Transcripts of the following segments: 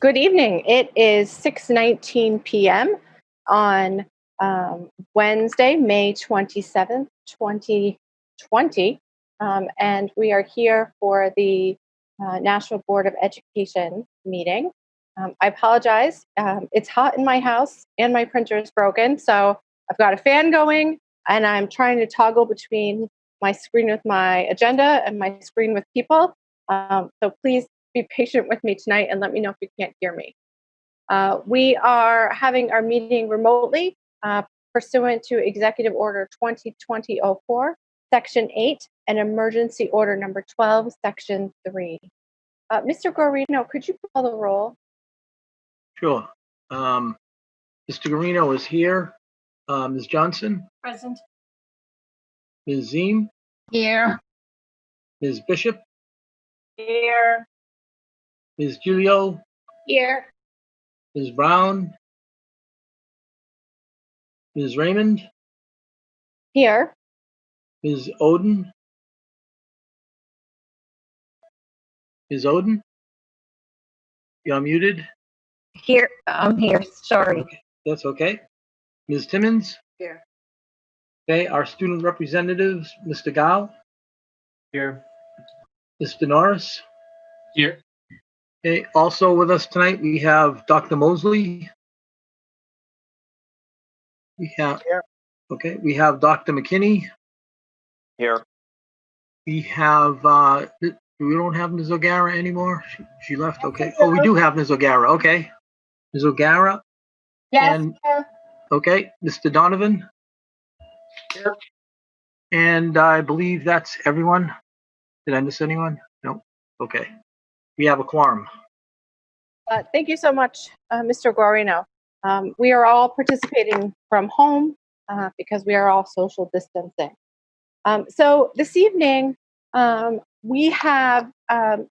Good evening. It is 6:19 p.m. on Wednesday, May 27th, 2020. And we are here for the National Board of Education meeting. I apologize. It's hot in my house and my printer is broken. So I've got a fan going and I'm trying to toggle between my screen with my agenda and my screen with people. So please be patient with me tonight and let me know if you can't hear me. We are having our meeting remotely pursuant to Executive Order 2020-04, Section 8, and Emergency Order Number 12, Section 3. Mr. Guarino, could you call the roll? Sure. Mr. Guarino is here. Ms. Johnson? Present. Ms. Ziem? Here. Ms. Bishop? Here. Ms. Giulio? Here. Ms. Brown? Ms. Raymond? Here. Ms. Oden? Ms. Oden? You're muted? Here. I'm here. Sorry. Okay. That's okay. Ms. Timmons? Here. Okay, our student representatives, Mr. Gao? Here. Mr. Norris? Here. Okay, also with us tonight, we have Dr. Mosley. We have, okay, we have Dr. McKinney. Here. We have, we don't have Ms. O'Gara anymore. She left, okay. Oh, we do have Ms. O'Gara, okay. Ms. O'Gara? Yes. And, okay, Mr. Donovan? Here. And I believe that's everyone. Did I miss anyone? No. Okay. We have a quorum. Thank you so much, Mr. Guarino. We are all participating from home because we are all social distancing. So this evening, we have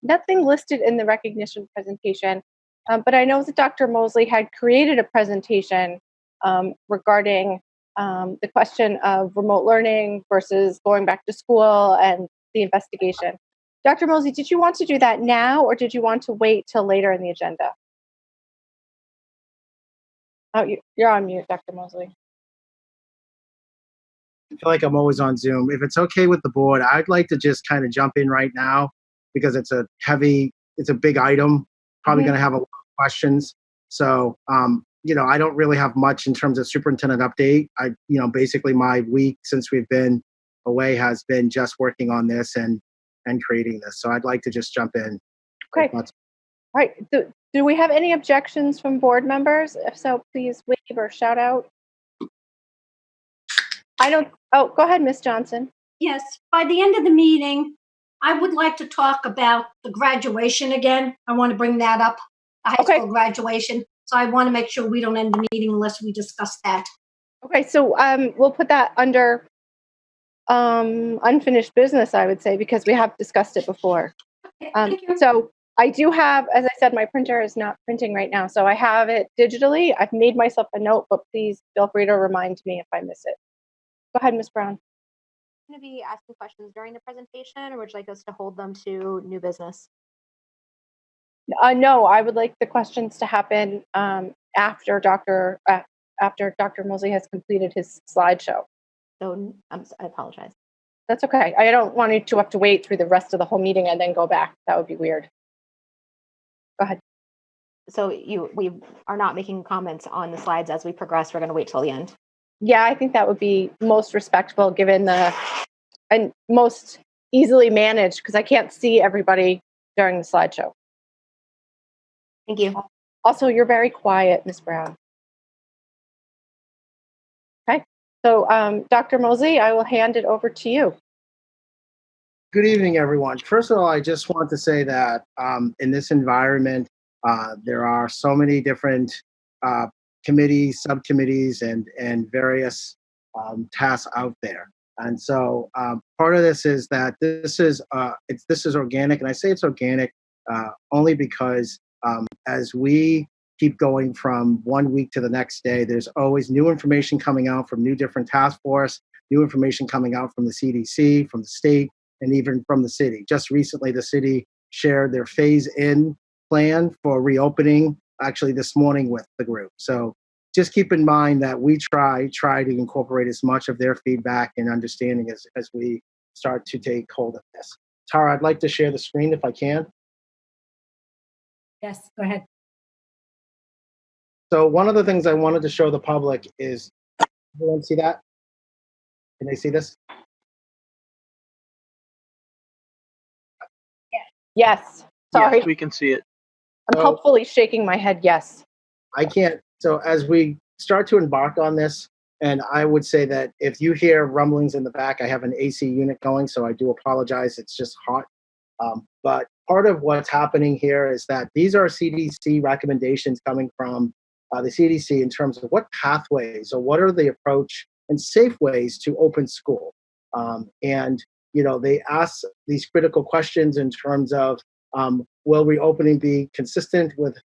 nothing listed in the recognition presentation, but I know that Dr. Mosley had created a presentation regarding the question of remote learning versus going back to school and the investigation. Dr. Mosley, did you want to do that now or did you want to wait till later in the agenda? Oh, you're on mute, Dr. Mosley. I feel like I'm always on Zoom. If it's okay with the board, I'd like to just kind of jump in right now because it's a big item, probably going to have a lot of questions. So, I don't really have much in terms of superintendent update. Basically my week since we've been away has been just working on this and creating this. So I'd like to just jump in. Okay. All right. Do we have any objections from board members? If so, please wave or shout out. Oh, go ahead, Ms. Johnson. Yes. By the end of the meeting, I would like to talk about the graduation again. I want to bring that up, the high school graduation. So I want to make sure we don't end the meeting unless we discuss that. Okay. So we'll put that under unfinished business, I would say, because we have discussed it before. Okay, thank you. So I do have, as I said, my printer is not printing right now, so I have it digitally. I've made myself a note, but please feel free to remind me if I miss it. Go ahead, Ms. Brown. Going to be asking questions during the presentation, or would you like us to hold them to new business? No, I would like the questions to happen after Dr. Mosley has completed his slideshow. So I apologize. That's okay. I don't want you to have to wait through the rest of the whole meeting and then go back. That would be weird. Go ahead. So we are not making comments on the slides as we progress. We're going to wait till the end. Yeah, I think that would be most respectful given and most easily managed because I can't see everybody during the slideshow. Thank you. Also, you're very quiet, Ms. Brown. Okay, so Dr. Mosley, I will hand it over to you. Good evening, everyone. First of all, I just want to say that in this environment, there are so many different committees, subcommittees, and various tasks out there. And so part of this is that this is organic, and I say it's organic only because as we keep going from one week to the next day, there's always new information coming out from new different task force, new information coming out from the CDC, from the state, and even from the city. Just recently, the city shared their phase-in plan for reopening actually this morning with the group. So just keep in mind that we try to incorporate as much of their feedback and understanding as we start to take hold of this. Tara, I'd like to share the screen if I can. Yes, go ahead. So one of the things I wanted to show the public is, everyone see that? Can they see this? Yes. Sorry. Yes, we can see it. I'm hopefully shaking my head yes. I can't. So as we start to embark on this, and I would say that if you hear rumblings in the back, I have an AC unit going, so I do apologize. It's just hot. But part of what's happening here is that these are CDC recommendations coming from the CDC in terms of what pathways or what are the approach and safe ways to open school. And they ask these critical questions in terms of will reopening be consistent with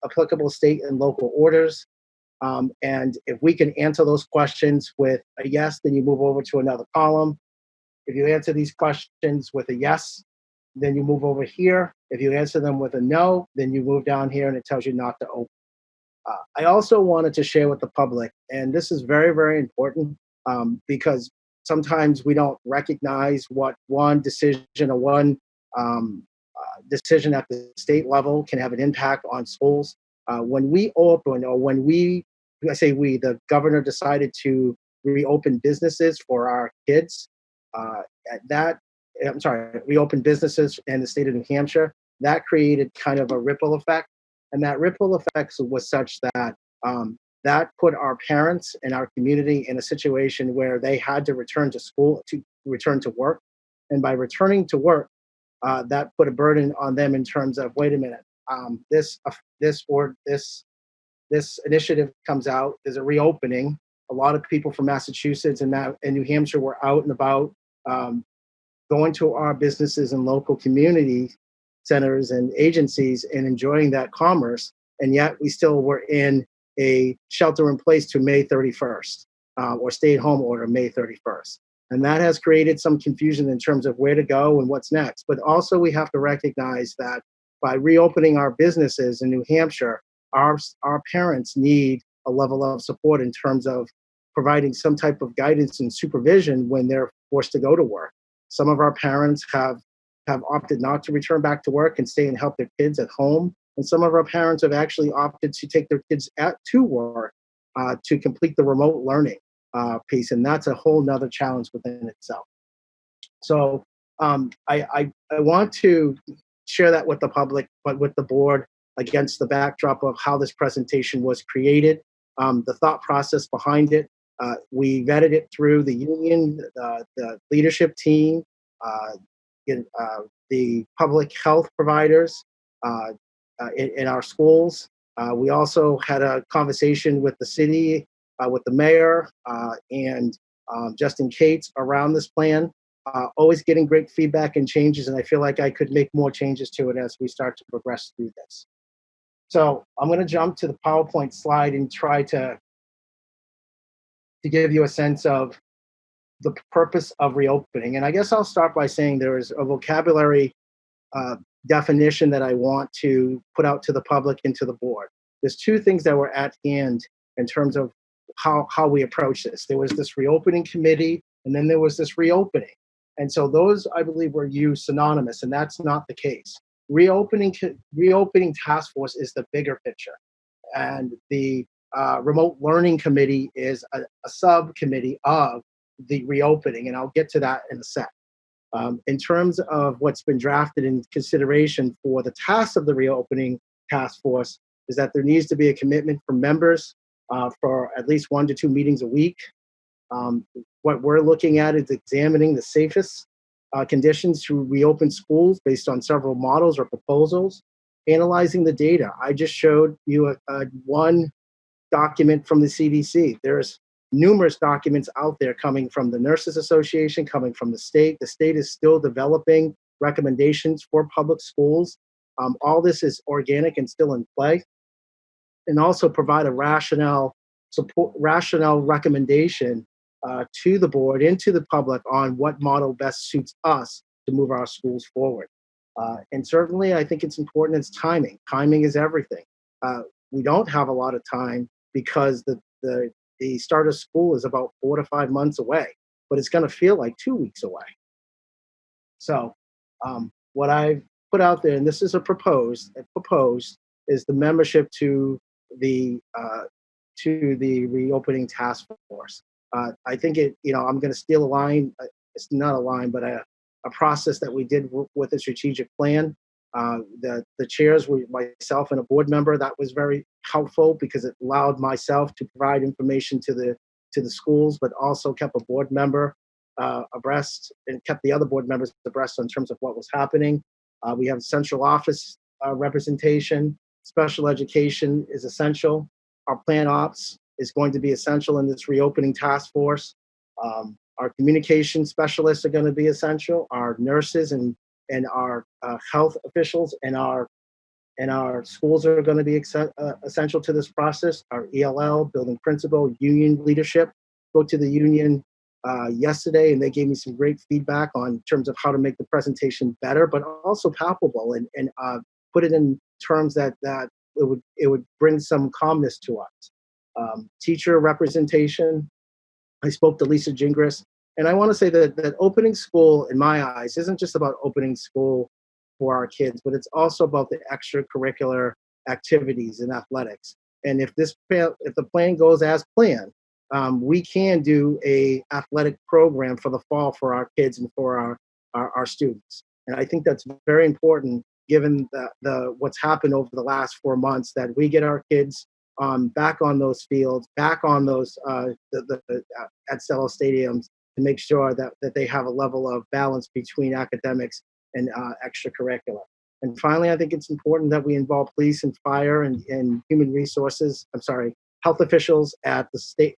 applicable state and local orders? And if we can answer those questions with a yes, then you move over to another column. If you answer these questions with a yes, then you move over here. If you answer them with a no, then you move down here and it tells you not to open. I also wanted to share with the public, and this is very, very important because sometimes we don't recognize what one decision or one decision at the state level can have an impact on schools. When we open, or I say we, the governor decided to reopen businesses for our kids. Reopen businesses in the state of New Hampshire. That created kind of a ripple effect. And that ripple effect was such that that put our parents and our community in a situation where they had to return to school, to return to work. And by returning to work, that put a burden on them in terms of, wait a minute, this initiative comes out, there's a reopening. A lot of people from Massachusetts and New Hampshire were out and about, going to our businesses and local community centers and agencies and enjoying that commerce. And yet we still were in a shelter in place to May 31st or stay at home order May 31st. And that has created some confusion in terms of where to go and what's next. But also we have to recognize that by reopening our businesses in New Hampshire, our parents need a level of support in terms of providing some type of guidance and supervision when they're forced to go to work. Some of our parents have opted not to return back to work and stay and help their kids at home. And some of our parents have actually opted to take their kids to work to complete the remote learning piece. And that's a whole nother challenge within itself. So I want to share that with the public, but with the board against the backdrop of how this presentation was created, the thought process behind it. We vetted it through the union, the leadership team, the public health providers in our schools. We also had a conversation with the city, with the mayor, and Justin Cates around this plan. Always getting great feedback and changes, and I feel like I could make more changes to it as we start to progress through this. So I'm going to jump to the PowerPoint slide and try to give you a sense of the purpose of reopening. And I guess I'll start by saying there is a vocabulary definition that I want to put out to the public and to the board. There's two things that were at hand in terms of how we approach this. There was this reopening committee, and then there was this reopening. And so those, I believe, were used synonymous, and that's not the case. Reopening task force is the bigger picture. And the remote learning committee is a subcommittee of the reopening, and I'll get to that in a sec. In terms of what's been drafted in consideration for the tasks of the reopening task force is that there needs to be a commitment from members for at least 1 to 2 meetings a week. What we're looking at is examining the safest conditions to reopen schools based on several models or proposals, analyzing the data. I just showed you one document from the CDC. There's numerous documents out there coming from the Nurses Association, coming from the state. The state is still developing recommendations for public schools. All this is organic and still in play. And also provide a rational recommendation to the board and to the public on what model best suits us to move our schools forward. And certainly, I think it's important, it's timing. Timing is everything. we don't have a lot of time because the start of school is about 4 to 5 months away, but it's going to feel like 2 weeks away. So what I've put out there, and this is proposed, is the membership to the reopening task force. I think I'm going to steal a line. It's not a line, but a process that we did with a strategic plan. The chairs were myself and a board member. That was very helpful because it allowed myself to provide information to the schools, but also kept a board member abreast and kept the other board members abreast in terms of what was happening. We have central office representation. Special education is essential. Our plan ops is going to be essential in this reopening task force. Our communication specialists are going to be essential. Our nurses and our health officials and our schools are going to be essential to this process. Our ELL, building principal, union leadership. Spoke to the union yesterday, and they gave me some great feedback on terms of how to make the presentation better, but also palpable and put it in terms that it would bring some calmness to us. Teacher representation. I spoke to Lisa Gingras, and I want to say that opening school, in my eyes, isn't just about opening school for our kids, but it's also about the extracurricular activities and athletics. And if the plan goes as planned, we can do a athletic program for the fall for our kids and for our students. And I think that's very important given what's happened over the last 4 months, that we get our kids back on those fields, back on those at Stello stadiums, to make sure that they have a level of balance between academics and extracurricular. And finally, I think it's important that we involve police and fire and human resources. Health officials at the city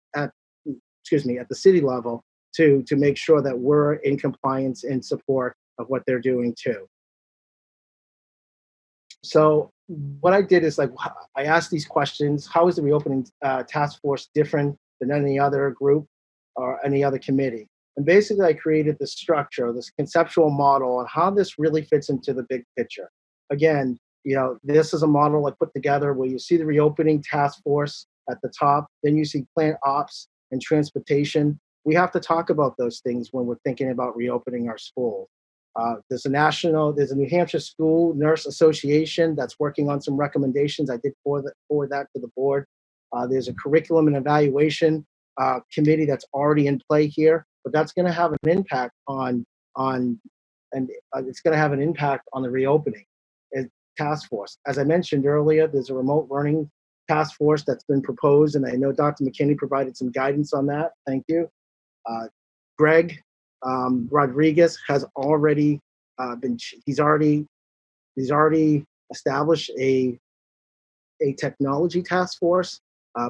level to make sure that we're in compliance and support of what they're doing too. So what I did is I asked these questions. How is the reopening task force different than any other group or any other committee? And basically I created this structure, this conceptual model on how this really fits into the big picture. Again, this is a model I put together where you see the reopening task force at the top, then you see plant ops and transportation. We have to talk about those things when we're thinking about reopening our schools. There's a New Hampshire School Nurse Association that's working on some recommendations. I did forward that to the board. There's a curriculum and evaluation committee that's already in play here, but that's going to have an impact it's going to have an impact on the reopening task force. As I mentioned earlier, there's a remote learning task force that's been proposed, and I know Dr. McKinney provided some guidance on that. Thank you. Greg Rodriguez has already he's already established a technology task force,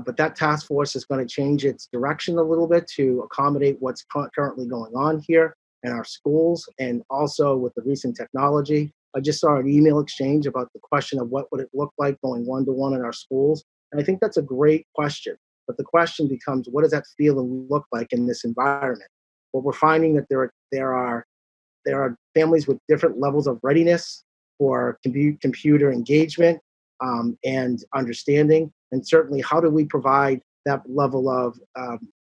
but that task force is going to change its direction a little bit to accommodate what's currently going on here in our schools, and also with the recent technology. I just saw an email exchange about the question of what would it look like going one-to-one in our schools, and I think that's a great question. But the question becomes, what does that feel and look like in this environment? Well, we're finding that there are families with different levels of readiness for computer engagement and understanding, and certainly how do we provide that level of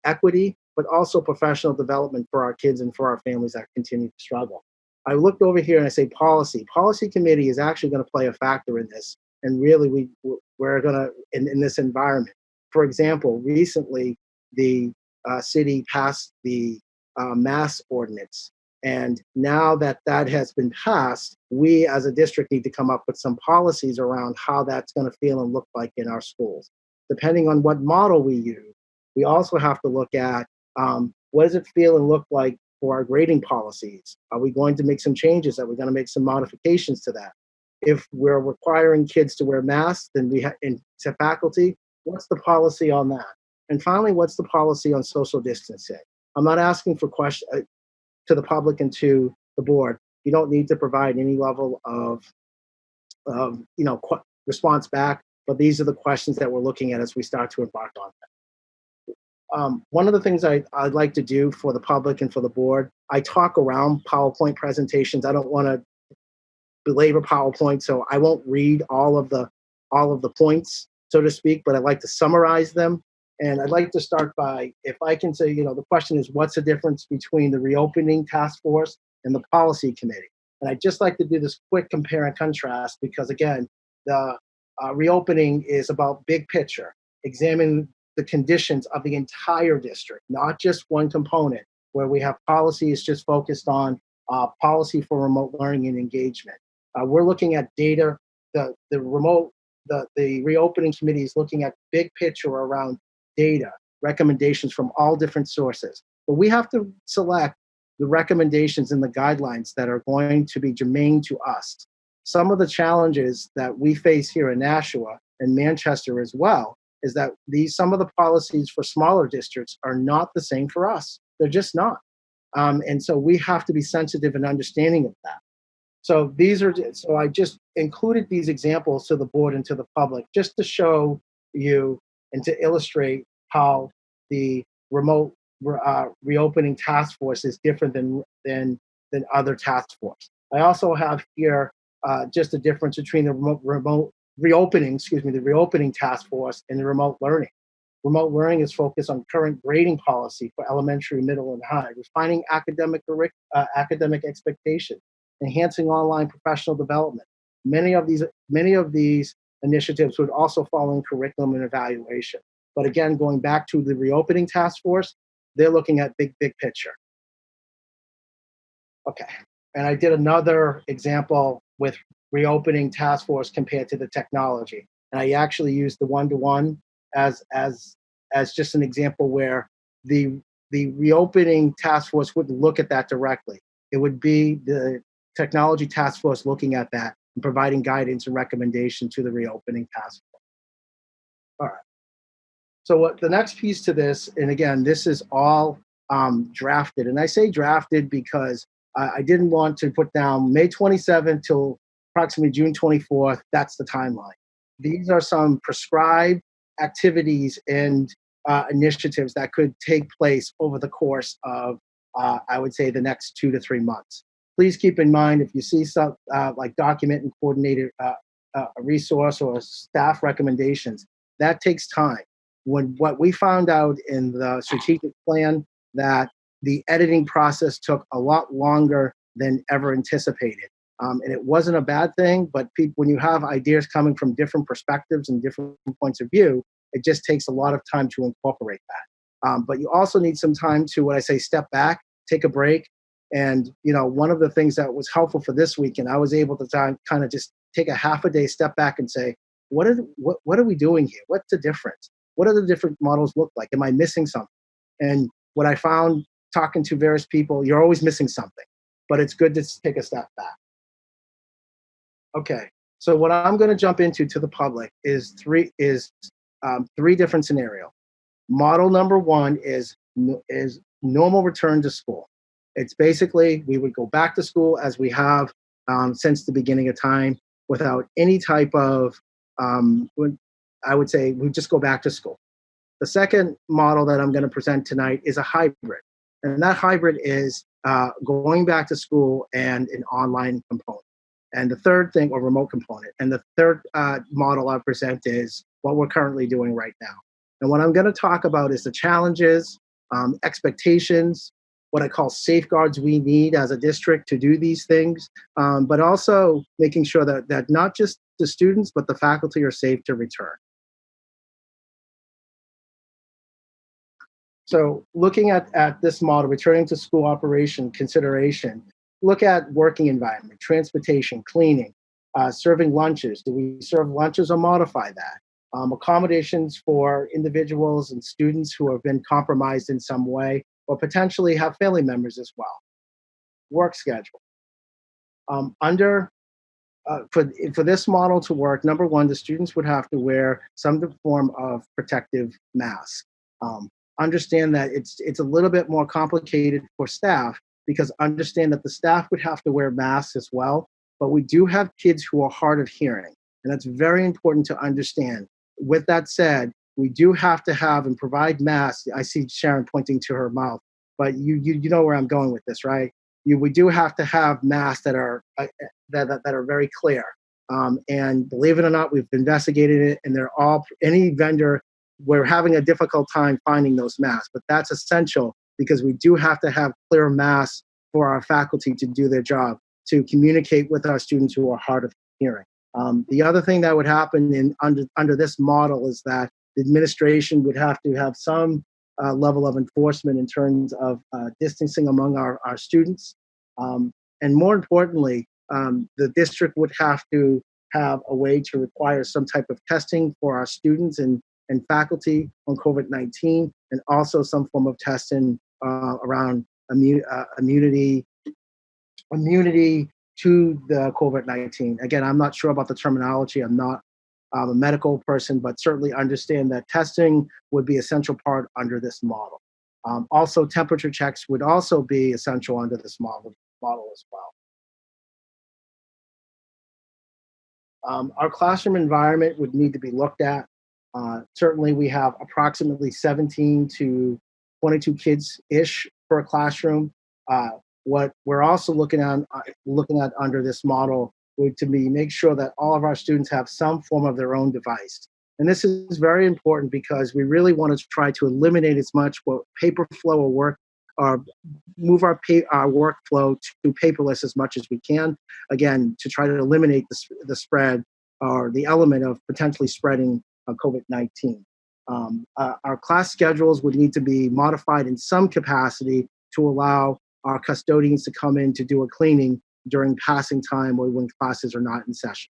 equity, but also professional development for our kids and for our families that continue to struggle. I looked over here and I say policy committee is actually going to play a factor in this, and really we're going to in this environment. For example, recently the city passed the mask ordinance. And now that has been passed, we as a district need to come up with some policies around how that's going to feel and look like in our schools. Depending on what model we use, we also have to look at what does it feel and look like for our grading policies? Are we going to make some changes? Are we going to make some modifications to that? If we're requiring kids to wear masks, then to faculty, what's the policy on that? And finally, what's the policy on social distancing? I'm not asking for questions to the public and to the board. You don't need to provide any level of response back, but these are the questions that we're looking at as we start to embark on that. One of the things I'd like to do for the public and for the board, I talk around PowerPoint presentations. I don't want to belabor PowerPoint, so I won't read all of the all of the points, so to speak, but I'd like to summarize them. And I'd like to start by, if I can say, the question is, what's the difference between the reopening task force and the policy committee? And I'd just like to do this quick compare and contrast because, again, the reopening is about big picture, examining the conditions of the entire district, not just one component, where we have policies just focused on policy for remote learning and engagement. We're looking at data. The reopening committee is looking at big picture around data, recommendations from all different sources. But we have to select the recommendations and the guidelines that are going to be germane to us. Some of the challenges that we face here in Nashua and Manchester as well is that some of the policies for smaller districts are not the same for us. They're just not. And so we have to be sensitive and understanding of that. So I just included these examples to the board and to the public just to show you and to illustrate how the remote reopening task force is different than other task force. I also have here just a difference between the the reopening task force and the remote learning. Remote learning is focused on current grading policy for elementary, middle, and high, refining academic expectations, enhancing online professional development. Many of these initiatives would also fall in curriculum and evaluation. But again, going back to the reopening task force, they're looking at big picture. Okay, and I did another example with reopening task force compared to the technology. And I actually used the one-to-one as just an example where the reopening task force wouldn't look at that directly. It would be the technology task force looking at that and providing guidance and recommendation to the reopening task force. All right. So what the next piece to this, and again, this is all drafted. And I say drafted because I didn't want to put down May 27th till approximately June 24th. That's the timeline. These are some prescribed activities and initiatives that could take place over the course of, I would say, the next 2 to 3 months. Please keep in mind, if you see some like document and coordinated a resource or staff recommendations, that takes time. What we found out in the strategic plan, that the editing process took a lot longer than ever anticipated. And it wasn't a bad thing, but when you have ideas coming from different perspectives and different points of view, it just takes a lot of time to incorporate that. But you also need some time to, what I say, step back, take a break. And, one of the things that was helpful for this weekend, I was able to kind of just take a half a day, step back and say, what are we doing here? What's the difference? What do the different models look like? Am I missing something? And what I found talking to various people, you're always missing something, but it's good to take a step back. Okay, so what I'm going to jump into to the public is three different scenarios. Model number one is normal return to school. It's basically we would go back to school as we have since the beginning of time without any type of, I would say we just go back to school. The second model that I'm going to present tonight is a hybrid. And that hybrid is going back to school and an online component. And the third thing, or remote component. And the third model I present is what we're currently doing right now. And what I'm going to talk about is the challenges, expectations, what I call safeguards we need as a district to do these things, but also making sure that not just the students, but the faculty are safe to return. So looking at this model, returning to school operation consideration, look at working environment, transportation, cleaning, serving lunches. Do we serve lunches or modify that? Accommodations for individuals and students who have been compromised in some way, or potentially have family members as well. Work schedule. For this model to work, number one, the students would have to wear some form of protective mask. Understand that it's a little bit more complicated for staff, because understand that the staff would have to wear masks as well, but we do have kids who are hard of hearing, and that's very important to understand. With that said, we do have to have and provide masks. I see Sharon pointing to her mouth, but you know where I'm going with this, right? We do have to have masks that are very clear. And believe it or not, we've investigated it, and they're all, any vendor, we're having a difficult time finding those masks, but that's essential because we do have to have clear masks for our faculty to do their job, to communicate with our students who are hard of hearing. The other thing that would happen under this model is that the administration would have to have some level of enforcement in terms of distancing among our students. And more importantly, the district would have to have a way to require some type of testing for our students and faculty on COVID-19, and also some form of testing around immunity to the COVID-19. Again, I'm not sure about the terminology. I'm not a medical person, but certainly understand that testing would be an essential part under this model. Also, temperature checks would also be essential under this model as well. Our classroom environment would need to be looked at. Certainly, we have approximately 17 to 22 kids-ish per classroom. What we're also looking at under this model would to be make sure that all of our students have some form of their own device. And this is very important because we really want to try to eliminate as much paper flow or work, or move our workflow to paperless as much as we can, again, to try to eliminate the spread or the element of potentially spreading COVID-19. Our class schedules would need to be modified in some capacity to allow our custodians to come in to do a cleaning during passing time or when classes are not in session.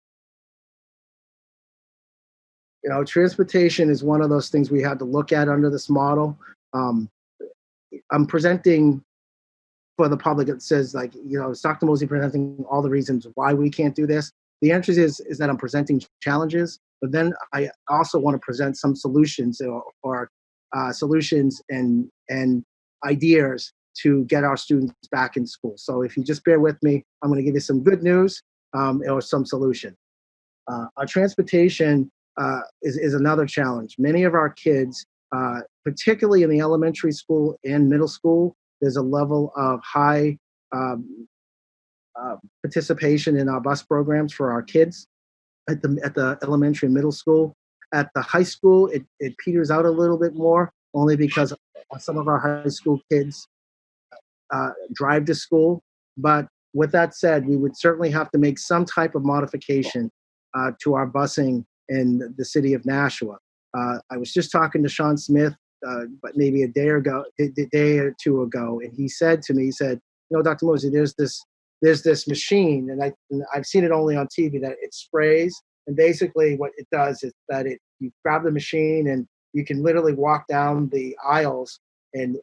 You know, transportation is one of those things we had to look at under this model. I'm presenting for the public. It says, like, you know, is Dr. Mosey presenting all the reasons why we can't do this? The answer is that I'm presenting challenges, but then I also want to present some solutions or solutions and ideas to get our students back in school. So if you just bear with me, I'm going to give you some good news or some solution. Our transportation is another challenge. Many of our kids, particularly in the elementary school and middle school, there's a level of high participation in our bus programs for our kids at the elementary and middle school. At the high school, it peters out a little bit more, only because some of our high school kids drive to school. But with that said, we would certainly have to make some type of modification to our busing in the city of Nashua. I was just talking to Sean Smith, but maybe a day or two ago, and he said to me, he said, you know, Dr. Mosey, there's this machine, and I've seen it only on TV, that it sprays, and basically what it does is that you grab the machine and you can literally walk down the aisles and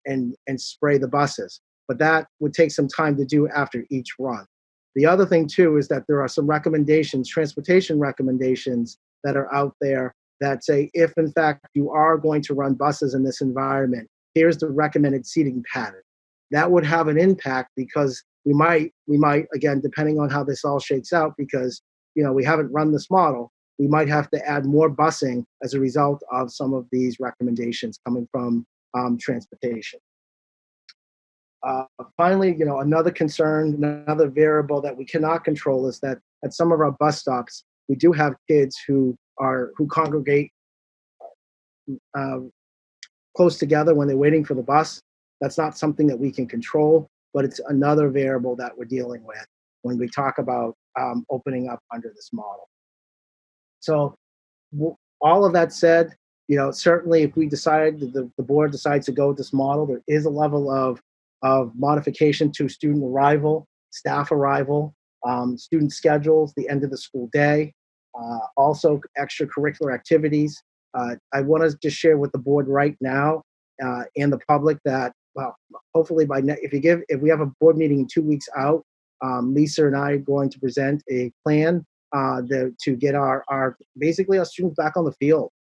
spray the buses. But that would take some time to do after each run. The other thing too is that there are some recommendations, transportation recommendations that are out there that say, if in fact you are going to run buses in this environment, here's the recommended seating pattern. That would have an impact because we might, again, depending on how this all shakes out, because, you know, we haven't run this model, we might have to add more busing as a result of some of these recommendations coming from transportation. Finally, you know, another concern, another variable that we cannot control is that at some of our bus stops, we do have kids who congregate close together when they're waiting for the bus. That's not something that we can control, but it's another variable that we're dealing with when we talk about opening up under this model. So all of that said, you know, certainly if we decide, the board decides to go with this model, there is a level of modification to student arrival, staff arrival, student schedules, the end of the school day, also extracurricular activities. I want to just share with the board right now and the public that, well, hopefully if we have a board meeting 2 weeks out, Lisa and I are going to present a plan to get our basically our students back on the field.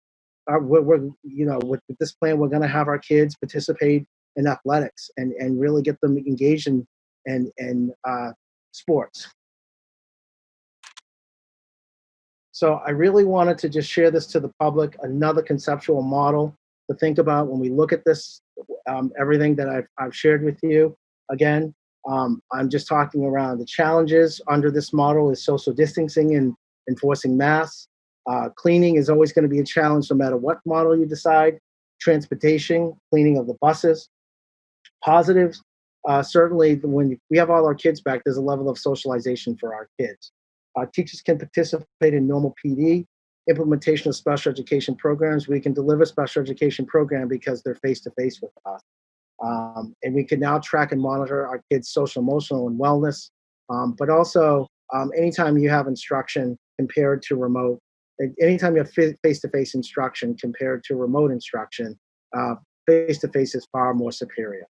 We're you know, with this plan, we're going to have our kids participate in athletics and really get them engaged in sports. So I really wanted to just share this to the public, another conceptual model to think about when we look at this, everything that I've shared with you. Again, I'm just talking around the challenges under this model is social distancing enforcing masks. Cleaning is always going to be a challenge no matter what model you decide. Transportation, cleaning of the buses. Positives, certainly when we have all our kids back, there's a level of socialization for our kids. Teachers can participate in normal PD, implementation of special education programs. We can deliver special education program because they're face-to-face with us. And we can now track and monitor our kids' social, emotional, and wellness. But also, anytime you have instruction compared to remote, anytime you have face-to-face instruction compared to remote instruction, face-to-face is far more superior.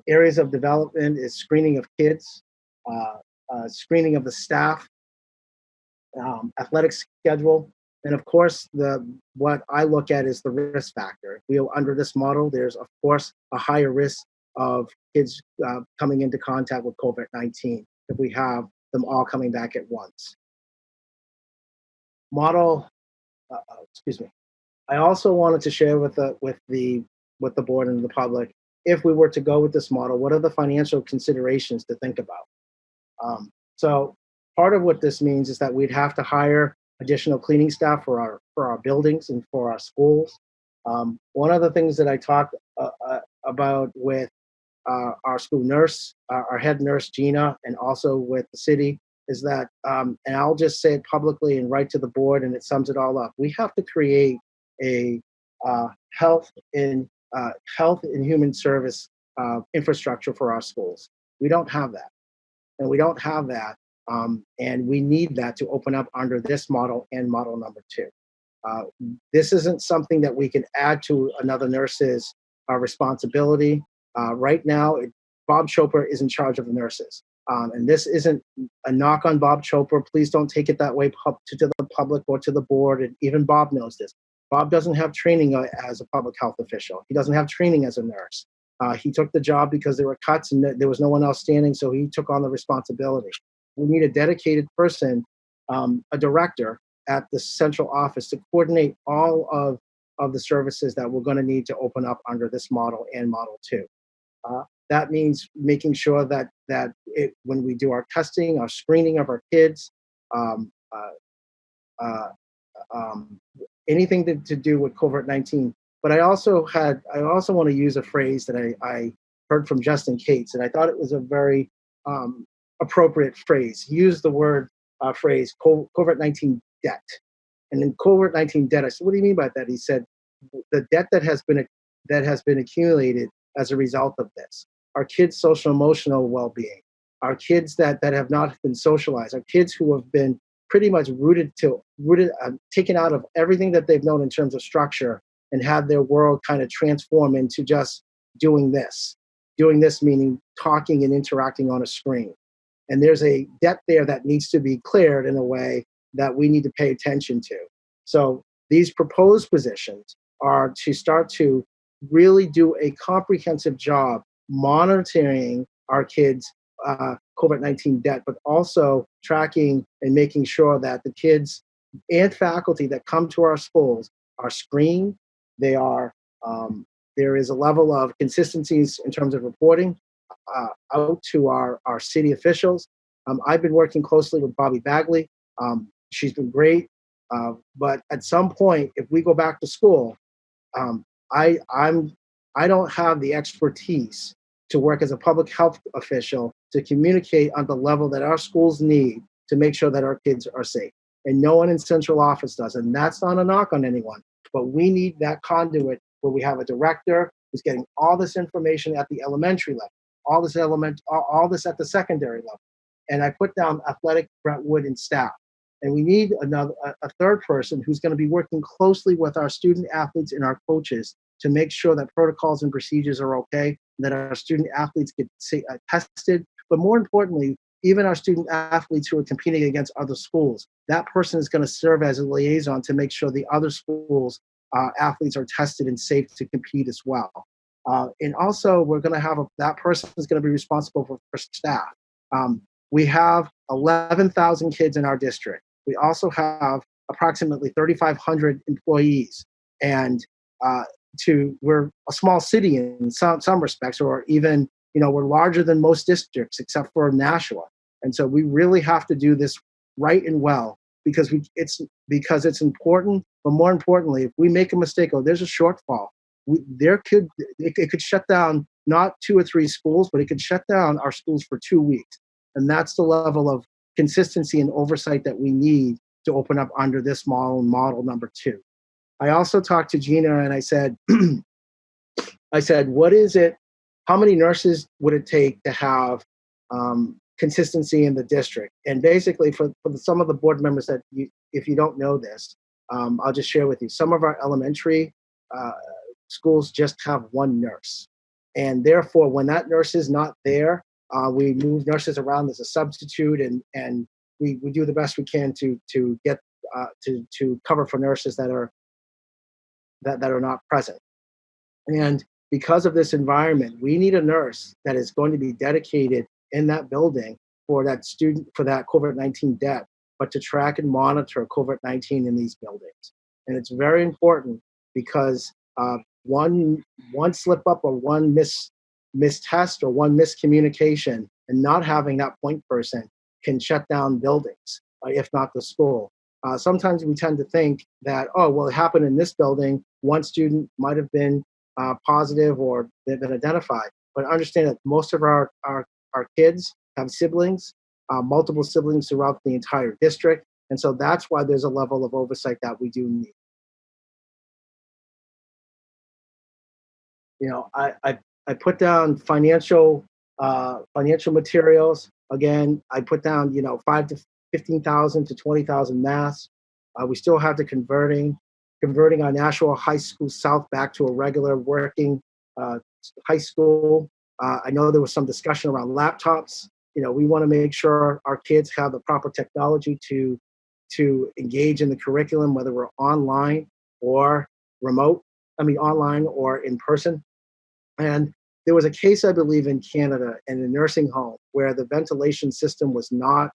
Areas of development is screening of kids, screening of the staff, athletic schedule, and of course, what I look at is the risk factor. Under this model, there's of course a higher risk of kids coming into contact with COVID-19 if we have them all coming back at once. Model, excuse me. I also wanted to share with the board and the public, if we were to go with this model, what are the financial considerations to think about? So part of what this means is that we'd have to hire additional cleaning staff for our buildings and for our schools. One of the things that I talked about with our school nurse, our head nurse, Gina, and also with the city is that, and I'll just say it publicly and write to the board, and it sums it all up. We have to create a health and human service infrastructure for our schools. We don't have that, and we don't have that, and we need that to open up under this model and model number 2. This isn't something that we can add to another nurse's responsibility. Right now, Bob Chopra is in charge of the nurses. And this isn't a knock on Bob Chopra. Please don't take it that way to the public or to the board. And even Bob knows this. Bob doesn't have training as a public health official. He doesn't have training as a nurse. He took the job because there were cuts and there was no one else standing, so he took on the responsibility. We need a dedicated person, a director at the central office to coordinate all of the services that we're going to need to open up under this model and model 2. That means making sure that when we do our testing, our screening of our kids, anything to do with COVID-19. But I also want to use a phrase that I heard from Justin Cates, and I thought it was a very appropriate phrase. He used the phrase COVID-19 debt. And in COVID-19 debt, I said, what do you mean by that? He said, the debt that has been accumulated as a result of this. Our kids' social emotional well-being, our kids that have not been socialized, our kids who have been pretty much taken out of everything that they've known in terms of structure and had their world kind of transform into just doing this meaning talking and interacting on a screen. And there's a debt there that needs to be cleared in a way that we need to pay attention to. So these proposed positions are to start to really do a comprehensive job monitoring our kids' COVID-19 debt, but also tracking and making sure that the kids and faculty that come to our schools are screened. There is a level of consistencies in terms of reporting out to our city officials. I've been working closely with Bobby Bagley. She's been great. But at some point, if we go back to school, I don't have the expertise to work as a public health official to communicate on the level that our schools need to make sure that our kids are safe. And no one in central office does. And that's not a knock on anyone, but we need that conduit where we have a director who's getting all this information at the elementary level, all this at the secondary level. And I put down athletic, Brentwood, and staff. And we need a third person who's going to be working closely with our student athletes and our coaches to make sure that protocols and procedures are okay, that our student athletes get tested, but more importantly, even our student athletes who are competing against other schools, that person is going to serve as a liaison to make sure the other schools' athletes are tested and safe to compete as well. And also, we're going to have that person is going to be responsible for staff. We have 11,000 kids in our district. We also have approximately 3,500 employees, and we're a small city in some respects, or even we're larger than most districts except for Nashua. And so we really have to do this right and well because it's important. But more importantly, if we make a mistake or there's a shortfall, it could shut down not 2 or 3 schools, but it could shut down our schools for 2 weeks. And that's the level of consistency and oversight that we need to open up under this model number 2. I also talked to Gina and I said, what is it? How many nurses would it take to have consistency in the district? And basically, for some of the board members that if you don't know this, I'll just share with you. Some of our elementary schools just have 1 nurse, and therefore, when that nurse is not there, we move nurses around as a substitute, and we do the best we can to get to cover for nurses that are not present. And because of this environment, we need a nurse that is going to be dedicated in that building for that COVID-19 death, but to track and monitor COVID-19 in these buildings. And it's very important because one slip up or one mistest or one miscommunication and not having that point person can shut down buildings, if not the school. Sometimes we tend to think that, oh, well, it happened in this building. One student might have been positive or they've been identified. But understand that most of our kids have siblings, multiple siblings throughout the entire district. And so that's why there's a level of oversight that we do need. You know, I put down financial materials. Again, I put down, 5 to 15,000 to 20,000 masks. We still have the converting our Nashua High School South back to a regular working high school. I know there was some discussion around laptops. We want to make sure our kids have the proper technology to engage in the curriculum, whether we're online or online or in person. And there was a case, I believe, in Canada in a nursing home where the ventilation system was not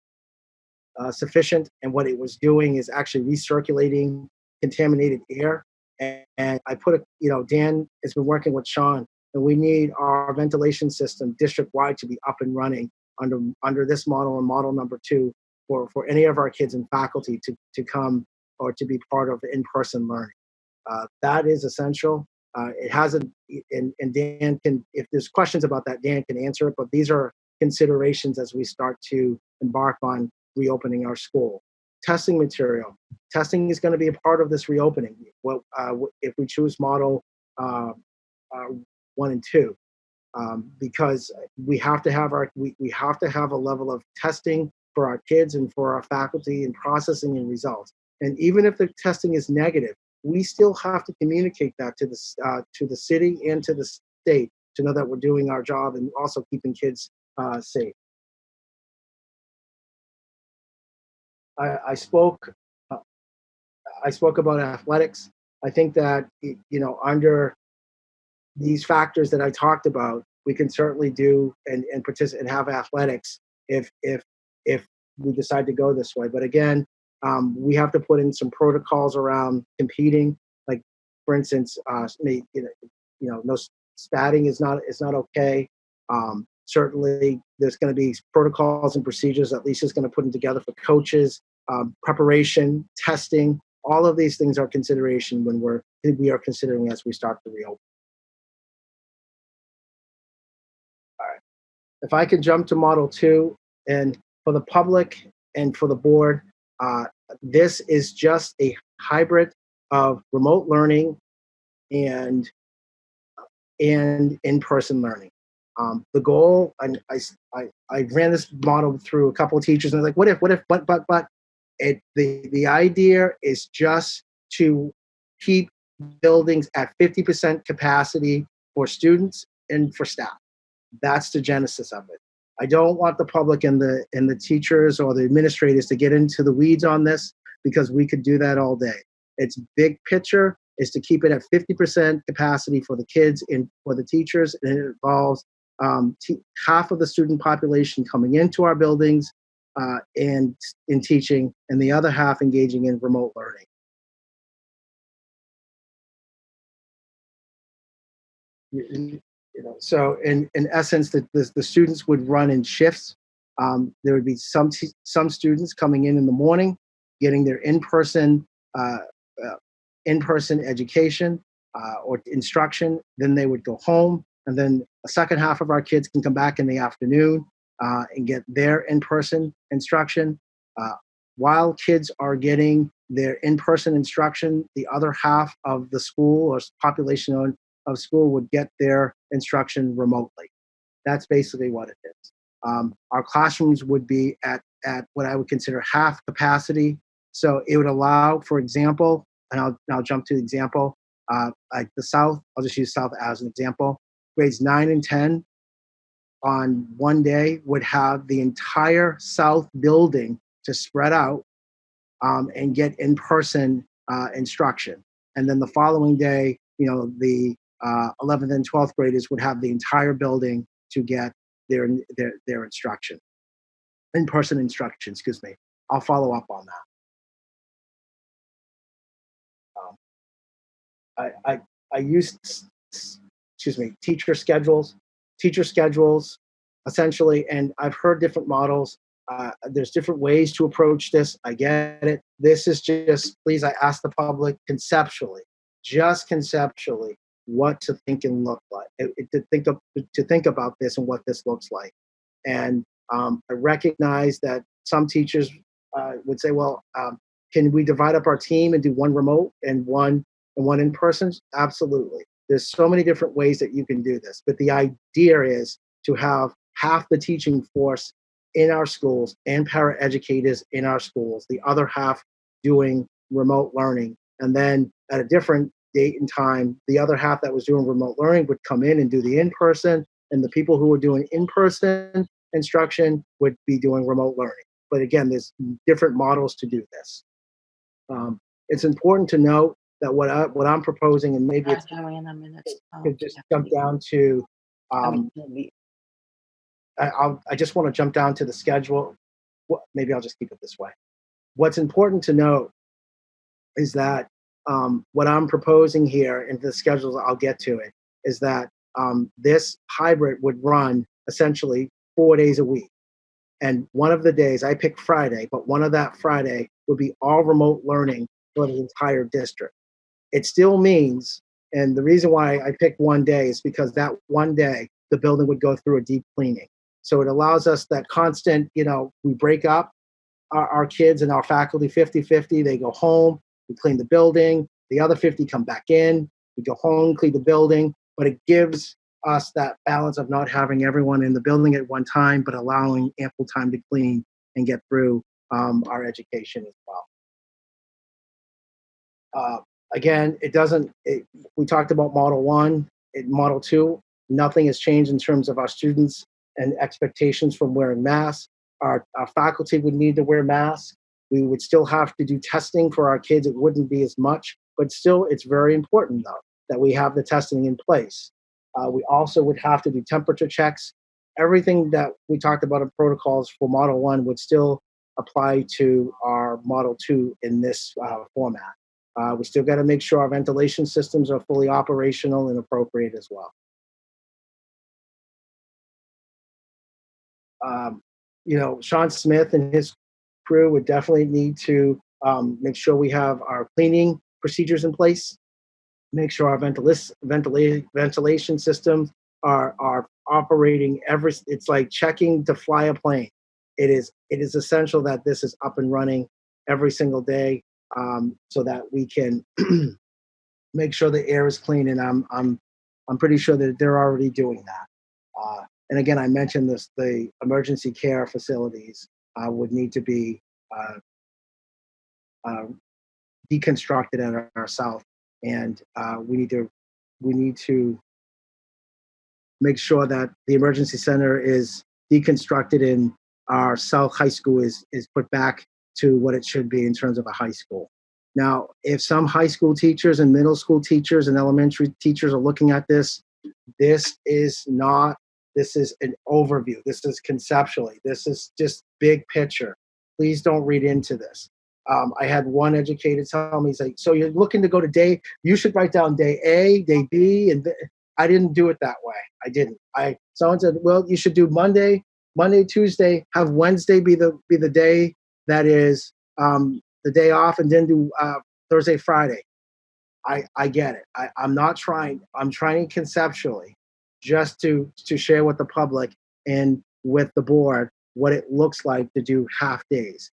sufficient, and what it was doing is actually recirculating contaminated air. And I put Dan has been working with Sean, and we need our ventilation system district-wide to be up and running under this model and model number 2 for any of our kids and faculty to come or to be part of in-person learning. That is essential. It hasn't, and Dan can, if there's questions about that, Dan can answer it, but these are considerations as we start to embark on reopening our school. Testing material. Testing is going to be a part of this reopening. If we choose model 1 and 2, because we have to have a level of testing for our kids and for our faculty and processing and results. And even if the testing is negative, we still have to communicate that to the city and to the state to know that we're doing our job and also keeping kids safe. I spoke about athletics. I think that under these factors that I talked about, we can certainly do and participate and have athletics if we decide to go this way. But again, we have to put in some protocols around competing. Like, for instance, no spatting is not okay. Certainly, there's going to be protocols and procedures that Lisa's going to put in together for coaches, preparation, testing. All of these things are consideration when we are considering as we start to reopen. All right. If I could jump to Model 2, and for the public and for the board, this is just a hybrid of remote learning and in-person learning. The goal, I ran this model through a couple of teachers, and I was like, what if, but. The idea is just to keep buildings at 50% capacity for students and for staff. That's the genesis of it. I don't want the public and the teachers or the administrators to get into the weeds on this, because we could do that all day. Its big picture is to keep it at 50% capacity for the kids and for the teachers, and it involves half of the student population coming into our buildings and in teaching, and the other half engaging in remote learning. So in essence, the students would run in shifts. There would be some students coming in the morning, getting their in-person education or instruction. Then they would go home, and then the second half of our kids can come back in the afternoon and get their in-person instruction. While kids are getting their in-person instruction, the other half of the school or population of school would get their instruction remotely. That's basically what it is. Our classrooms would be at what I would consider half capacity. So it would allow, for example, and I'll jump to the example, like the South, I'll just use South as an example. Grades 9 and 10 on one day would have the entire South building to spread out and get in-person instruction. And then the following day, the 11th and 12th graders would have the entire building to get their instruction, in-person instruction, excuse me. I'll follow up on that. I used, teacher schedules, essentially, and I've heard different models. There's different ways to approach this. I get it. This is just, please, I ask the public conceptually, what to think and look like, to think about this and what this looks like. And I recognize that some teachers would say, well, can we divide up our team and do one remote and one in person? Absolutely. There's so many different ways that you can do this. But the idea is to have half the teaching force in our schools and paraeducators in our schools, the other half doing remote learning. And then at a different date and time, the other half that was doing remote learning would come in and do the in-person, and the people who were doing in-person instruction would be doing remote learning. But again, there's different models to do this. It's important to note that what I'm proposing, and maybe it's could just jump down to, I just want to jump down to the schedule. Maybe I'll just keep it this way. What's important to note is that what I'm proposing here in the schedules, I'll get to it, is that this hybrid would run essentially 4 days a week. And one of the days, I picked Friday, but one of that Friday would be all remote learning for the entire district. It still means, and the reason why I picked one day is because that one day, the building would go through a deep cleaning. So it allows us that constant, we break up our kids and our faculty 50-50, they go home, we clean the building, the other 50 come back in, we go home, clean the building, but it gives us that balance of not having everyone in the building at one time, but allowing ample time to clean and get through our education as well. Again, we talked about Model 1, Model 2, nothing has changed in terms of our students and expectations from wearing masks. Our faculty would need to wear masks. We would still have to do testing for our kids. It wouldn't be as much, but still it's very important though that we have the testing in place. We also would have to do temperature checks. Everything that we talked about in protocols for Model 1 would still apply to our Model 2 in this format. We still got to make sure our ventilation systems are fully operational and appropriate as well. Sean Smith and his crew would definitely need to make sure we have our cleaning procedures in place, make sure our ventilation systems are operating it's like checking to fly a plane. It is essential that this is up and running every single day so that we can make sure the air is clean, and I'm pretty sure that they're already doing that. And again, I mentioned this, the emergency care facilities would need to be deconstructed at our South, and we need to make sure that the emergency center is deconstructed and our South High School is put back to what it should be in terms of a high school. Now, if some high school teachers and middle school teachers and elementary teachers are looking at this, this is an overview. This is conceptually. This is just big picture. Please don't read into this. I had one educator tell me, he's like, so you're looking to go to you should write down day A, day B, and I didn't do it that way. I didn't. Someone said, well, you should do Monday, Tuesday, have Wednesday be the day that is the the day off and then do Thursday, Friday. I get it. I'm not trying. I'm trying conceptually, just to share with the public and with the board what it looks like to do half days.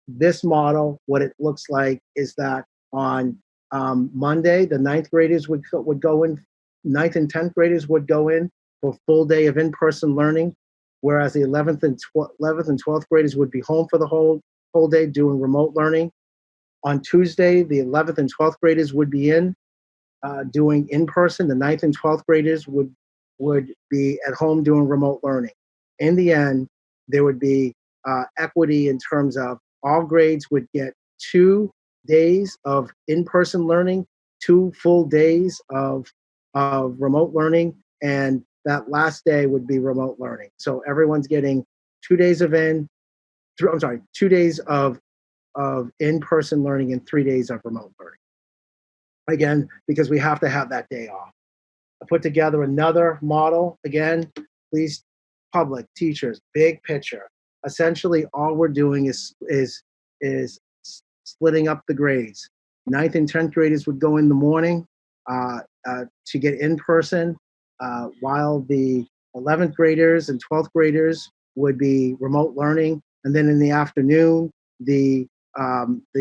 This model, what it looks like is that on Monday, the ninth graders would go in, ninth and 10th graders would go in for a full day of in-person learning, whereas the 11th and 12th graders would be home for the whole day doing remote learning. On Tuesday, the 11th and 12th graders would be doing in-person. The 9th and 12th graders would be at home doing remote learning. In the end, there would be equity in terms of all grades would get 2 days of in-person learning, 2 full days of remote learning, and that last day would be remote learning. So everyone's getting 2 days of 2 days of in-person learning and 3 days of remote learning. Again, because we have to have that day off. I put together another model. Again, please, public, teachers, big picture. Essentially, all we're doing is splitting up the grades. 9th and 10th graders would go in the morning to get in person, while the 11th graders and 12th graders would be remote learning. And then in the afternoon, the 11th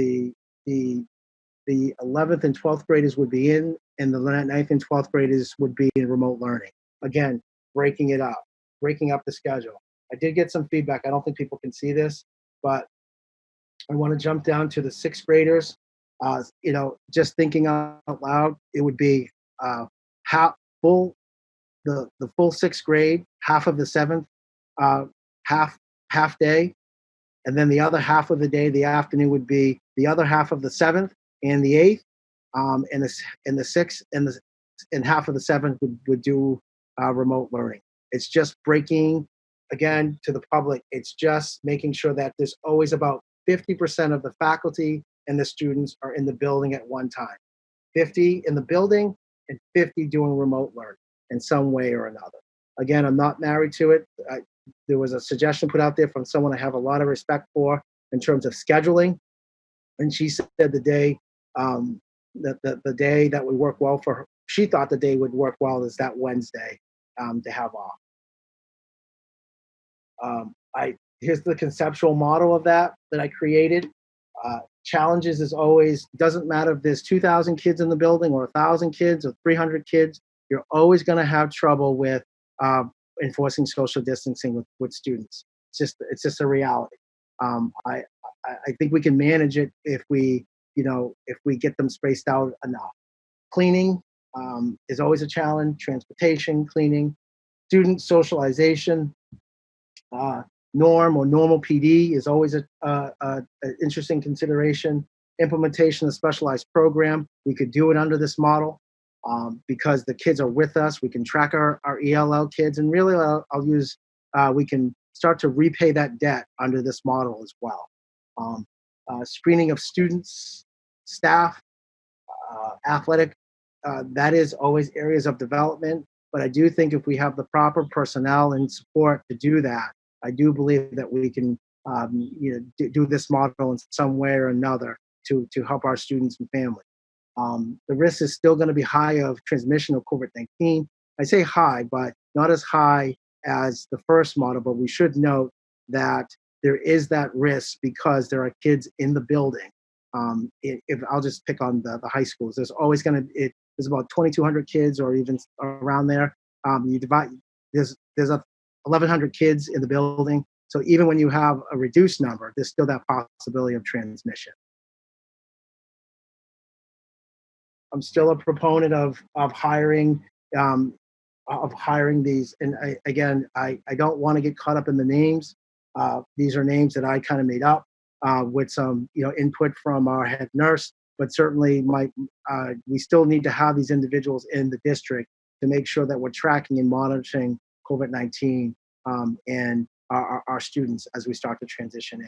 and 12th graders would be in, and the 9th and 12th graders would be in remote learning. Again, breaking up the schedule. I did get some feedback. I don't think people can see this, but I want to jump down to the 6th graders. Just thinking out loud, it would be the full 6th grade, half of the 7th, half day, and then the other half of the day, the afternoon, would be the other half of the 7th and the 8th, and the 6th and half of the 7th would do remote learning. It's just breaking, again, to the public, it's just making sure that there's always about 50% of the faculty and the students are in the building at one time. 50 in the building and 50 doing remote learning in some way or another. Again, I'm not married to it. There was a suggestion put out there from someone I have a lot of respect for in terms of scheduling. And she said the day the day that would work well for her, she thought the day would work well is that Wednesday to have off. Here's the conceptual model of that I created. Challenges is always, doesn't matter if there's 2,000 kids in the building or 1,000 kids or 300 kids, you're always going to have trouble with enforcing social distancing with students. It's just a reality. I think we can manage it if we get them spaced out enough. Cleaning is always a challenge. Transportation, cleaning, student socialization, normal PD is always an interesting consideration. Implementation of specialized program, we could do it under this model because the kids are with us. We can track our ELL kids, and really we can start to repay that debt under this model as well. Screening of students, staff, athletic, that is always areas of development. But I do think if we have the proper personnel and support to do that, I do believe that we can do this model in some way or another to help our students and families. The risk is still going to be high of transmission of COVID-19. I say high, but not as high as the first model, but we should note that there is that risk because there are kids in the building. If I'll just pick on the high schools, there's always there's about 2,200 kids or even around there. There's 1,100 kids in the building. So even when you have a reduced number, there's still that possibility of transmission. I'm still a proponent of hiring these. And I don't want to get caught up in the names. These are names that I kind of made up with some input from our head nurse. But certainly, we still need to have these individuals in the district to make sure that we're tracking and monitoring COVID-19 and our students as we start to transition in.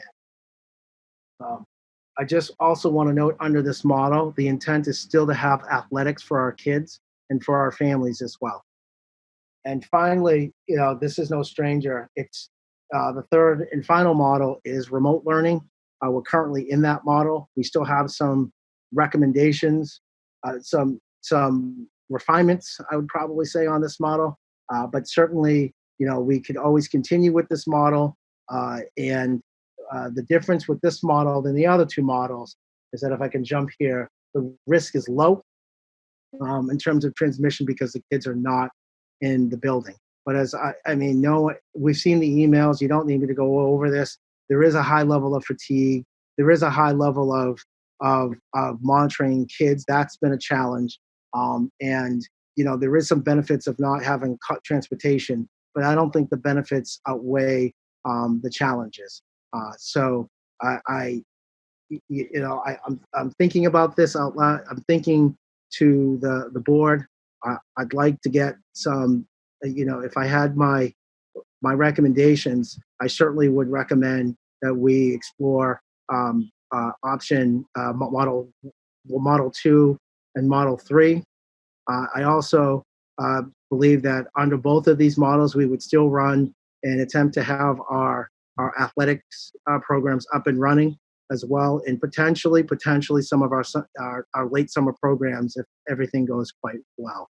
I just also want to note under this model, the intent is still to have athletics for our kids and for our families as well. And finally, this is no stranger. It's the third and final model is remote learning. We're currently in that model. We still have some recommendations, some refinements, I would probably say, on this model. But certainly, we could always continue with this model. And the difference with this model than the other two models is that if I can jump here, the risk is low in terms of transmission because the kids are not in the building. But as we've seen the emails. You don't need me to go over this. There is a high level of fatigue. There is a high level of monitoring kids. That's been a challenge. And there is some benefits of not having transportation, but I don't think the benefits outweigh the challenges. So I'm thinking about this out loud. I'm thinking to the board. I'd like to get some, if I had my recommendations, I certainly would recommend that we explore option model 2 and model 3. I also believe that under both of these models, we would still run and attempt to have our athletics programs up and running as well, and potentially some of our late summer programs if everything goes quite well.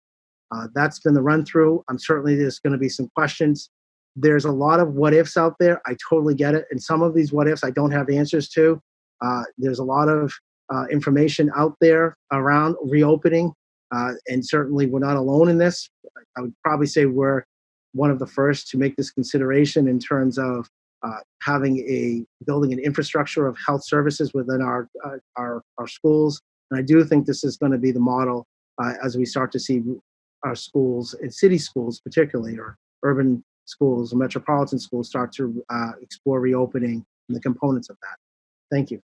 That's been the run through. I'm certainly there's going to be some questions. There's a lot of what ifs out there. I totally get it. And some of these what ifs I don't have answers to. There's a lot of information out there around reopening. And certainly we're not alone in this. I would probably say we're one of the first to make this consideration in terms of building an infrastructure of health services within our schools. And I do think this is going to be the model as we start to see our schools and city schools, particularly, or urban schools and metropolitan schools start to explore reopening and the components of that. Thank you.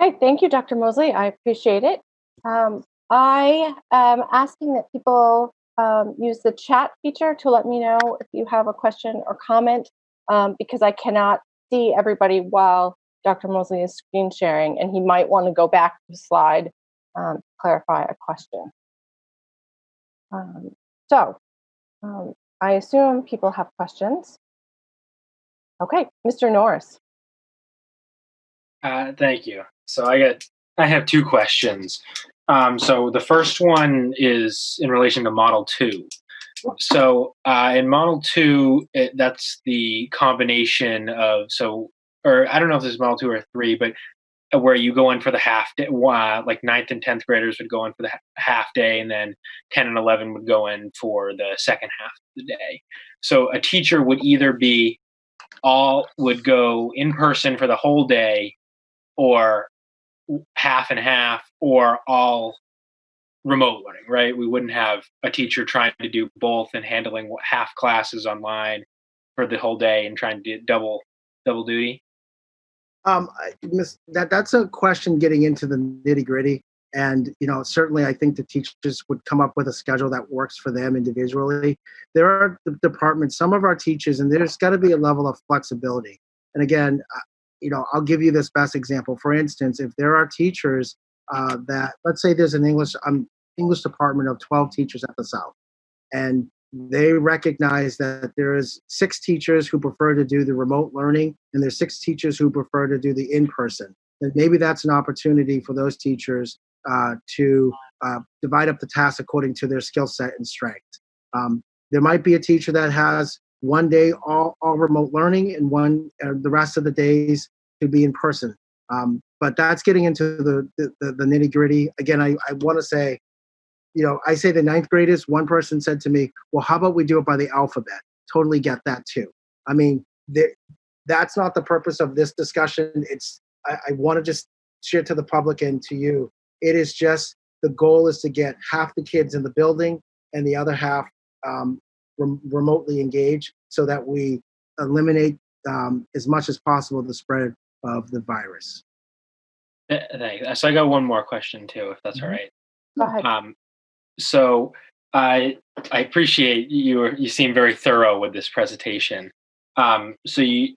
Okay, thank you, Dr. Mosley. I appreciate it. I am asking that people use the chat feature to let me know if you have a question or comment, because I cannot see everybody while Dr. Mosley is screen sharing, and he might want to go back to the slide to clarify a question. I assume people have questions. Okay, Mr. Norris. Thank you. So I have two questions. So the first one is in relation to Model 2. So in Model 2, that's the combination of, or I don't know if this is Model 2 or 3, but where you go in for the half day, like 9th and 10th graders would go in for the half day, and then 10 and 11 would go in for the second half of the day. So a teacher would either would go in person for the whole day, or half and half, or all remote learning, right? We wouldn't have a teacher trying to do both and handling half classes online for the whole day and trying to do double duty. That's a question getting into the nitty gritty. And, certainly I think the teachers would come up with a schedule that works for them individually. There are departments, some of our teachers, and there's got to be a level of flexibility. And again, I'll give you this best example. For instance, if there are teachers that, let's say there's an English department of 12 teachers at the South, and they recognize that there is 6 teachers who prefer to do the remote learning, and there's 6 teachers who prefer to do the in-person. Then maybe that's an opportunity for those teachers to divide up the tasks according to their skill set and strength. There might be a teacher that has one day all remote learning, and the rest of the days to be in person. But that's getting into the nitty gritty. Again, I want to say, I say the 9th graders. One person said to me, "Well, how about we do it by the alphabet?" Totally get that too. I mean, that's not the purpose of this discussion. I want to just share to the public and to you. It is just the goal is to get half the kids in the building and the other half remotely engaged, so that we eliminate as much as possible the spread of the virus. Thanks. So I got one more question too, if that's all right. Go ahead. So I appreciate you seem very thorough with this presentation. So you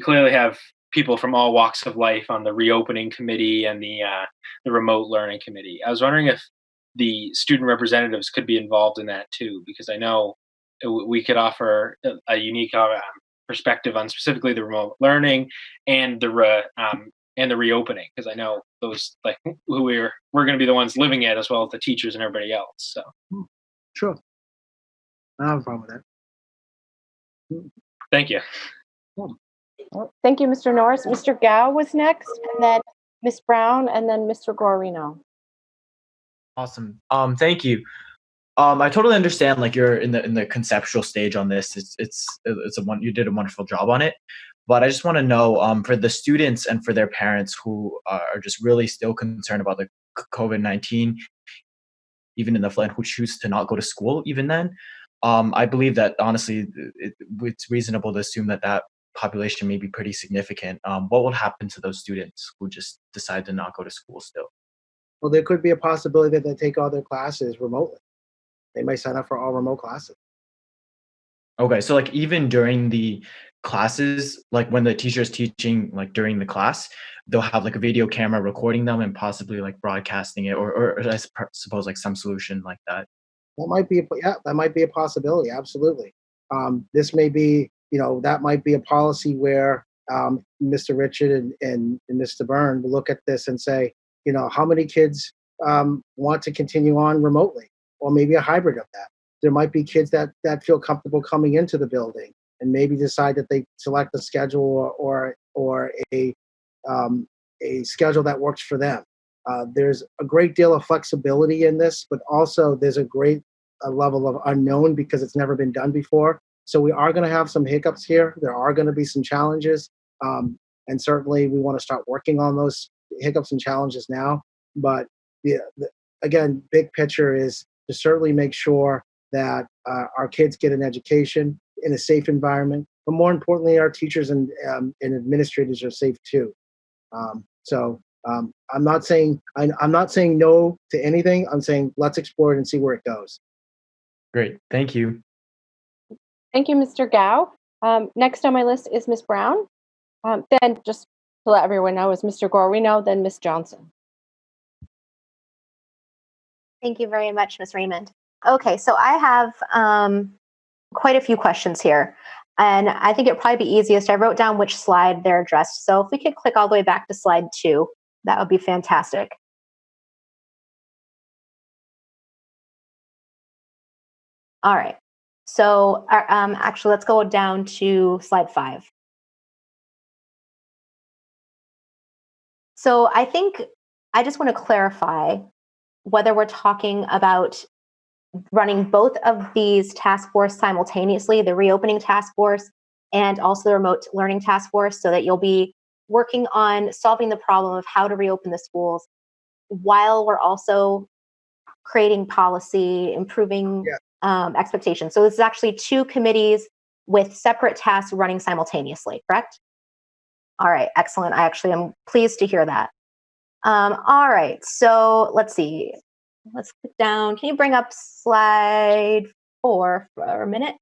clearly have people from all walks of life on the reopening committee and the remote learning committee. I was wondering if the student representatives could be involved in that too, because I know we could offer a unique perspective on specifically the remote learning and the reopening, because I know those like who we're going to be the ones living it, as well as the teachers and everybody else. So Sure. I don't have a problem with that. thank you. Well, thank you, Mr. Norris. Mr. Gao was next, and then Ms. Brown, and then Mr. Guarino. Awesome. Thank you. I totally understand, like, you're in the conceptual stage on this. You did a wonderful job on it. But I just want to know, for the students and for their parents who are just really still concerned about the COVID-19, even in the flood, who choose to not go to school even then, I believe that honestly, it's reasonable to assume that population may be pretty significant. What will happen to those students who just decide to not go to school still? Well, there could be a possibility that they take all their classes remotely. They may sign up for all remote classes. Okay, so like even during the classes, like when the teacher is teaching, like during the class, they'll have like a video camera recording them and possibly like broadcasting it, or I suppose like some solution like that. That might be a possibility. Absolutely. This may be, that might be a policy where Mr. Richard and Mr. Byrne will look at this and say, how many kids want to continue on remotely, or maybe a hybrid of that. There might be kids that feel comfortable coming into the building and maybe decide that they select a schedule or a schedule that works for them. There's a great deal of flexibility in this, but also there's a great level of unknown because it's never been done before. So we are going to have some hiccups here. There are going to be some challenges. And certainly we want to start working on those hiccups and challenges now. But again, big picture is to certainly make sure that our kids get an education in a safe environment, but more importantly, our teachers and administrators are safe too. I'm not saying no to anything. I'm saying let's explore it and see where it goes. Great, thank you. Thank you, Mr. Gao. Next on my list is Ms. Brown. Then, just to let everyone know, is Mr. Guarino, then Ms. Johnson. Thank you very much, Ms. Raymond. Okay, so I have quite a few questions here, and I think it'd probably be easiest. I wrote down which slide they're addressed. So if we could click all the way back to slide 2, that would be fantastic. All right. So actually, let's go down to slide 5. So I think I just want to clarify whether we're talking about running both of these task force simultaneously, the reopening task force and also the remote learning task force, so that you'll be working on solving the problem of how to reopen the schools while we're also creating policy, improving expectations. So this is actually 2 committees with separate tasks running simultaneously, correct? All right, excellent. I actually am pleased to hear that. All right, so let's see. Let's click down. Can you bring up slide 4 for a minute?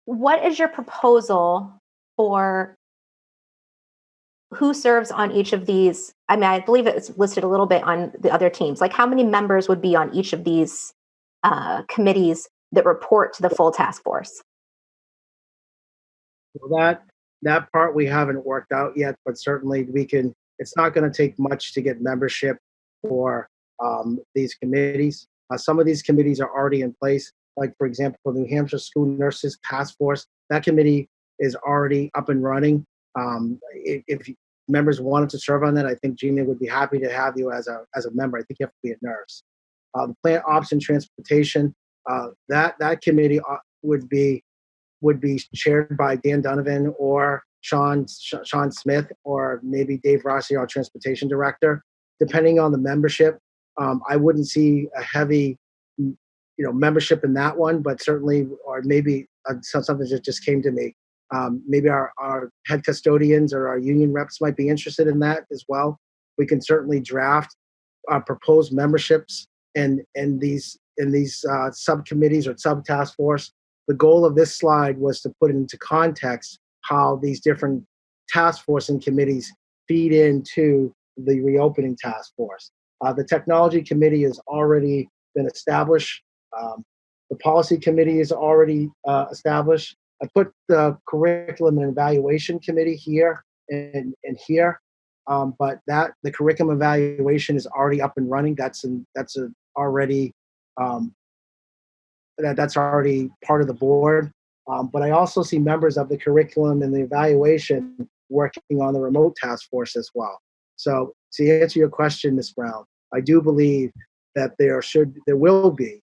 What is your proposal for who serves on each of these? I mean, I believe it's listed a little bit on the other teams. Like, how many members would be on each of these committees that report to the full task force? Well, that part we haven't worked out yet, but certainly we can. It's not going to take much to get membership for these committees. Some of these committees are already in place. Like, for example, the New Hampshire School Nurses Task Force, that committee is already up and running. If members wanted to serve on that, I think Gina would be happy to have you as a member. I think you have to be a nurse. The Plant Ops and Transportation, that committee would be chaired by Dan Donovan or Sean Smith, or maybe Dave Rossi, our transportation director. Depending on the membership, I wouldn't see a heavy, membership in that one, but certainly, or maybe something that just came to me. Maybe our head custodians or our union reps might be interested in that as well. We can certainly draft proposed memberships in these subcommittees or sub-task force. The goal of this slide was to put into context how these different task force and committees feed into the reopening task force. The technology committee has already been established. The policy committee is already established. I put the curriculum and evaluation committee here and here, but the curriculum evaluation is already up and running. That's already that's already part of the board. But I also see members of the curriculum and the evaluation working on the remote task force as well. So to answer your question, Ms. Brown, I do believe that there will be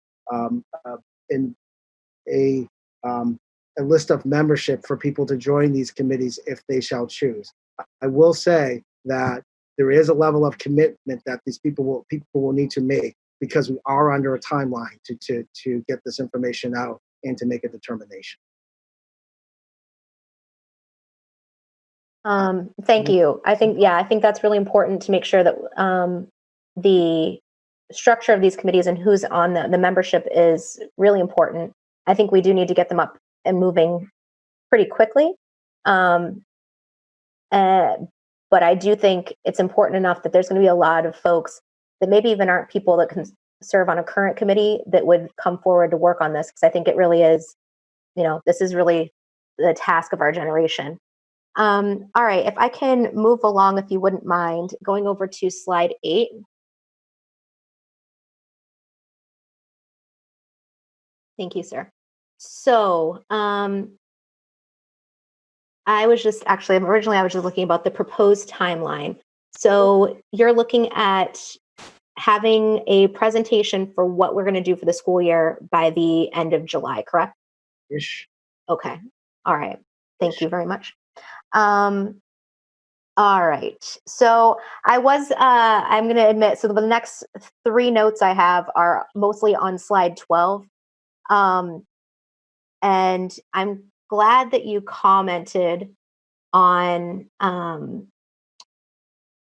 in a list of membership for people to join these committees if they shall choose. I will say that there is a level of commitment that these people will need to make, because we are under a timeline to get this information out and to make a determination. Thank you. I think that's really important to make sure that the structure of these committees and who's on the membership is really important. I think we do need to get them up and moving pretty quickly. But I do think it's important enough that there's going to be a lot of folks that maybe even aren't people that can serve on a current committee that would come forward to work on this, because I think it really is, this is really the task of our generation. All right, if I can move along, if you wouldn't mind, going over to slide 8. Thank you, sir. So I was just looking about the proposed timeline. So you're looking at having a presentation for what we're going to do for the school year by the end of July, correct? Ish. Okay. All right. Thank you very much. All right. So I'm going to admit, so the next 3 notes I have are mostly on slide 12. And I'm glad that you commented on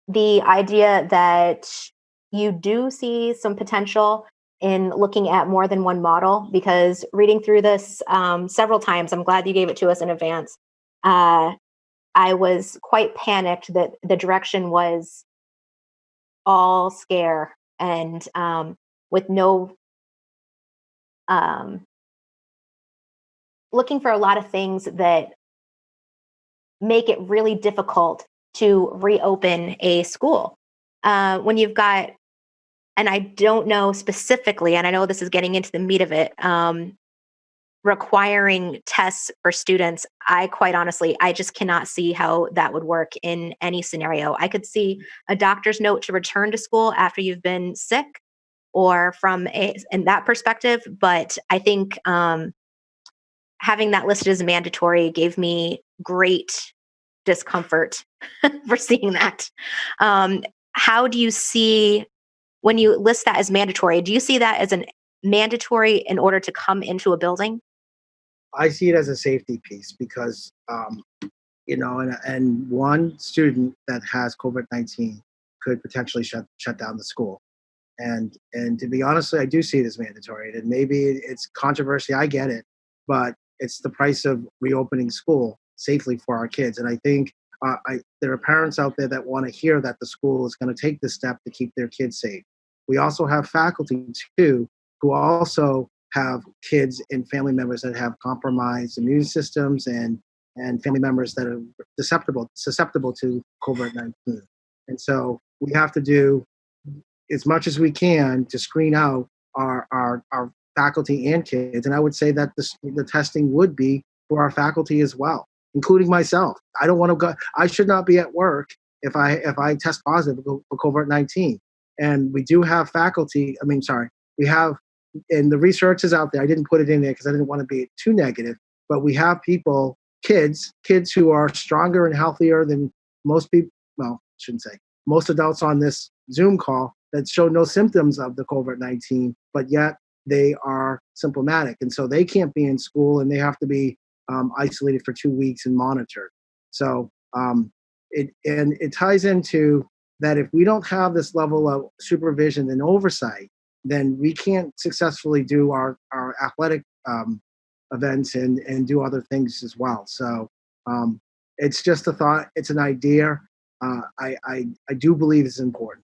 the idea that you do see some potential in looking at more than one model, because reading through this several times, I'm glad you gave it to us in advance. I was quite panicked that the direction was all scare and with no looking for a lot of things that make it really difficult to reopen a school. When you've got, and I don't know specifically, and I know this is getting into the meat of it, requiring tests for students, I quite honestly, I just cannot see how that would work in any scenario. I could see a doctor's note to return to school after you've been sick, or in that perspective, but I think having that listed as mandatory gave me great discomfort for seeing that. How do you see, when you list that as mandatory, do you see that as an mandatory in order to come into a building? I see it as a safety piece because, and one student that has COVID-19 could potentially shut down the school. And to be honest, I do see it as mandatory. And maybe it's controversy, I get it, but it's the price of reopening school safely for our kids. And I think there are parents out there that want to hear that the school is going to take this step to keep their kids safe. We also have faculty too, who also have kids and family members that have compromised immune systems and family members that are susceptible to COVID-19. And so we have to do as much as we can to screen out our faculty and kids. And I would say that the testing would be for our faculty as well, including myself. I don't want to go. I should not be at work if I test positive for COVID-19. And we do have faculty. We have, and the research is out there. I didn't put it in there because I didn't want to be too negative. But we have kids who are stronger and healthier than most people. Well, I shouldn't say most adults on this Zoom call that show no symptoms of the COVID-19, but yet they are symptomatic. And so they can't be in school and they have to be isolated for 2 weeks and monitored. So it ties into that if we don't have this level of supervision and oversight, then we can't successfully do our athletic events and do other things as well. So it's just a thought. It's an idea. I do believe it's important.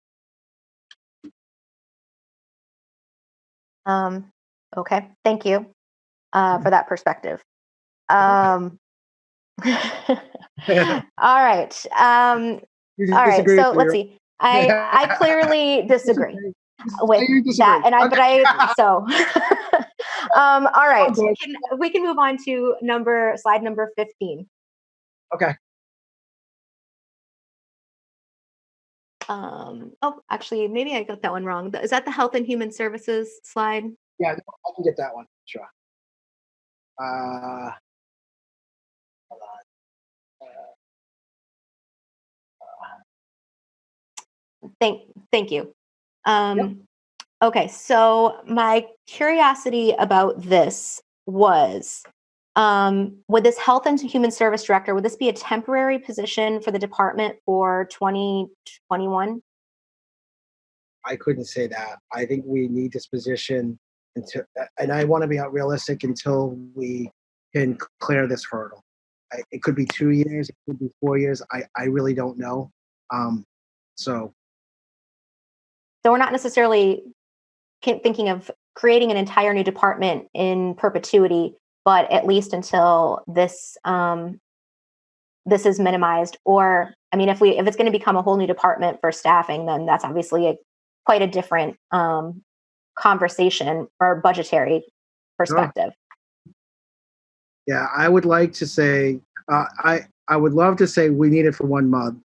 Okay, thank you for that perspective. All right. You All right. disagree So with let's me, see. I clearly disagree with You disagree. that, and Okay. so. All right. good. We can move on to slide number 15. Okay. Oh, actually, maybe I got that one wrong. Is that the Health and Human Services slide? Yeah, I can get that one. Sure. Hold on. Thank you. Okay, so my curiosity about this was, would this Health and Human Service Director, would this be a temporary position for the department for 2021? I couldn't say that. I think we need this position until, and I want to be realistic until we can clear this hurdle. It could be 2 years, it could be 4 years. I really don't know. So So we're not necessarily thinking of creating an entire new department in perpetuity, but at least until this this is minimized. Or, I mean, if it's going to become a whole new department for staffing, then that's obviously quite a different conversation or budgetary perspective. Sure. Yeah, I would like to say, I would love to say we need it for 1 month,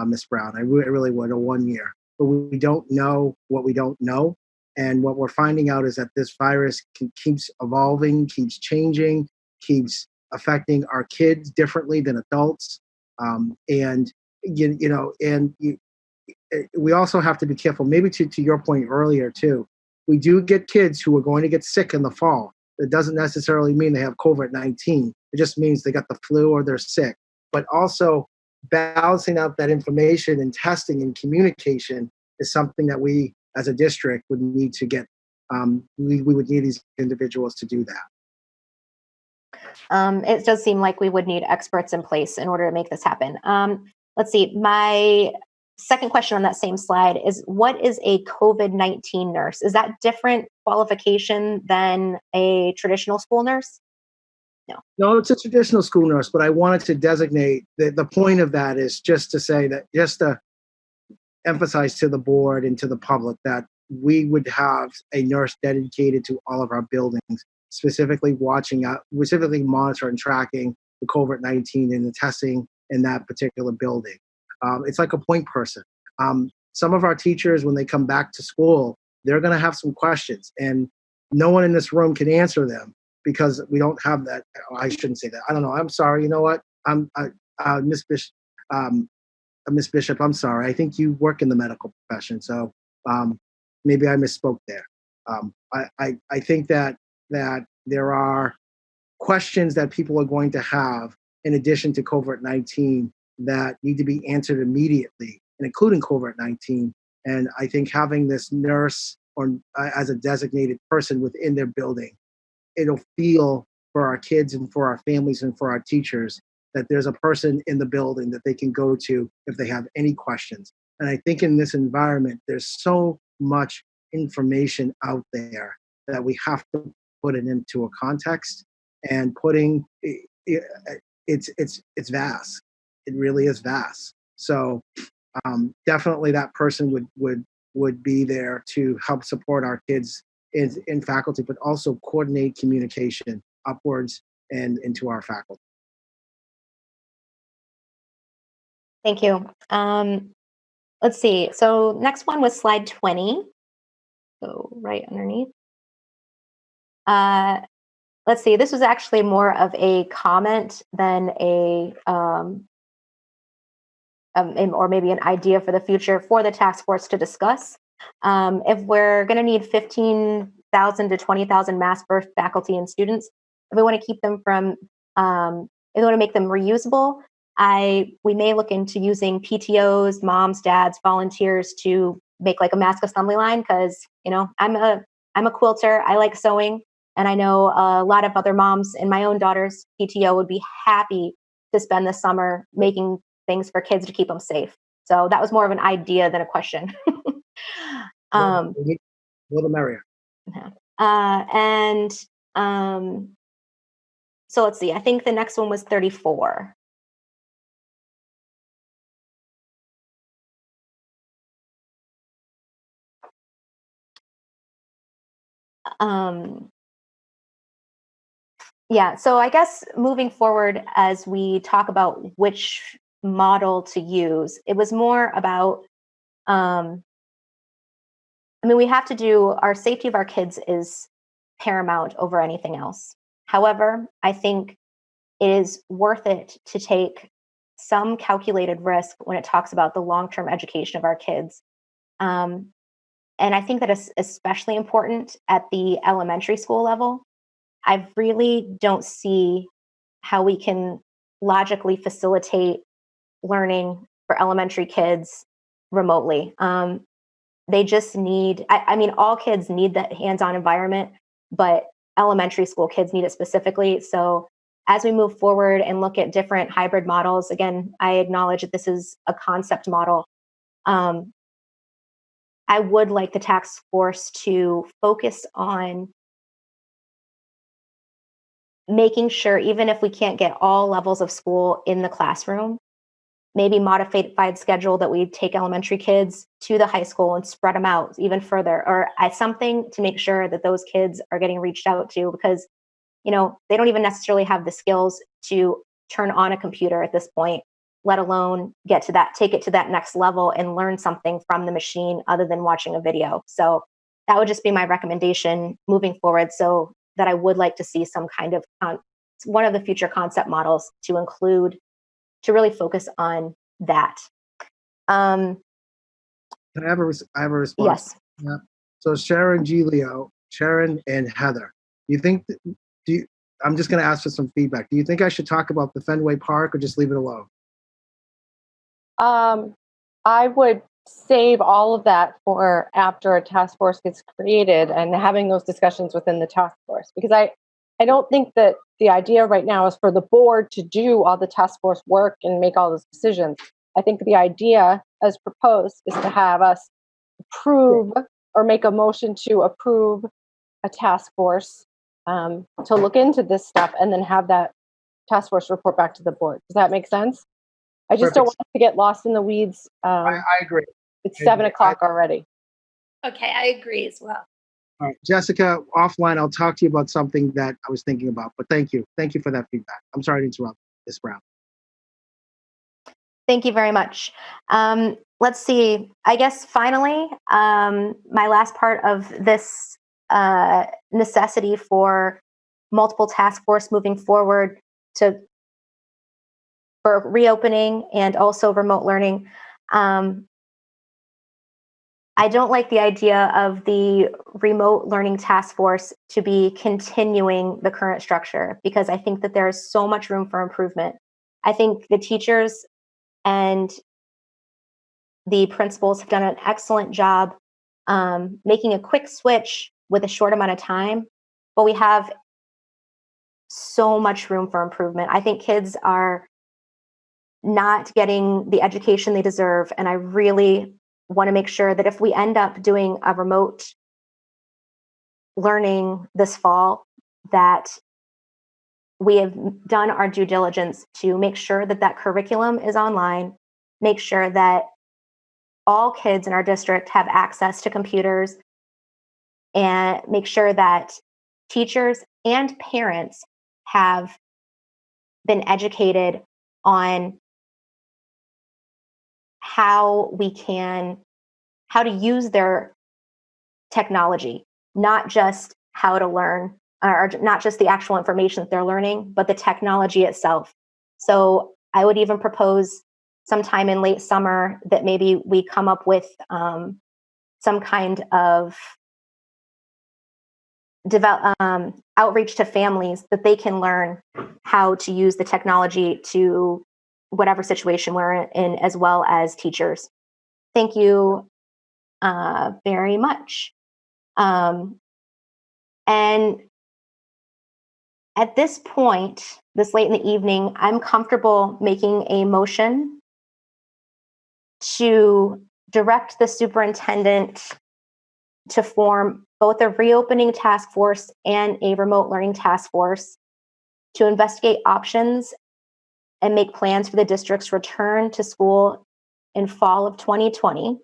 Ms. Brown. I really would, or 1 year. But we don't know what we don't know. And what we're finding out is that this virus keeps evolving, keeps changing, keeps affecting our kids differently than adults. And we also have to be careful. Maybe to your point earlier too, we do get kids who are going to get sick in the fall. It doesn't necessarily mean they have COVID-19. It just means they got the flu or they're sick. But also balancing out that information and testing and communication is something that we as a district would need to get. We would need these individuals to do that. It does seem like we would need experts in place in order to make this happen. Let's see. My second question on that same slide is, what is a COVID-19 nurse? Is that different qualification than a traditional school nurse? No, it's a traditional school nurse, but I wanted to designate the point of that is just to say that, just to emphasize to the board and to the public that we would have a nurse dedicated to all of our buildings, specifically monitoring and tracking the COVID-19 and the testing in that particular building. It's like a point person. Some of our teachers, when they come back to school, they're going to have some questions, and no one in this room can answer them because we don't have that. I shouldn't say that. I don't know. I'm sorry. You know what? Miss Bishop. Miss Bishop, I'm sorry. I think you work in the medical profession, so maybe I misspoke there. I think that there are questions that people are going to have in addition to COVID-19 that need to be answered immediately, and including COVID-19. And I think having this nurse or as a designated person within their building, it'll feel for our kids and for our families and for our teachers that there's a person in the building that they can go to if they have any questions. And I think in this environment, there's so much information out there that we have to put it into a context, and it's vast. It really is vast. So definitely that person would be there to help support our kids in faculty, but also coordinate communication upwards and into our faculty. Thank you. Let's see. So next one was slide 20. So right underneath. Let's see. This was actually more of a comment than or maybe an idea for the future for the task force to discuss. If we're going to need 15,000 to 20,000 masks for faculty and students, if we want to keep them from, if we want to make them reusable, we may look into using PTOs, moms, dads, volunteers to make like a mask assembly line, because I'm a quilter. I like sewing, and I know a lot of other moms in my own daughter's PTO would be happy to spend the summer making things for kids to keep them safe. So that was more of an idea than a question. More the merrier. And so let's see, I think the next one was 34. Yeah, so I guess moving forward as we talk about which model to use, it was more about, I mean, we have to do, our safety of our kids is paramount over anything else. However, I think it is worth it to take some calculated risk when it talks about the long-term education of our kids. And I think that is especially important at the elementary school level. I really don't see how we can logically facilitate learning for elementary kids remotely. They just need, I mean, all kids need that hands-on environment, but elementary school kids need it specifically. So as we move forward and look at different hybrid models, again, I acknowledge that this is a concept model. I would like the task force to focus on making sure, even if we can't get all levels of school in the classroom, maybe modified schedule that we take elementary kids to the high school and spread them out even further, or something to make sure that those kids are getting reached out to, because, you know, they don't even necessarily have the skills to turn on a computer at this point, let alone get to that, take it to that next level and learn something from the machine other than watching a video. So that would just be my recommendation moving forward, so that I would like to see some kind of one of the future concept models to include, to really focus on that. I have a response. Yes. Yeah. So Sharon and Heather, you think, I'm just going to ask for some feedback. Do you think I should talk about the Fenway Park or just leave it alone? I would save all of that for after a task force gets created and having those discussions within the task force, because I don't think that the idea right now is for the board to do all the task force work and make all those decisions. I think the idea as proposed is to have us approve or make a motion to approve a task force to look into this stuff and then have that task force report back to the board. Does that make sense? I just don't want us to get lost in the weeds. I agree. It's 7 o'clock already. Okay, I agree as well. All right, Jessica, offline, I'll talk to you about something that I was thinking about, but thank you. Thank you for that feedback. I'm sorry to interrupt, Ms. Brown. Thank you very much. Let's see, I guess finally, my last part of this necessity for multiple task force moving forward for reopening and also remote learning. I don't like the idea of the remote learning task force to be continuing the current structure, because I think that there is so much room for improvement. I think the teachers and the principals have done an excellent job making a quick switch with a short amount of time, but we have so much room for improvement. I think kids are not getting the education they deserve, and I really want to make sure that if we end up doing a remote learning this fall, that we have done our due diligence to make sure that that curriculum is online, make sure that all kids in our district have access to computers, and make sure that teachers and parents have been educated on how to use their technology, not just how to learn, or not just the actual information that they're learning, but the technology itself. So I would even propose sometime in late summer that maybe we come up with some kind of outreach to families that they can learn how to use the technology to whatever situation we're in, as well as teachers. Thank you very much. And at this point, this late in the evening, I'm comfortable making a motion to direct the superintendent to form both a reopening task force and a remote learning task force to investigate options and make plans for the district's return to school in fall of 2020,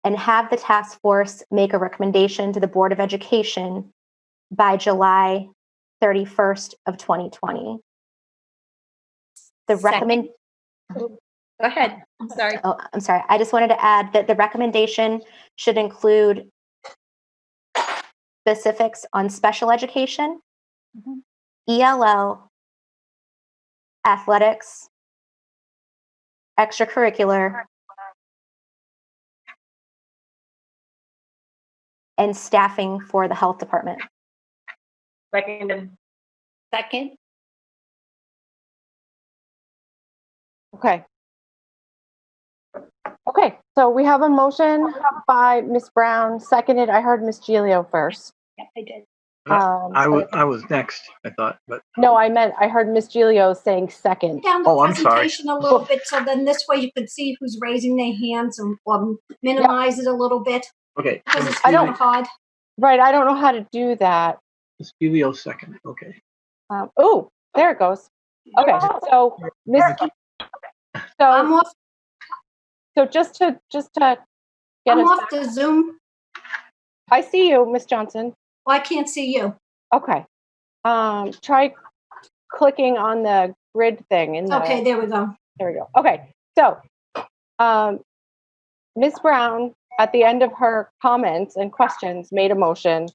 and have the task force make a recommendation to the Board of Education by July 31st of 2020. The recommend. Go ahead. I'm sorry. Oh, I'm sorry. I just wanted to add that the recommendation should include specifics on special education, ELL, athletics, extracurricular, and staffing for the health department. Second. Okay. Okay, so we have a motion by Ms. Brown, seconded. I heard Ms. Gilio first. Yeah, I did. I was next, I thought, but No, I heard Ms. Gilio saying second. Down the Oh, I'm sorry. presentation a little bit, so then this way you can see who's raising their hands and minimize it a little bit okay. because it's I kind don't- of hard. Right, I don't know how to do that. Ms. Gilio second. Okay. Oh, there it goes. Okay, so Ms. I'm off. So just to get I'm us, off the Zoom. I see you, Ms. Johnson. Well, I can't see you. Okay. Try clicking on the grid thing in the. Okay, there we go. There we go. Okay, so Ms. Brown, at the end of her comments and questions, made a motion.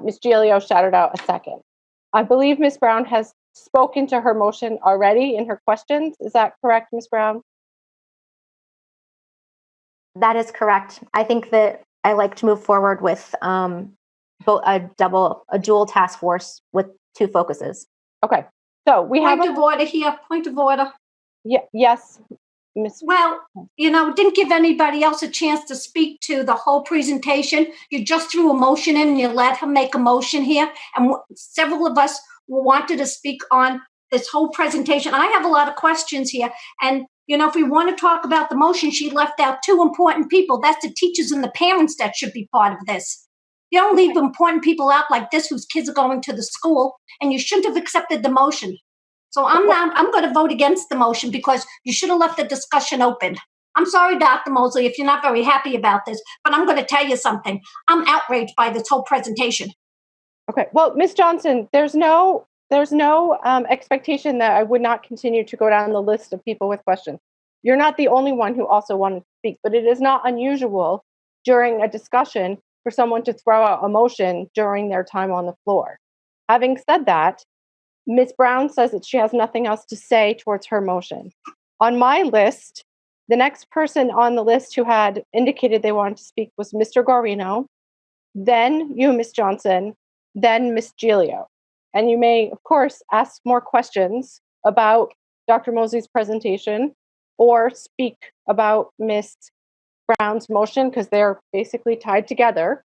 Ms. Gilio shouted out a second. I believe Ms. Brown has spoken to her motion already in her questions. Is that correct, Ms. Brown? That is correct. I think that I like to move forward with both a dual task force with two focuses. Okay, so we have Point of order here. Point of order. yes, Ms. Well, didn't give anybody else a chance to speak to the whole presentation. You just threw a motion in and you let him make a motion here. And several of us wanted to speak on this whole presentation. I have a lot of questions here. And, if we want to talk about the motion, she left out two important people. That's the teachers and the parents that should be part of this. You don't leave important people out like this whose kids are going to the school, and you shouldn't have accepted the motion. So I'm going to vote against the motion because you should have left the discussion open. I'm sorry, Dr. Mosley, if you're not very happy about this, but I'm going to tell you something. I'm outraged by this whole presentation. Okay, well, Ms. Johnson, there's no expectation that I would not continue to go down the list of people with questions. You're not the only one who also wanted to speak, but it is not unusual during a discussion for someone to throw out a motion during their time on the floor. Having said that, Ms. Brown says that she has nothing else to say towards her motion. On my list, the next person on the list who had indicated they wanted to speak was Mr. Guarino, then you, Ms. Johnson, then Ms. Gilio. And you may, of course, ask more questions about Dr. Mosley's presentation or speak about Ms. Brown's motion because they're basically tied together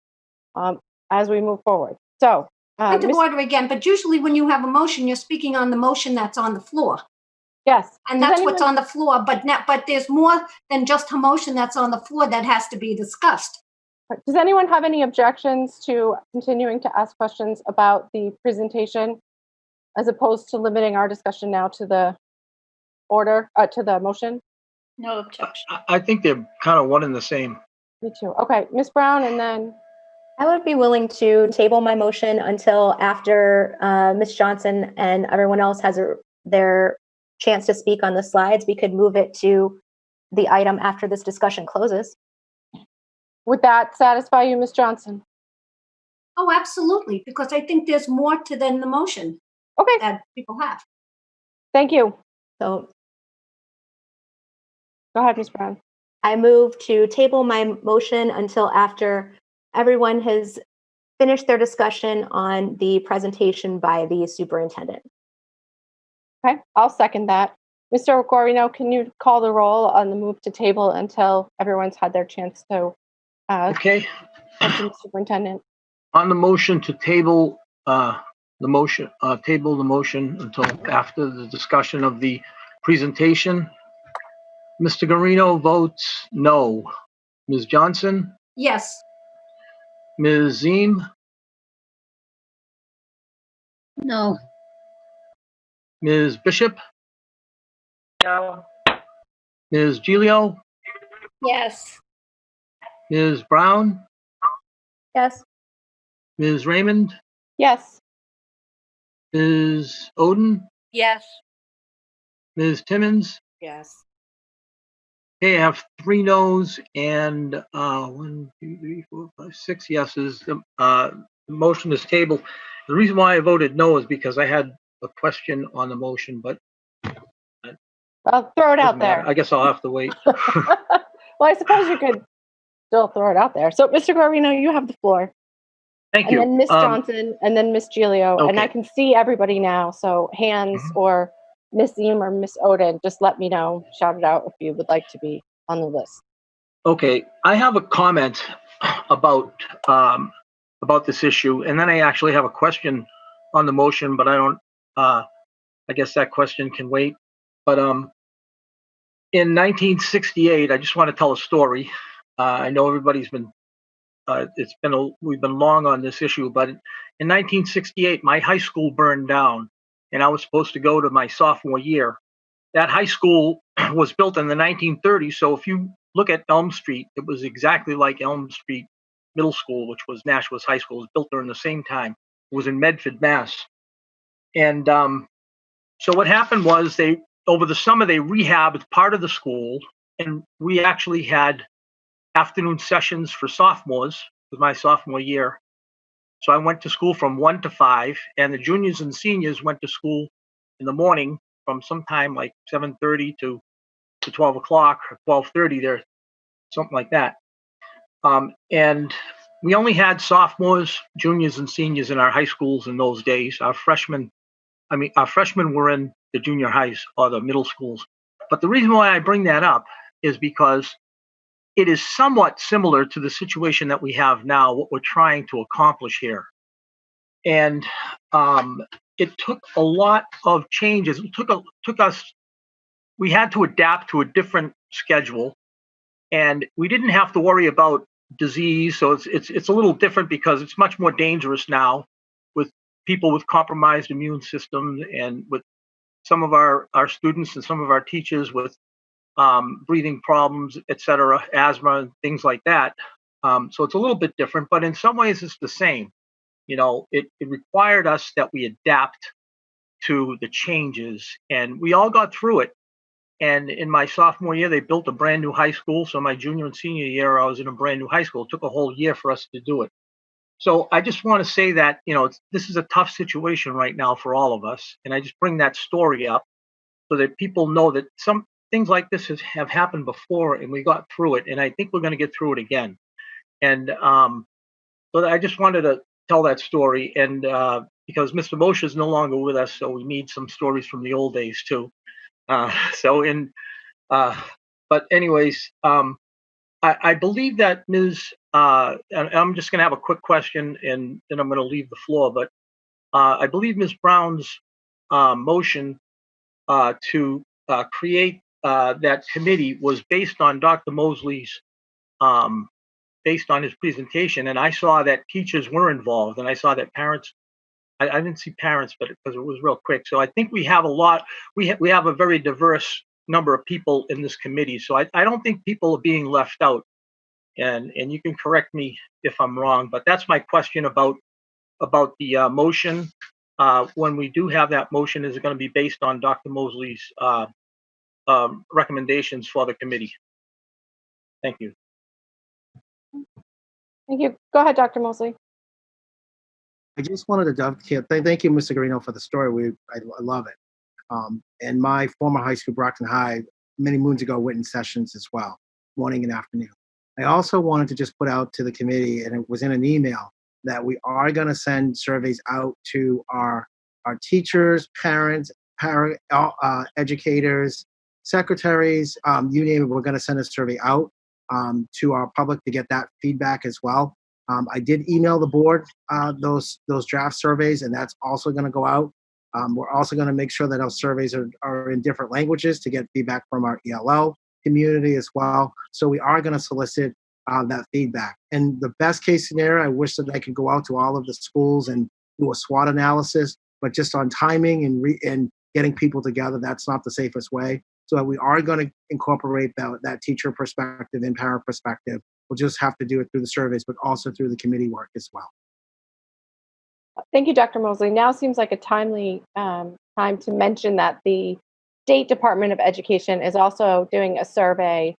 as we move forward. So, Point of order again, but usually when you have a motion, you're speaking on the motion that's on the floor. yes. And that's what's on the floor, but there's more than just a motion that's on the floor that has to be discussed. Does anyone have any objections to continuing to ask questions about the presentation as opposed to limiting our discussion now to the to the motion? No objection. I think they're kind of one and the same. Me too. Okay, Ms. Brown, and then I would be willing to table my motion until after Ms. Johnson and everyone else has their chance to speak on the slides. We could move it to the item after this discussion closes. would that satisfy you, Ms. Johnson? Oh, absolutely, because I think there's more to than the motion Okay, that people have. thank you. So Go ahead, Ms. Brown. I move to table my motion until after everyone has finished their discussion on the presentation by the superintendent. Okay, I'll second that. Mr. Guarino, can you call the roll on the move to table until everyone's had their chance to Okay. question the superintendent? On the motion to table the motion until after the discussion of the presentation, Mr. Guarino votes no. Ms. Johnson, Yes. Ms. Ziem, No. Ms. Bishop, No. Ms. Gilio, Yes. Ms. Brown, Yes. Ms. Raymond, Yes. Ms. Oden, Yes. Ms. Timmons. Yes. Okay, I have 3 noes and 1, 2, 3, 4, 5, 6 yeses. The motion is tabled. The reason why I voted no is because I had a question on the motion, but I'll throw it doesn't out matter. there. I guess I'll have to wait. Well, I suppose you could still throw it out there. So, Mr. Guarino, you have the floor. Thank And you. then Miss Johnson, and then Miss Gilio. And I Okay. can see everybody now. So hands or Miss Ziem or Miss Oden, just let me know. Shout it out if you would like to be on the list. Okay, I have a comment about this issue, and then I actually have a question on the motion, but I don't. I guess that question can wait. But in 1968, I just want to tell a story. I know everybody's been. We've been long on this issue, but in 1968, my high school burned down, and I was supposed to go to my sophomore year. That high school was built in the 1930s, so if you look at Elm Street, it was exactly like Elm Street Middle School, which was Nashua's high school. It was built during the same time. It was in Medford, Mass. And so what happened was over the summer they rehabbed part of the school, and we actually had afternoon sessions for sophomores with my sophomore year. So I went to school from 1 to 5, and the juniors and seniors went to school in the morning from sometime like 7:30 to 12 o'clock or 12:30 there, something like that. And we only had sophomores, juniors, and seniors in our high schools in those days. Our freshmen were in the junior highs or the middle schools. But the reason why I bring that up is because it is somewhat similar to the situation that we have now, what we're trying to accomplish here. And it took a lot of changes. It took us. We had to adapt to a different schedule, and we didn't have to worry about disease. So it's a little different because it's much more dangerous now with people with compromised immune systems and with some of our students and some of our teachers with breathing problems, etc., asthma, and things like that. So it's a little bit different, but in some ways it's the same. You know, it required us that we adapt to the changes, and we all got through it. And in my sophomore year, they built a brand new high school. So my junior and senior year, I was in a brand new high school. It took a whole year for us to do it. So I just want to say that, this is a tough situation right now for all of us. And I just bring that story up so that people know that some things like this have happened before and we got through it. And I think we're going to get through it again. And so I just wanted to tell that story. And because Mr. Moshe is no longer with us, so we need some stories from the old days too. But anyways, I believe that Ms. And I'm just going to have a quick question, and then I'm going to leave the floor. But I believe Ms. Brown's motion to create that committee was based on Dr. Mosley's, based on his presentation, and I saw that teachers were involved, and I saw that parents. I didn't see parents, but because it was real quick. So I think we have a lot. We have a very diverse number of people in this committee. So I don't think people are being left out. And you can correct me if I'm wrong, but that's my question about the motion. When we do have that motion, is it going to be based on Dr. Mosley's recommendations for the committee? Thank you. Thank you. Go ahead, Dr. Mosley. I just wanted to dovetail. Thank you, Mr. Guarino, for the story. I love it. And my former high school, Brockton High, many moons ago, went in sessions as well, morning and afternoon. I also wanted to just put out to the committee, and it was in an email, that we are going to send surveys out to our teachers, parents, educators, secretaries, you name it. We're going to send a survey out to our public to get that feedback as well. I did email the board those draft surveys, and that's also going to go out. We're also going to make sure that those surveys are in different languages to get feedback from our ELL community as well. So we are going to solicit that feedback. And the best case scenario, I wish that I could go out to all of the schools and do a SWOT analysis, but just on timing and getting people together, that's not the safest way. So we are going to incorporate that teacher perspective and parent perspective. We'll just have to do it through the surveys, but also through the committee work as well. Thank you, Dr. Mosley. Now seems like a timely time to mention that the State Department of Education is also doing a survey.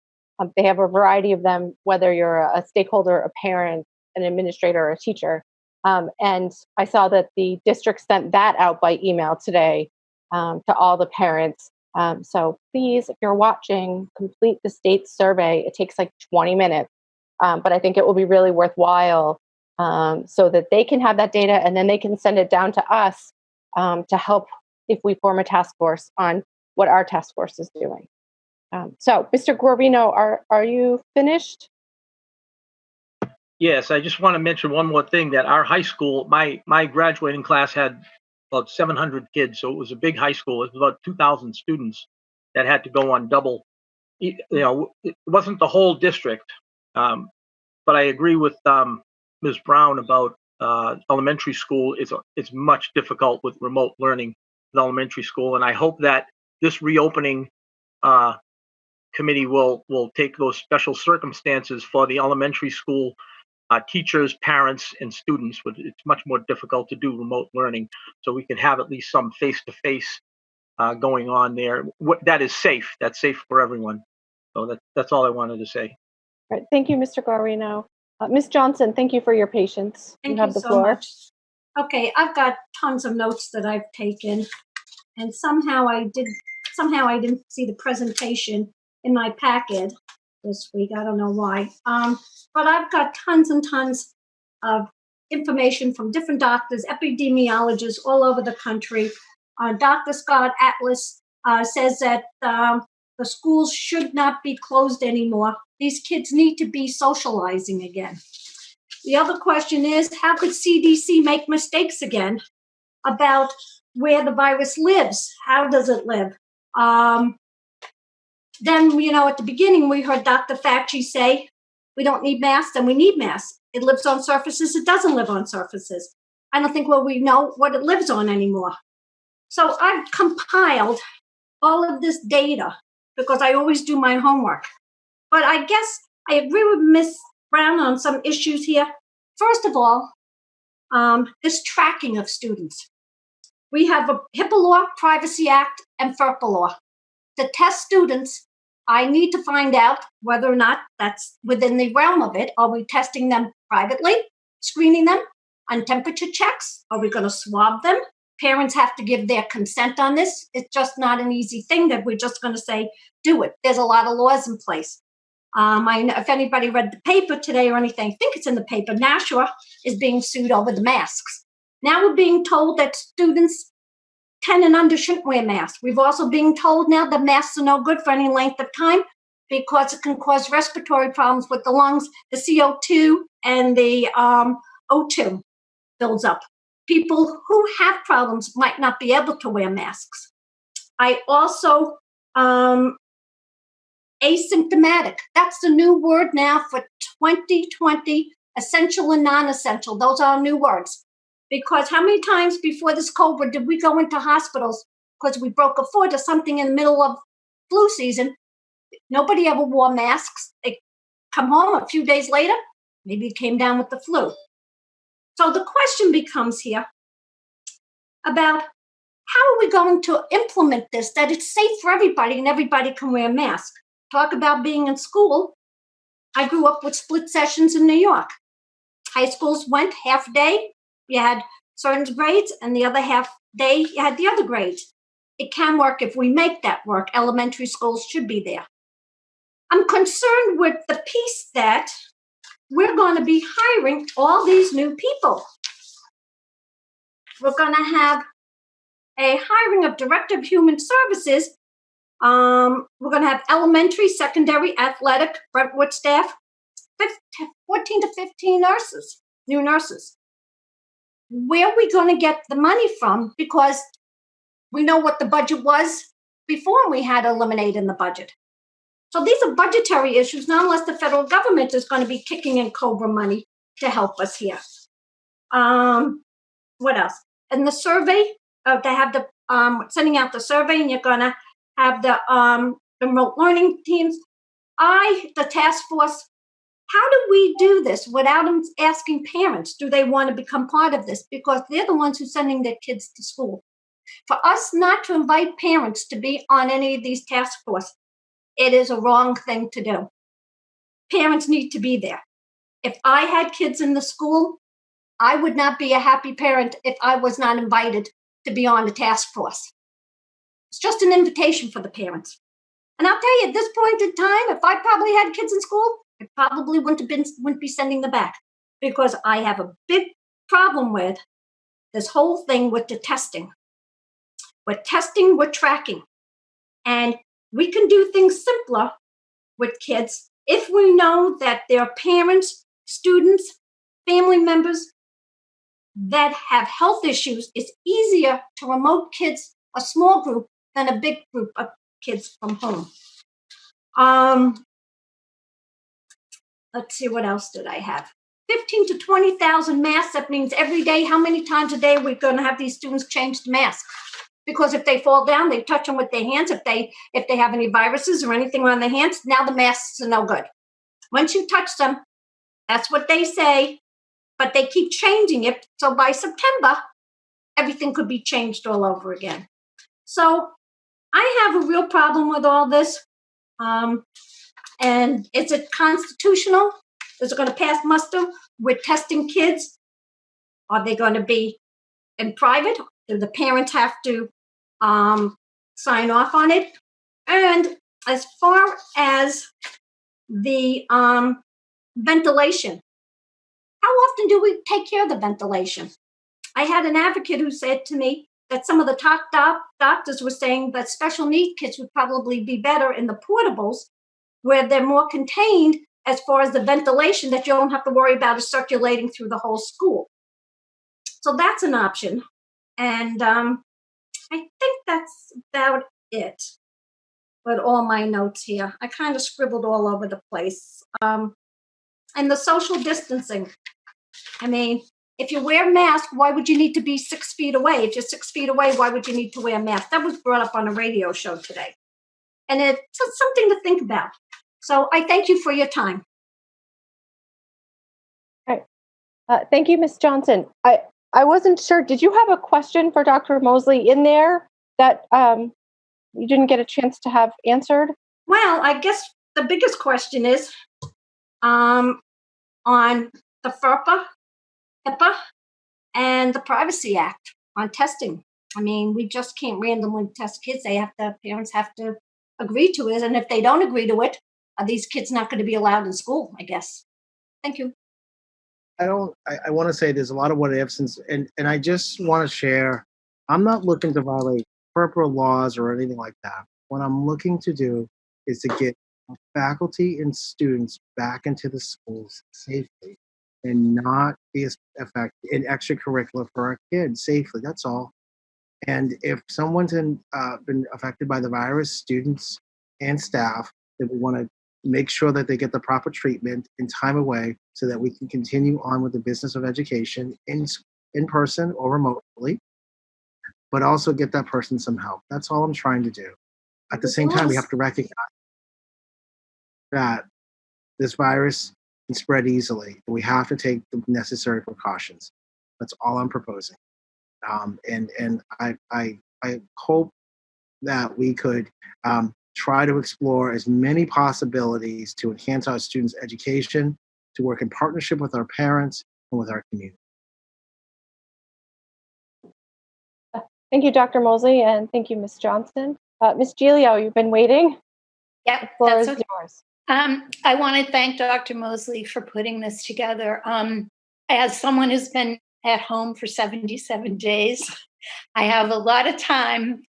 They have a variety of them, whether you're a stakeholder, a parent, an administrator, or a teacher. And I saw that the district sent that out by email today to all the parents. So please, if you're watching, complete the state survey. It takes like 20 minutes, but I think it will be really worthwhile so that they can have that data and then they can send it down to us to help if we form a task force on what our task force is doing. So, Mr. Guarino, are you finished? Yes, I just want to mention one more thing, that our high school, my graduating class had about 700 kids, so it was a big high school. It was about 2,000 students that had to go on double. You know, it wasn't the whole district, but I agree with Ms. Brown about elementary school. It's much difficult with remote learning in elementary school, and I hope that this reopening committee will take those special circumstances for the elementary school teachers, parents, and students. It's much more difficult to do remote learning, so we can have at least some face-to-face going on there. That is safe. That's safe for everyone. So that's all I wanted to say. All right, thank you, Mr. Guarino. Ms. Johnson, thank you for your patience. Thank you have you the so floor. much. Okay, I've got tons of notes that I've taken, and somehow I didn't see the presentation in my packet this week. I don't know why. But I've got tons and tons of information from different doctors, epidemiologists all over the country. Dr. Scott Atlas says that the schools should not be closed anymore. These kids need to be socializing again. The other question is, how could CDC make mistakes again about where the virus lives? How does it live? Then, at the beginning, we heard Dr. Fauci say, we don't need masks, and we need masks. It lives on surfaces. It doesn't live on surfaces. I don't think we know what it lives on anymore. So I've compiled all of this data because I always do my homework. But I guess I agree with Ms. Brown on some issues here. First of all, this tracking of students. We have a HIPAA law, Privacy Act, and FERPA law. To test students, I need to find out whether or not that's within the realm of it. Are we testing them privately, screening them on temperature checks? Are we going to swab them? Parents have to give their consent on this. It's just not an easy thing that we're just going to say, do it. There's a lot of laws in place. I know if anybody read the paper today or anything, I think it's in the paper, Nashua is being sued over the masks. Now we're being told that students 10 and under shouldn't wear masks. We've also been told now that masks are no good for any length of time because it can cause respiratory problems with the lungs, the CO2 and the O2 builds up. People who have problems might not be able to wear masks. I also, asymptomatic. That's the new word now for 2020, essential and non-essential. Those are new words. Because how many times before this COVID did we go into hospitals because we broke a foot or something in the middle of flu season? Nobody ever wore masks. They come home a few days later, maybe it came down with the flu. So the question becomes here about how are we going to implement this, that it's safe for everybody and everybody can wear a mask? Talk about being in school. I grew up with split sessions in New York. High schools went half day. You had certain grades, and the other half day, you had the other grades. It can work if we make that work. Elementary schools should be there. I'm concerned with the piece that we're going to be hiring all these new people. We're going to have a hiring of Director of Human Services. We're going to have elementary, secondary, athletic, Brentwood staff, 14 to 15 nurses, new nurses. Where are we going to get the money from? Because we know what the budget was before we had eliminated the budget. So these are budgetary issues, not unless the federal government is going to be kicking in COBRA money to help us here. What else? And the survey, they have the sending out the survey, and you're going to have the remote learning teams. The task force, how do we do this without them asking parents, do they want to become part of this? Because they're the ones who are sending their kids to school. For us not to invite parents to be on any of these task forces, it is a wrong thing to do. Parents need to be there. If I had kids in the school, I would not be a happy parent if I was not invited to be on the task force. It's just an invitation for the parents. And I'll tell you, at this point in time, if I probably had kids in school, I probably wouldn't be sending them back, because I have a big problem with this whole thing with the testing. We're testing, we're tracking. And we can do things simpler with kids if we know that their parents, students, family members that have health issues. It's easier to remote kids, a small group, than a big group of kids from home. Let's see, what else did I have? 15 to 20,000 masks. That means every day, how many times a day are we going to have these students change the mask? Because if they fall down, they touch them with their hands. If they have any viruses or anything on their hands, now the masks are no good. Once you touch them, that's what they say, but they keep changing it. So by September, everything could be changed all over again. So I have a real problem with all this. And is it constitutional? Is it going to pass muster? We're testing kids. Are they going to be in private? Do the parents have to sign off on it? And as far as the ventilation, how often do we take care of the ventilation? I had an advocate who said to me that some of the top doctors were saying that special needs kids would probably be better in the portables, where they're more contained as far as the ventilation, that you don't have to worry about it circulating through the whole school. So that's an option. And I think that's about it with all my notes here. I kind of scribbled all over the place. And the social distancing. I mean, if you wear a mask, why would you need to be 6 feet away? If you're 6 feet away, why would you need to wear a mask? That was brought up on a radio show today. And it's something to think about. So I thank you for your time. All right. Thank you, Ms. Johnson. I wasn't sure. Did you have a question for Dr. Mosley in there that you didn't get a chance to have answered? Well, I guess the biggest question is on the FERPA, HIPAA, and the Privacy Act on testing. I mean, we just can't randomly test kids. Parents have to agree to it. And if they don't agree to it, are these kids not going to be allowed in school, I guess? Thank you. I want to say there's a lot of what ifs, and I just want to share, I'm not looking to violate FERPA laws or anything like that. What I'm looking to do is to get faculty and students back into the schools safely and not be affected in extracurricular for our kids safely. That's all. And if someone's been affected by the virus, students and staff, then we want to make sure that they get the proper treatment and time away so that we can continue on with the business of education in person or remotely, but also get that person some help. That's all I'm trying to do. At the same time, we have to recognize that this virus can spread easily, and we have to take the necessary precautions. That's all I'm proposing. And I hope that we could try to explore as many possibilities to enhance our students' education, to work in partnership with our parents and with our community. Thank you, Dr. Mosley, and thank you, Ms. Johnson. Ms. Giglio, you've been waiting. Yeah, The floor that's is okay. yours. I want to thank Dr. Mosley for putting this together. As someone who's been at home for 77 days, I have a lot of time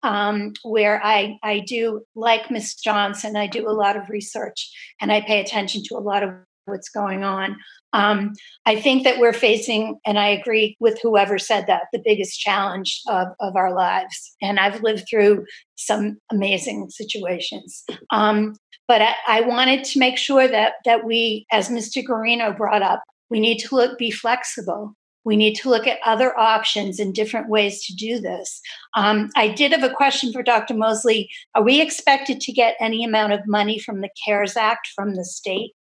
where I do, like Ms. Johnson, I do a lot of research and I pay attention to a lot of what's going on. I think that we're facing, and I agree with whoever said that, the biggest challenge of our lives. And I've lived through some amazing situations. But I wanted to make sure that we, as Mr. Guarino brought up, we need to be flexible. We need to look at other options and different ways to do this. I did have a question for Dr. Mosley. Are we expected to get any amount of money from the CARES Act from the state?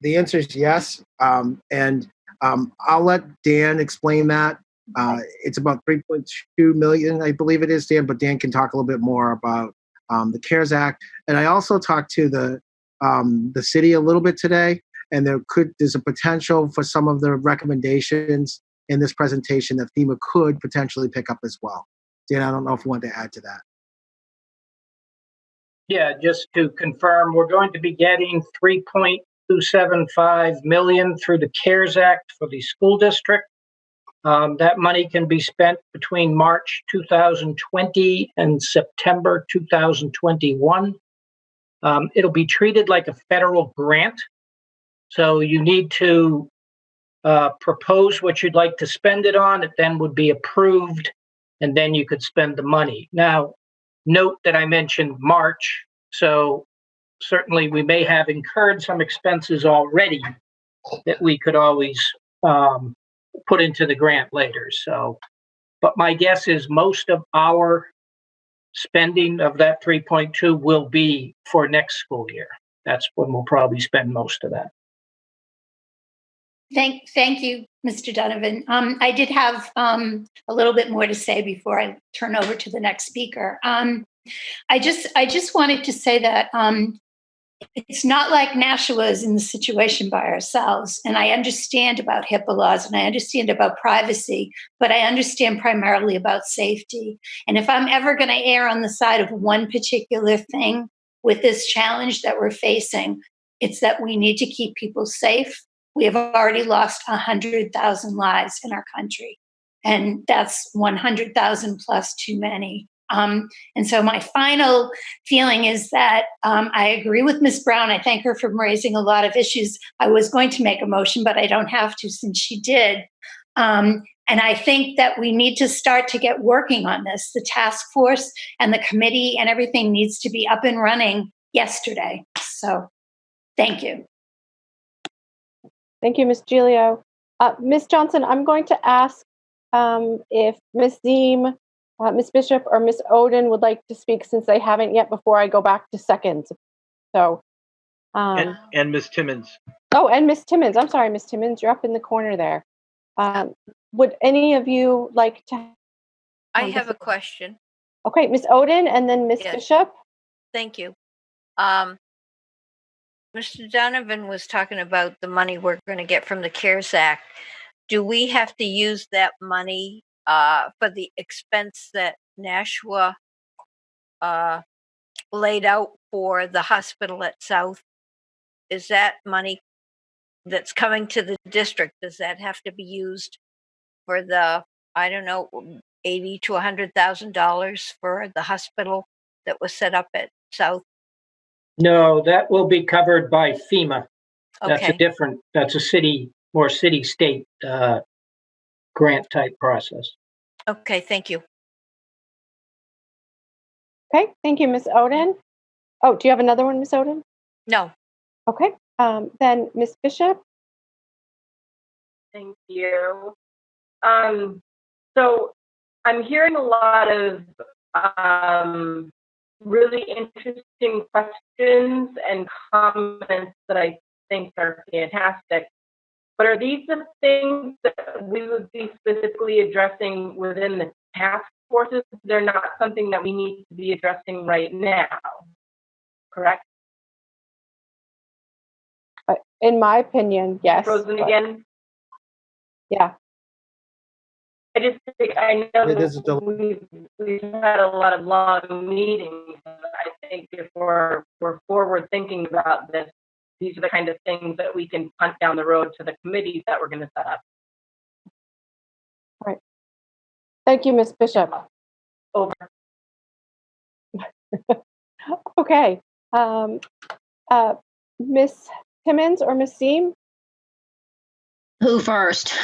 The answer is yes. I'll let Dan explain that. It's about 3.2 million, I believe it is, Dan, but Dan can talk a little bit more about the CARES Act. And I also talked to the city a little bit today, and there's a potential for some of the recommendations in this presentation that FEMA could potentially pick up as well. Dan, I don't know if you want to add to that. Yeah, just to confirm, we're going to be getting 3.275 million through the CARES Act for the school district. That money can be spent between March 2020 and September 2021. It'll be treated like a federal grant. So you need to propose what you'd like to spend it on. It then would be approved, and then you could spend the money. Now, note that I mentioned March, so certainly we may have incurred some expenses already that we could always put into the grant later. So, but my guess is most of our spending of that 3.2 will be for next school year. That's when we'll probably spend most of that. Thank you, Mr. Donovan. I did have a little bit more to say before I turn over to the next speaker. I just wanted to say that it's not like Nashua is in the situation by ourselves. And I understand about HIPAA laws and I understand about privacy, but I understand primarily about safety. And if I'm ever going to err on the side of one particular thing with this challenge that we're facing, it's that we need to keep people safe. We have already lost 100,000 lives in our country, and that's 100,000 plus too many. And so my final feeling is that I agree with Ms. Brown. I thank her for raising a lot of issues. I was going to make a motion, but I don't have to since she did. And I think that we need to start to get working on this. The task force and the committee and everything needs to be up and running yesterday. So thank you. Thank you, Ms. Giglio. Ms. Johnson, I'm going to ask if Ms. Ziem, Ms. Bishop, or Ms. Oden would like to speak since they haven't yet before I go back to seconds. So, and Ms. Timmons. Oh, and Ms. Timmons. I'm sorry, Ms. Timmons, you're up in the corner there. Would any of you like to? I have a question. Okay, Ms. Oden and then Ms. Bishop. Thank you. Mr. Donovan was talking about the money we're going to get from the CARES Act. Do we have to use that money for the expense that Nashua laid out for the hospital at South? Is that money that's coming to the district, does that have to be used for the, I don't know, $80,000 to $100,000 for the hospital that was set up at South? No, that will be covered by FEMA. Okay. That's a city-state grant type process. Okay, thank you. Okay, thank you, Ms. Oden. Oh, do you have another one, Ms. Oden? No. Okay, then Ms. Bishop. Thank you. So I'm hearing a lot of really interesting questions and comments that I think are fantastic. But are these the things that we would be specifically addressing within the task forces? They're not something that we need to be addressing right now, correct? In my opinion, yes. Frozen again? Yeah. I just think I know that we've had a lot of long meetings. I think if we're forward thinking about this, these are the kind of things that we can punt down the road to the committees that we're going to set up. All right. Thank you, Ms. Bishop. Over. Okay. Miss Timmons or Miss Seam? Who first?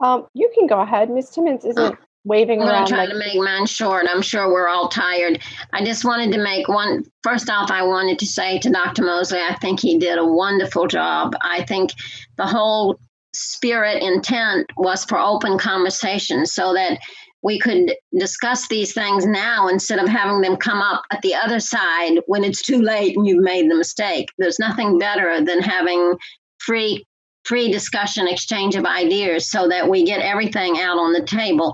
You can go ahead. Miss Timmons isn't waving I'm going around to try like. to make mine short. I'm sure we're all tired. I just wanted to make one. First off, I wanted to say to Dr. Mosley, I think he did a wonderful job. I think the whole spirit intent was for open conversation so that we could discuss these things now instead of having them come up at the other side when it's too late and you've made the mistake. There's nothing better than having free discussion, exchange of ideas so that we get everything out on the table.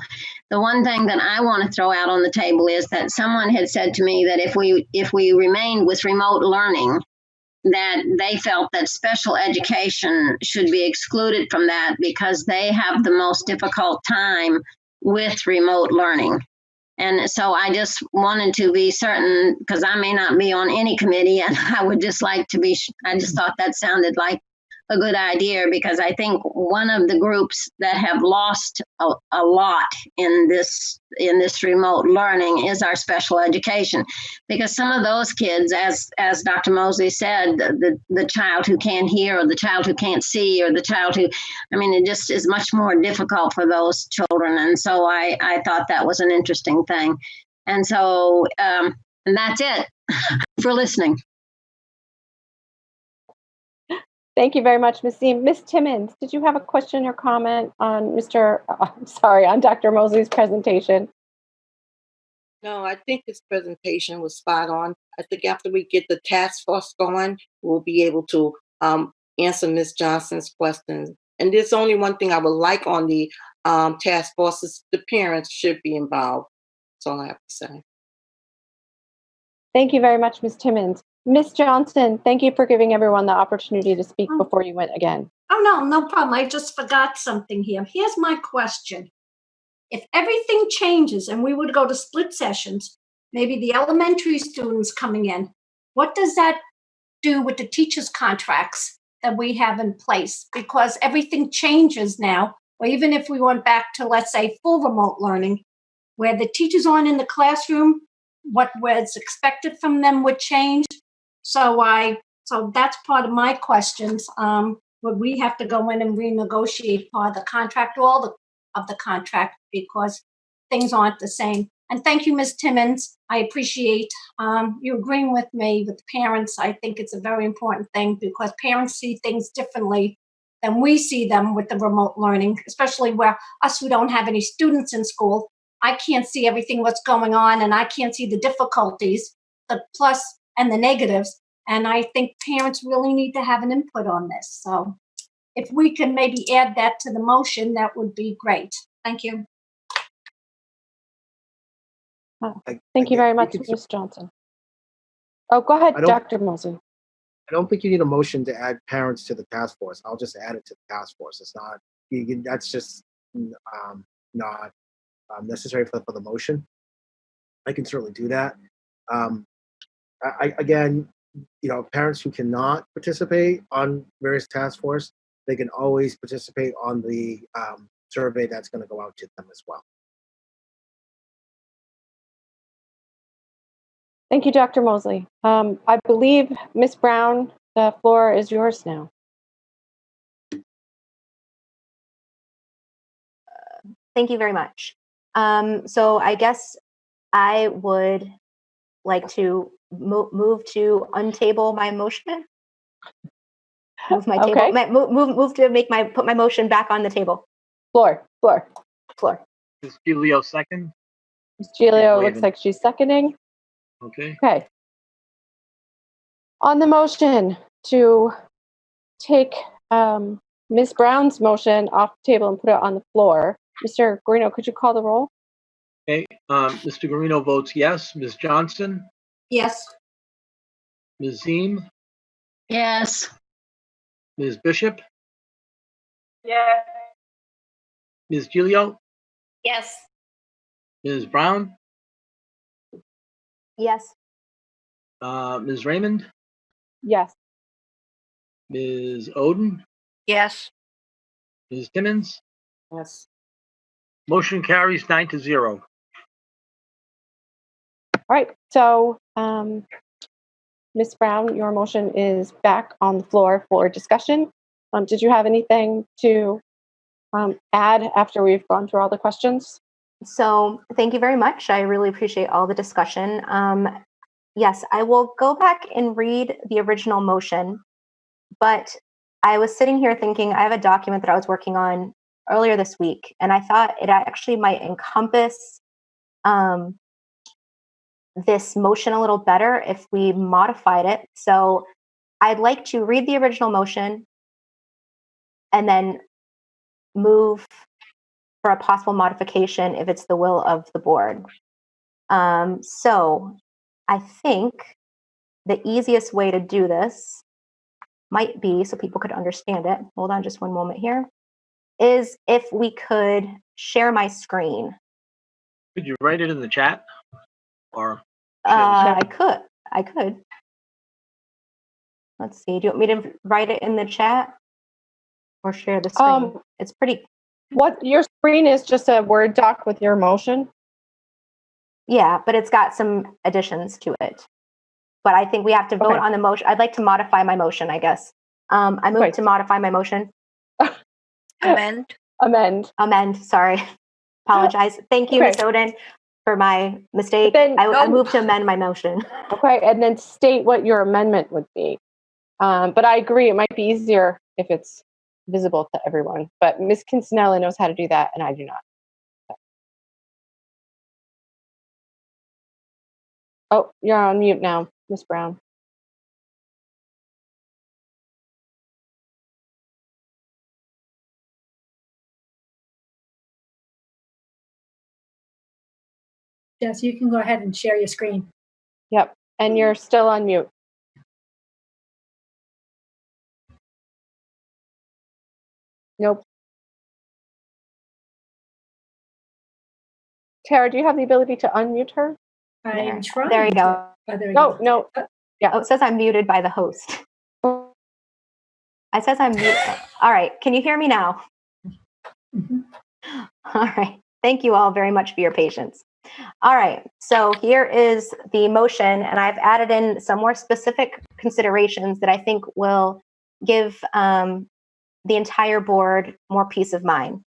The one thing that I want to throw out on the table is that someone had said to me that if we remained with remote learning, that they felt that special education should be excluded from that because they have the most difficult time with remote learning. And so I just wanted to be certain, because I may not be on any committee, and I would just like to be, I just thought that sounded like a good idea, because I think one of the groups that have lost a lot in this remote learning is our special education, because some of those kids, as Dr. Mosley said, the child who can't hear, or the child who can't see, or the child who, I mean, it just is much more difficult for those children. And so I thought that was an interesting thing. And so, and that's it for listening. Thank you very much, Ms. Seam. Ms. Timmons, did you have a question or comment on on Dr. Mosley's presentation? No, I think his presentation was spot on. I think after we get the task force going, we'll be able to answer Ms. Johnson's questions. And there's only one thing I would like on the task force is the parents should be involved. That's all I have to say. Thank you very much, Ms. Timmons. Ms. Johnson, thank you for giving everyone the opportunity to speak before you went again. Oh, no problem. I just forgot something here. Here's my question. If everything changes and we would go to split sessions, maybe the elementary students coming in, what does that do with the teachers' contracts that we have in place? Because everything changes now, or even if we went back to, let's say, full remote learning, where the teachers aren't in the classroom, what was expected from them would change. So that's part of my questions. Would we have to go in and renegotiate part of the contract, all of the contract, because things aren't the same? And thank you, Ms. Timmons. I appreciate you agreeing with me with parents. I think it's a very important thing because parents see things differently than we see them with the remote learning, especially where us who don't have any students in school, I can't see everything what's going on, and I can't see the difficulties, the plus and the negatives. And I think parents really need to have an input on this. So if we can maybe add that to the motion, that would be great. Thank you. Thank you very much, Ms. Johnson. Oh, go ahead, Dr. Mosley. I don't think you need a motion to add parents to the task force. I'll just add it to the task force. It's not, that's just not necessary for the motion. I can certainly do that. Again, parents who cannot participate on various task force, they can always participate on the survey that's going to go out to them as well. Thank you, Dr. Mosley. I believe, Ms. Brown, the floor is yours now. Thank you very much. So I guess I would like to move to untable my motion. Move my table. Okay. Move to put my motion back on the table. Floor. Is Giglio second? Ms. Giglio looks like she's seconding. Okay. Okay. On the motion to take Ms. Brown's motion off the table and put it on the floor, Mr. Guarino, could you call the roll? Okay. Mr. Guarino votes yes. Ms. Johnson? Yes. Ms. Ziem? Yes. Ms. Bishop? Yes. Ms. Giglio? Yes. Ms. Brown? Yes. Ms. Raymond? Yes. Ms. Oden? Yes. Ms. Timmons? Yes. Motion carries 9-0. All right. So Ms. Brown, your motion is back on the floor for discussion. Did you have anything to add after we've gone through all the questions? So thank you very much. I really appreciate all the discussion. Yes, I will go back and read the original motion, but I was sitting here thinking I have a document that I was working on earlier this week, and I thought it actually might encompass this motion a little better if we modified it. So I'd like to read the original motion and then move for a possible modification if it's the will of the board. So I think the easiest way to do this might be, so people could understand it, hold on just one moment here, is if we could share my screen. Could you write it in the chat? Or I could. Let's see, do you want me to write it in the chat or share the screen? It's pretty. What, your screen is just a Word doc with your motion? Yeah, but it's got some additions to it. But I think we have to vote on the motion. I'd like to modify my motion, I guess. I move to modify my motion. Amend, sorry. Apologize. Thank you, Ms. Oden, for my mistake. I move to amend my motion. Okay, and then state what your amendment would be. But I agree, it might be easier if it's visible to everyone. But Ms. Kinsinella knows how to do that, and I do not. Oh, you're on mute now, Ms. Brown. Jess, you can go ahead and share your screen. Yep, and you're still on mute. Nope. Tara, do you have the ability to unmute her? I'm trying. There you go. No. Yeah. Oh, it says I'm muted by the host. It says I'm muted. All right. Can you hear me now? All right. Thank you all very much for your patience. All right. So here is the motion, and I've added in some more specific considerations that I think will give the entire board more peace of mind.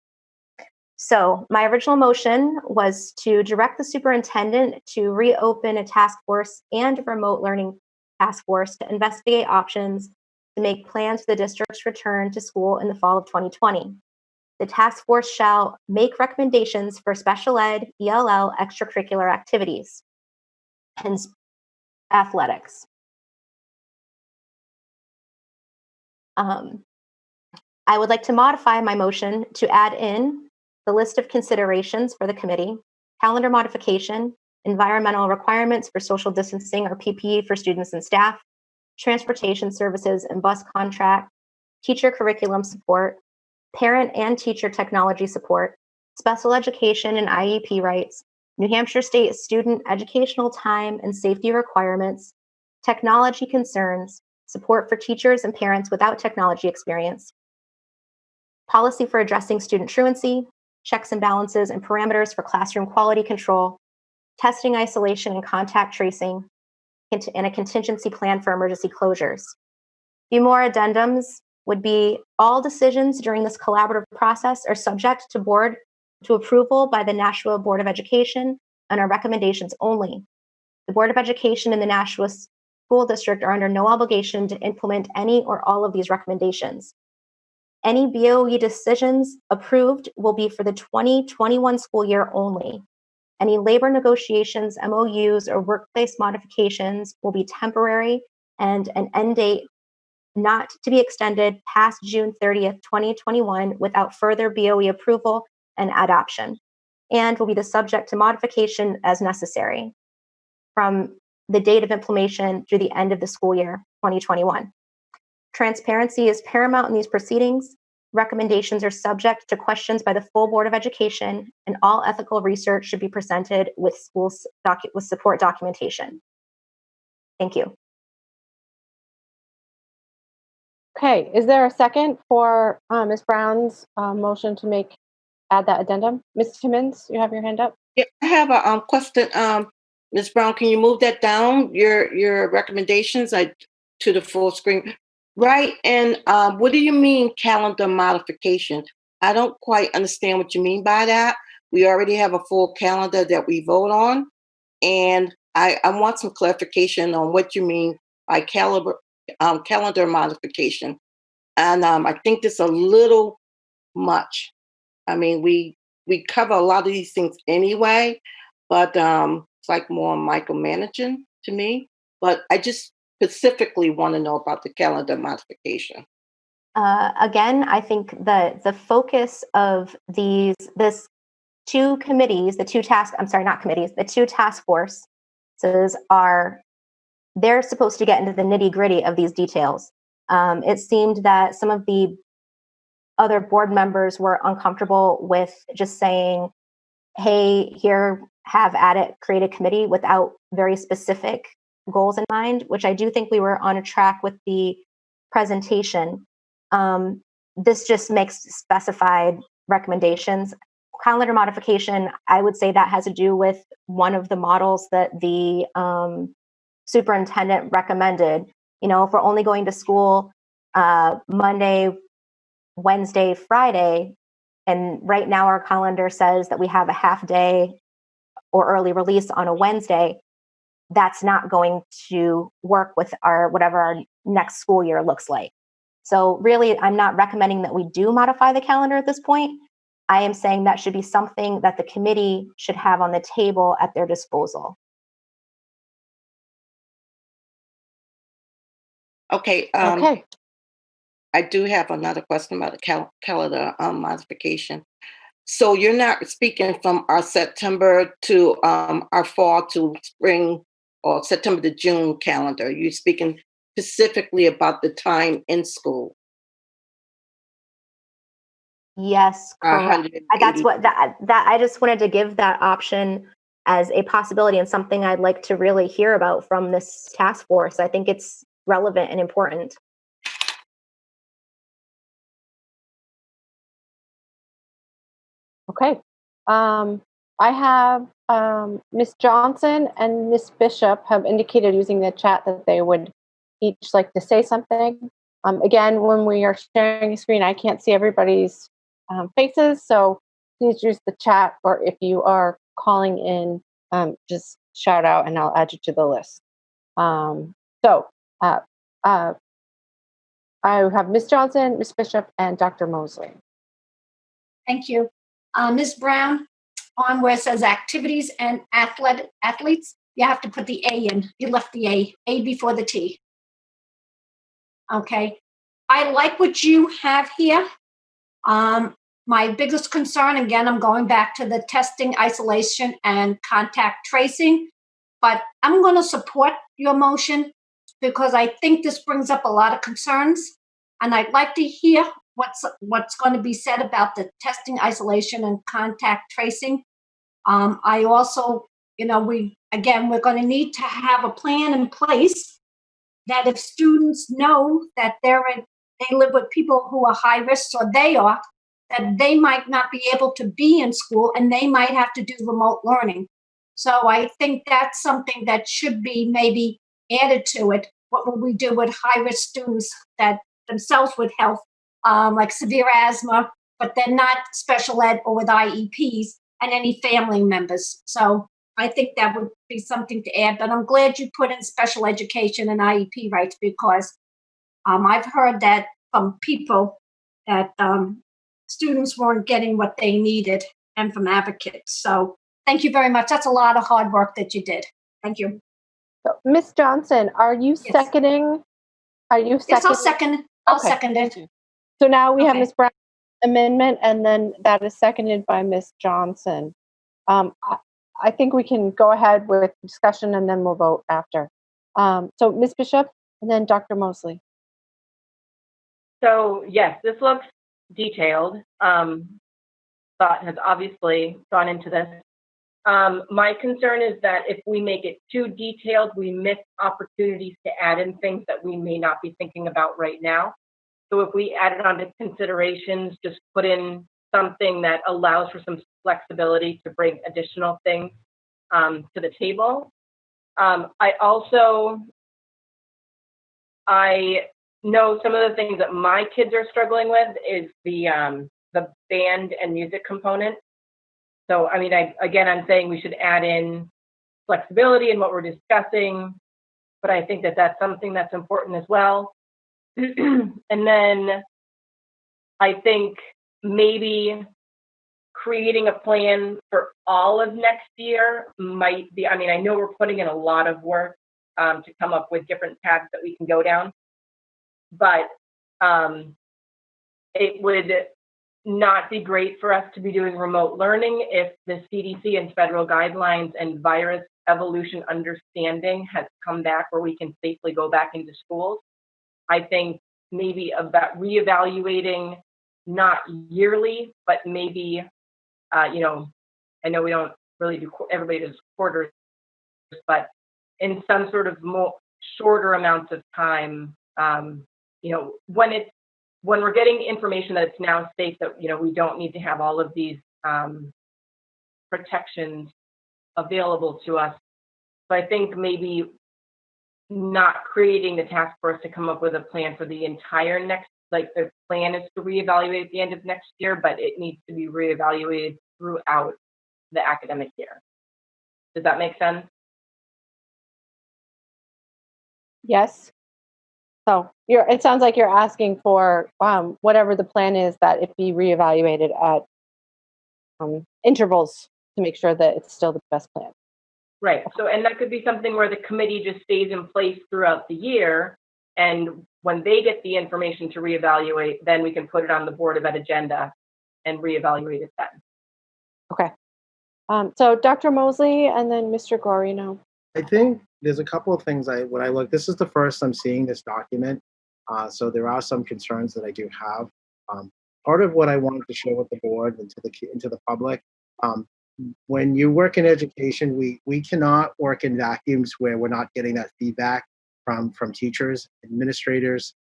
So my original motion was to direct the superintendent to reopen a task force and a remote learning task force to investigate options to make plans for the district's return to school in the fall of 2020. The task force shall make recommendations for special ed, ELL, extracurricular activities, and athletics. I would like to modify my motion to add in the list of considerations for the committee, calendar modification, environmental requirements for social distancing or PPE for students and staff, transportation services and bus contract, teacher curriculum support, parent and teacher technology support, special education and IEP rights, New Hampshire State student educational time and safety requirements, technology concerns, support for teachers and parents without technology experience, policy for addressing student truancy, checks and balances and parameters for classroom quality control, testing, isolation, and contact tracing, and a contingency plan for emergency closures. A few more addendums would be all decisions during this collaborative process are subject to approval by the Nashua Board of Education and are recommendations only. The Board of Education and the Nashua School District are under no obligation to implement any or all of these recommendations. Any BOE decisions approved will be for the 2021 school year only. Any labor negotiations, MOUs, or workplace modifications will be temporary and an end date not to be extended past June 30th, 2021 without further BOE approval and adoption, and will be the subject to modification as necessary from the date of implementation through the end of the school year 2021. Transparency is paramount in these proceedings. Recommendations are subject to questions by the full Board of Education, and all ethical research should be presented with with support documentation. Thank you. Okay, is there a second for Ms. Brown's motion to add that addendum? Ms. Timmons, you have your hand up? Yeah, I have a question. Ms. Brown, can you move that down, your recommendations to the full screen? Right, and what do you mean calendar modification? I don't quite understand what you mean by that. We already have a full calendar that we vote on, and I want some clarification on what you mean by calendar modification. And I think this is a little much. I mean, we cover a lot of these things anyway, but it's like more micromanaging to me. But I just specifically want to know about the calendar modification. Again, I think the focus of this two committees, the two task forces they're supposed to get into the nitty gritty of these details. It seemed that some of the other board members were uncomfortable with just saying, hey, here, have at it, create a committee without very specific goals in mind, which I do think we were on a track with the presentation. This just makes specified recommendations. Calendar modification, I would say that has to do with one of the models that the superintendent recommended. You know, if we're only going to school Monday, Wednesday, Friday, and right now our calendar says that we have a half day or early release on a Wednesday, that's not going to work with whatever our next school year looks like. So really, I'm not recommending that we do modify the calendar at this point. I am saying that should be something that the committee should have on the table at their disposal. Okay. Okay. I do have another question about the calendar modification. So you're not speaking from our September to our fall to spring or September to June calendar. You're speaking specifically about the time in school. Yes, correct. That's what that I just wanted to give that option as a possibility and something I'd like to really hear about from this task force. I think it's relevant and important. Okay. I have Ms. Johnson and Ms. Bishop have indicated using the chat that they would each like to say something. Again, when we are sharing a screen, I can't see everybody's faces, so please use the chat, or if you are calling in, just shout out and I'll add you to the list. I have Ms. Johnson, Ms. Bishop, and Dr. Mosley. Thank you. Ms. Brown, on where it says activities and athletes, you have to put the A in. You left the A before the T. Okay. I like what you have here. My biggest concern, again, I'm going back to the testing, isolation, and contact tracing, but I'm going to support your motion because I think this brings up a lot of concerns, and I'd like to hear what's going to be said about the testing, isolation, and contact tracing. I also, we're going to need to have a plan in place that if students know that they live with people who are high risk, or that they might not be able to be in school and they might have to do remote learning. So I think that's something that should be maybe added to it. What will we do with high risk students that themselves with health, like severe asthma, but they're not special ed or with IEPs, and any family members? So I think that would be something to add, but I'm glad you put in special education and IEP rights, because I've heard that from people that students weren't getting what they needed, and from advocates. So thank you very much. That's a lot of hard work that you did. Thank you. So, Ms. Johnson, are you seconding? Are you seconding? Yes, I'll second. I'll second it. So now we have Ms. Brown's amendment, and then that is seconded by Ms. Johnson. I think we can go ahead with discussion and then we'll vote after. So Ms. Bishop and then Dr. Mosley. So yes, this looks detailed. Thought has obviously gone into this. My concern is that if we make it too detailed, we miss opportunities to add in things that we may not be thinking about right now. So if we add it onto considerations, just put in something that allows for some flexibility to bring additional things to the table, I know some of the things that my kids are struggling with is the band and music component. So, I mean, I'm saying we should add in flexibility in what we're discussing, but I think that that's something that's important as well. And then I think maybe creating a plan for all of next year might be, I mean, I know we're putting in a lot of work to come up with different paths that we can go down, but it would not be great for us to be doing remote learning if the CDC and federal guidelines and virus evolution understanding has come back where we can safely go back into schools. I think maybe about reevaluating, not yearly, but maybe, I know we don't really do, everybody does quarters, but in some sort of more shorter amounts of time, when we're getting information that it's now safe, that, we don't need to have all of these protections available to us. So I think maybe not creating the task force to come up with a plan for the entire the plan is to reevaluate at the end of next year, but it needs to be reevaluated throughout the academic year. Does that make sense? Yes. So it sounds like you're asking for whatever the plan is, that it be reevaluated at intervals to make sure that it's still the best plan. Right. So, and that could be something where the committee just stays in place throughout the year, and when they get the information to reevaluate, then we can put it on the Board of Ed agenda and reevaluate it then. Okay. So Dr. Mosley and then Mr. Guarino. I think there's a couple of things when I look, this is the first I'm seeing this document. So there are some concerns that I do have. Part of what I wanted to share with the board and to the public, when you work in education, we cannot work in vacuums where we're not getting that feedback from teachers, administrators,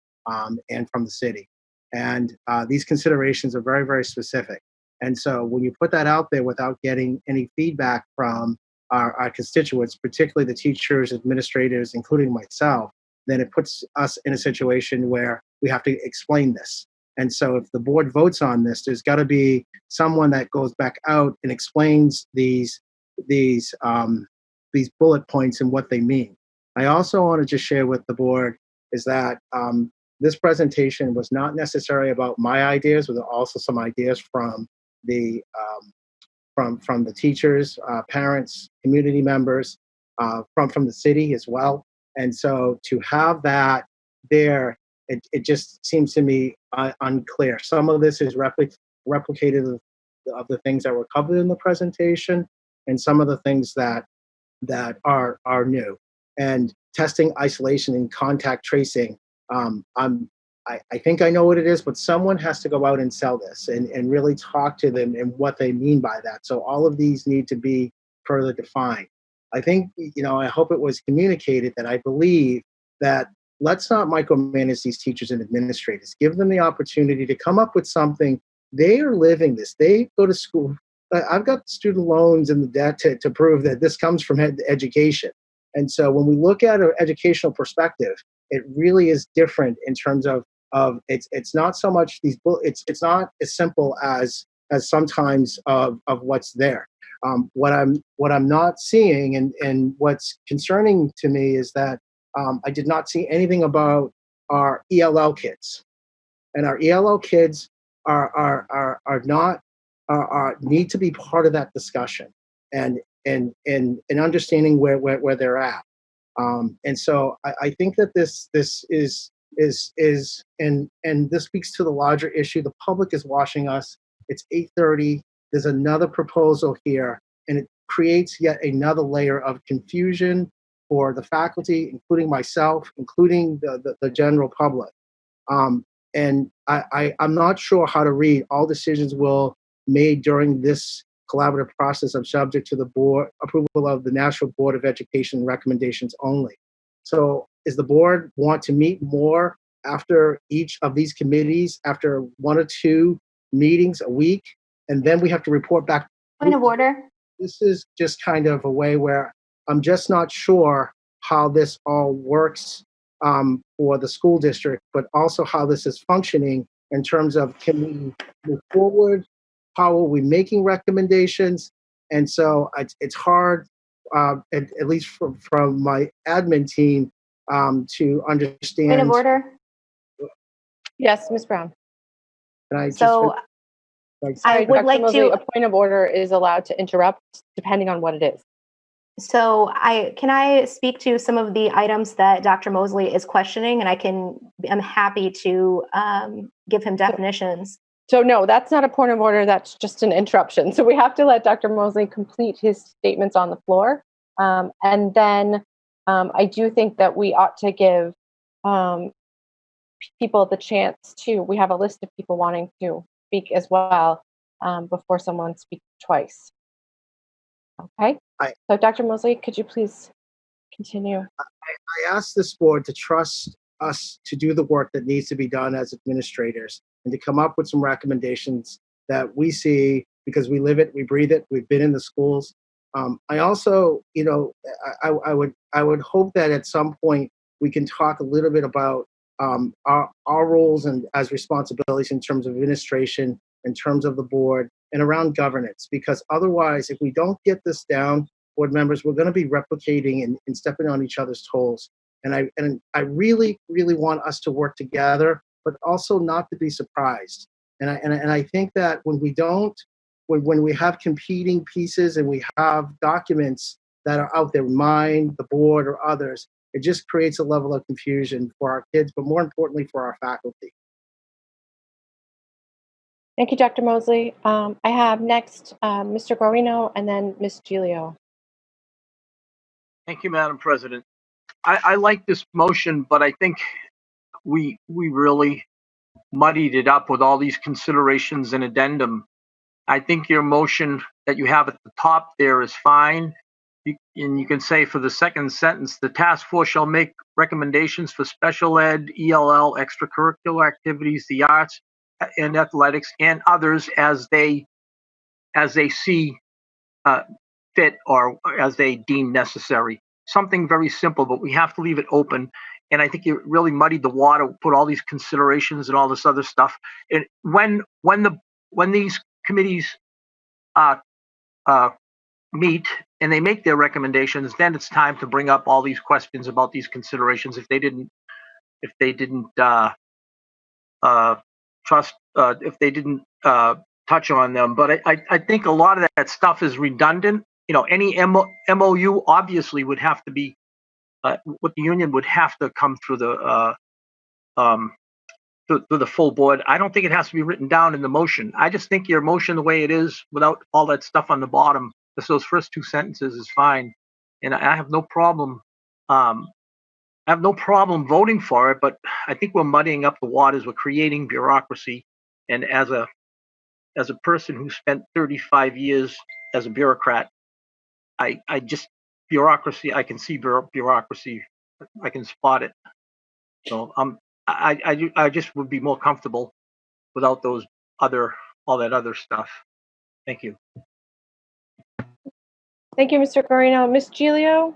and from the city. And these considerations are very, very specific. And so when you put that out there without getting any feedback from our constituents, particularly the teachers, administrators, including myself, then it puts us in a situation where we have to explain this. And so if the board votes on this, there's got to be someone that goes back out and explains these bullet points and what they mean. I also want to just share with the board is that this presentation was not necessarily about my ideas, but also some ideas from the teachers, parents, community members, from the city as well. And so to have that there, it just seems to me unclear. Some of this is replicated of the things that were covered in the presentation, and some of the things that are new. And testing, isolation, and contact tracing, I think I know what it is, but someone has to go out and sell this and really talk to them and what they mean by that. So all of these need to be further defined. I think, I hope it was communicated that I believe that let's not micromanage these teachers and administrators. Give them the opportunity to come up with something. They are living this. They go to school. I've got student loans and the debt to prove that this comes from education. And so when we look at an educational perspective, it really is different in terms of it's not so much it's not as simple as sometimes of what's there. What I'm not seeing and what's concerning to me is that I did not see anything about our ELL kids, and our ELL kids need to be part of that discussion and understanding where they're at. And so I think that this is and this speaks to the larger issue. The public is watching us. It's 8:30. There's another proposal here, and it creates yet another layer of confusion for the faculty, including myself, including the general public. And I'm not sure how to read. All decisions will made during this collaborative process are subject to the board approval of the National Board of Education recommendations only. So is the board want to meet more after each of these committees, after 1 or 2 meetings a week, and then we have to report back? Point of order. This is just kind of a way where I'm just not sure how this all works for the school district, but also how this is functioning in terms of, can we move forward? How are we making recommendations? And so it's hard, at least from my admin team, to understand. Point of order. Yes, Ms. Brown. And I just, So I would Dr. like Mosley, to. a point of order is allowed to interrupt depending on what it is. So can I speak to some of the items that Dr. Mosley is questioning, and I'm happy to give him definitions. So no, that's not a point of order. That's just an interruption. So we have to let Dr. Mosley complete his statements on the floor. And then I do think that we ought to give people the chance to, we have a list of people wanting to speak as well before someone speaks twice. Okay. So Dr. Mosley, could you please continue? I asked this board to trust us to do the work that needs to be done as administrators and to come up with some recommendations that we see, because we live it, we breathe it, we've been in the schools. I also, I would hope that at some point we can talk a little bit about our roles and as responsibilities in terms of administration, in terms of the board, and around governance, because otherwise, if we don't get this down, board members, we're going to be replicating and stepping on each other's toes. And I really, really want us to work together, but also not to be surprised. And I think that when we have competing pieces and we have documents that are out there, mine, the board, or others, it just creates a level of confusion for our kids, but more importantly for our faculty. Thank you, Dr. Mosley. I have next Mr. Guarino and then Ms. Giglio. Thank you, Madam President. I like this motion, but I think we really muddied it up with all these considerations and addendum. I think your motion that you have at the top there is fine. And you can say for the second sentence, the task force shall make recommendations for special ed, ELL, extracurricular activities, the arts and athletics, and others as they see fit or as they deem necessary. Something very simple, but we have to leave it open. And I think you really muddied the water, put all these considerations and all this other stuff. And when these committees meet and they make their recommendations, then it's time to bring up all these questions about these considerations if they didn't touch on them. But I think a lot of that stuff is redundant. Any MOU obviously would have to be, what the union would have to come through the full board. I don't think it has to be written down in the motion. I just think your motion, the way it is, without all that stuff on the bottom, just those first two sentences is fine. And I have no problem. I have no problem voting for it, but I think we're muddying up the waters. We're creating bureaucracy. And as a person who spent 35 years as a bureaucrat, I just bureaucracy. I can see bureaucracy. I can spot it. So I just would be more comfortable without all that other stuff. Thank you. Thank you, Mr. Guarino. Ms. Giglio?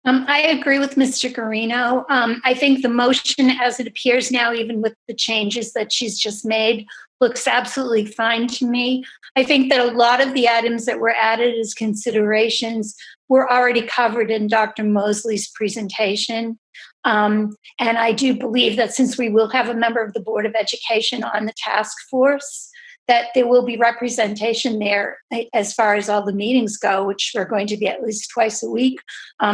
I agree with Mr. Guarino. I think the motion as it appears now, even with the changes that she's just made, looks absolutely fine to me. I think that a lot of the items that were added as considerations were already covered in Dr. Mosley's presentation. And I do believe that since we will have a member of the Board of Education on the task force, that there will be representation there as far as all the meetings go, which are going to be at least twice a week.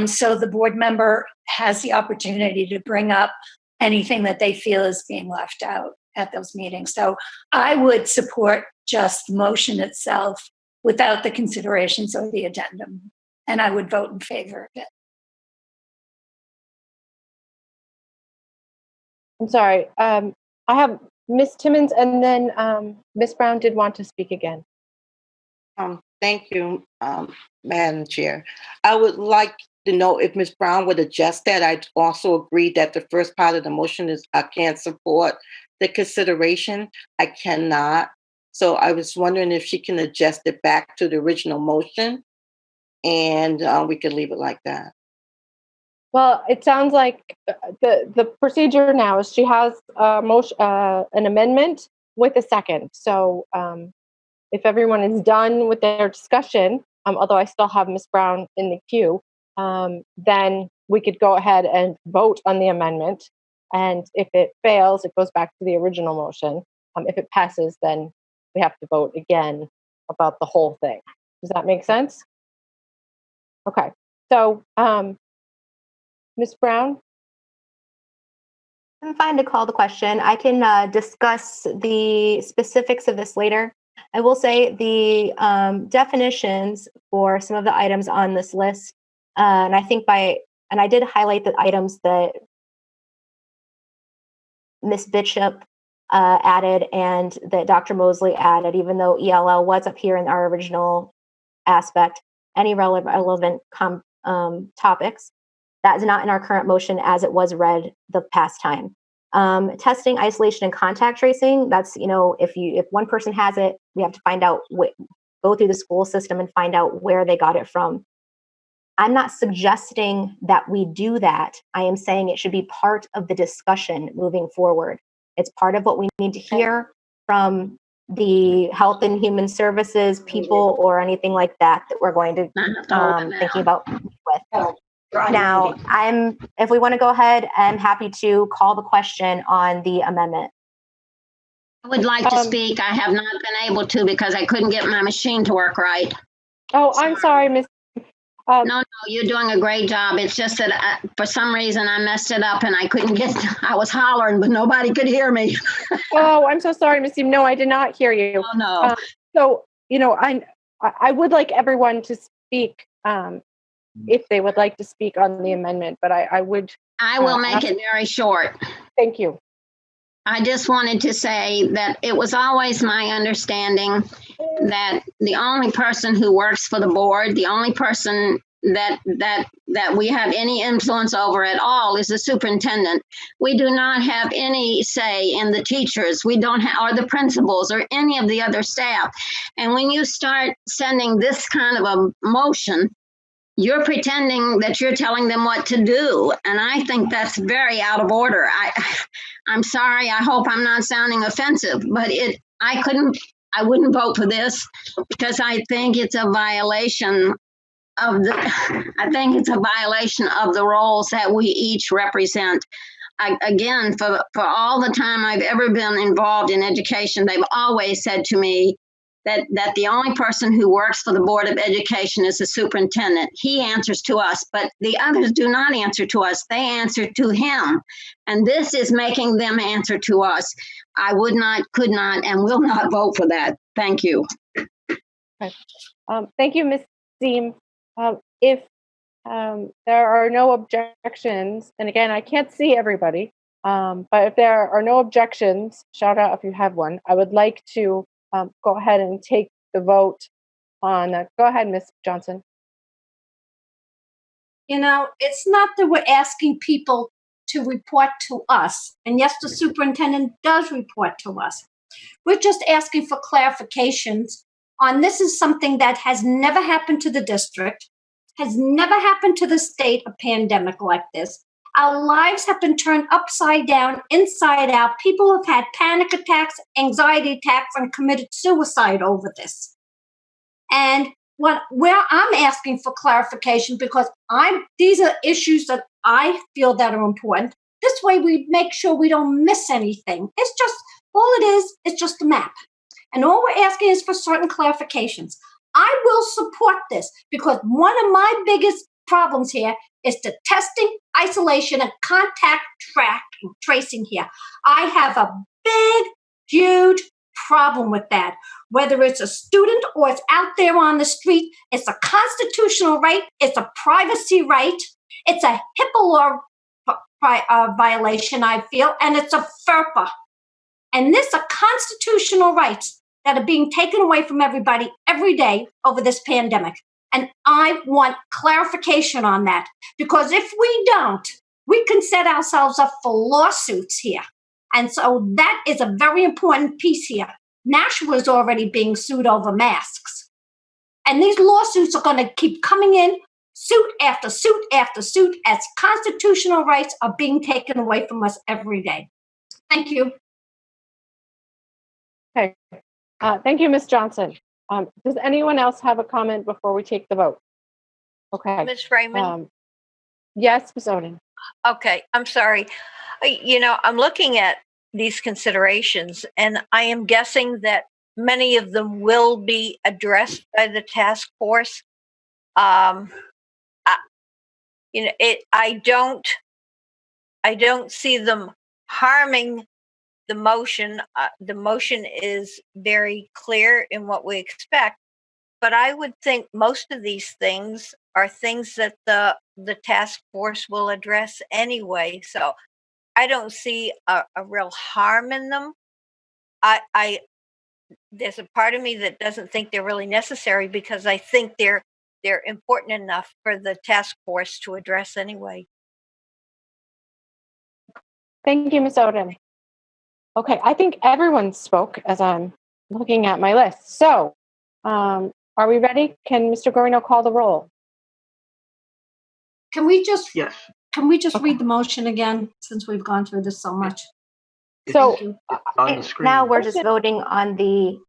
So the board member has the opportunity to bring up anything that they feel is being left out at those meetings. So I would support just the motion itself without the considerations or the addendum, and I would vote in favor of it. I'm sorry. I have Ms. Timmons, and then Ms. Brown did want to speak again. Thank you, Madam Chair. I would like to know if Ms. Brown would adjust that. I also agree that the first part of the motion is I can't support the consideration. I cannot. So I was wondering if she can adjust it back to the original motion. and we could leave it like that. Well, it sounds like the procedure now is she has a motion, an amendment with a second. So if everyone is done with their discussion, although I still have Ms. Brown in the queue, then we could go ahead and vote on the amendment. And if it fails, it goes back to the original motion. If it passes, then we have to vote again about the whole thing. Does that make sense? Okay. So, Ms. Brown? I'm fine to call the question. I can discuss the specifics of this later. I will say the definitions for some of the items on this list, and I think and I did highlight the items that Ms. Bishop added and that Dr. Mosley added, even though ELL was up here in our original aspect, any relevant topics. That is not in our current motion as it was read the past time. Testing, isolation, and contact tracing, that's, if one person has it, we have to find out, go through the school system and find out where they got it from. I'm not suggesting that we do that. I am saying it should be part of the discussion moving forward. It's part of what we need to hear from the Health and Human Services people or anything like that we're going to thinking about with. Now, if we want to go ahead, I'm happy to call the question on the amendment. I would like to speak. I have not been able to because I couldn't get my machine to work right. Oh, I'm sorry, Miss. No, you're doing a great job. It's just that for some reason I messed it up and I couldn't get, I was hollering, but nobody could hear me. Oh, I'm so sorry, Miss. No, I did not hear you. Oh, no. So, I would like everyone to speak if they would like to speak on the amendment, but I would. I will make it very short. Thank you. I just wanted to say that it was always my understanding that the only person who works for the board, the only person that we have any influence over at all is the superintendent. We do not have any say in the teachers. We don't have, or the principals or any of the other staff. And when you start sending this kind of a motion, you're pretending that you're telling them what to do. And I think that's very out of order. I'm sorry. I hope I'm not sounding offensive, but I wouldn't vote for this because I think it's a violation of the roles that we each represent. Again, for all the time I've ever been involved in education, they've always said to me that the only person who works for the Board of Education is the superintendent. He answers to us, but the others do not answer to us. They answer to him. And this is making them answer to us. I would not, could not, and will not vote for that. Thank you. Okay. Thank you, Ms. Ziem. If there are no objections, and again, I can't see everybody, but if there are no objections, shout out if you have one. I would like to go ahead and take the vote on. Go ahead, Ms. Johnson. It's not that we're asking people to report to us. And yes, the superintendent does report to us. We're just asking for clarifications on this is something that has never happened to the district, has never happened to the state, a pandemic like this. Our lives have been turned upside down, inside out. People have had panic attacks, anxiety attacks, and committed suicide over this. And where I'm asking for clarification, because these are issues that I feel that are important. This way we make sure we don't miss anything. It's just, all it is, it's just a map. And all we're asking is for certain clarifications. I will support this because one of my biggest problems here is the testing, isolation, and contact tracing here. I have a big, huge problem with that. Whether it's a student or it's out there on the street, it's a constitutional right, it's a privacy right, it's a HIPAA law violation, I feel, and it's a FERPA. And this are constitutional rights that are being taken away from everybody every day over this pandemic. And I want clarification on that, because if we don't, we can set ourselves up for lawsuits here. And so that is a very important piece here. Nashua is already being sued over masks. And these lawsuits are going to keep coming in, suit after suit after suit, as constitutional rights are being taken away from us every day. Thank you. Okay. Thank you, Ms. Johnson. Does anyone else have a comment before we take the vote? Okay. Ms. Raymond? Yes, Ms. Oden. Okay, I'm sorry. I'm looking at these considerations, and I am guessing that many of them will be addressed by the task force. I don't see them harming the motion. The motion is very clear in what we expect, but I would think most of these things are things that the task force will address anyway. So I don't see a real harm in them. There's a part of me that doesn't think they're really necessary, because I think they're important enough for the task force to address anyway. Thank you, Ms. Oden. Okay, I think everyone spoke as I'm looking at my list. So, are we ready? Can Mr. Guarino call the roll? Can we just Yes. read the motion again, since we've gone through this so much? So It's on the screen. Now we're just voting on the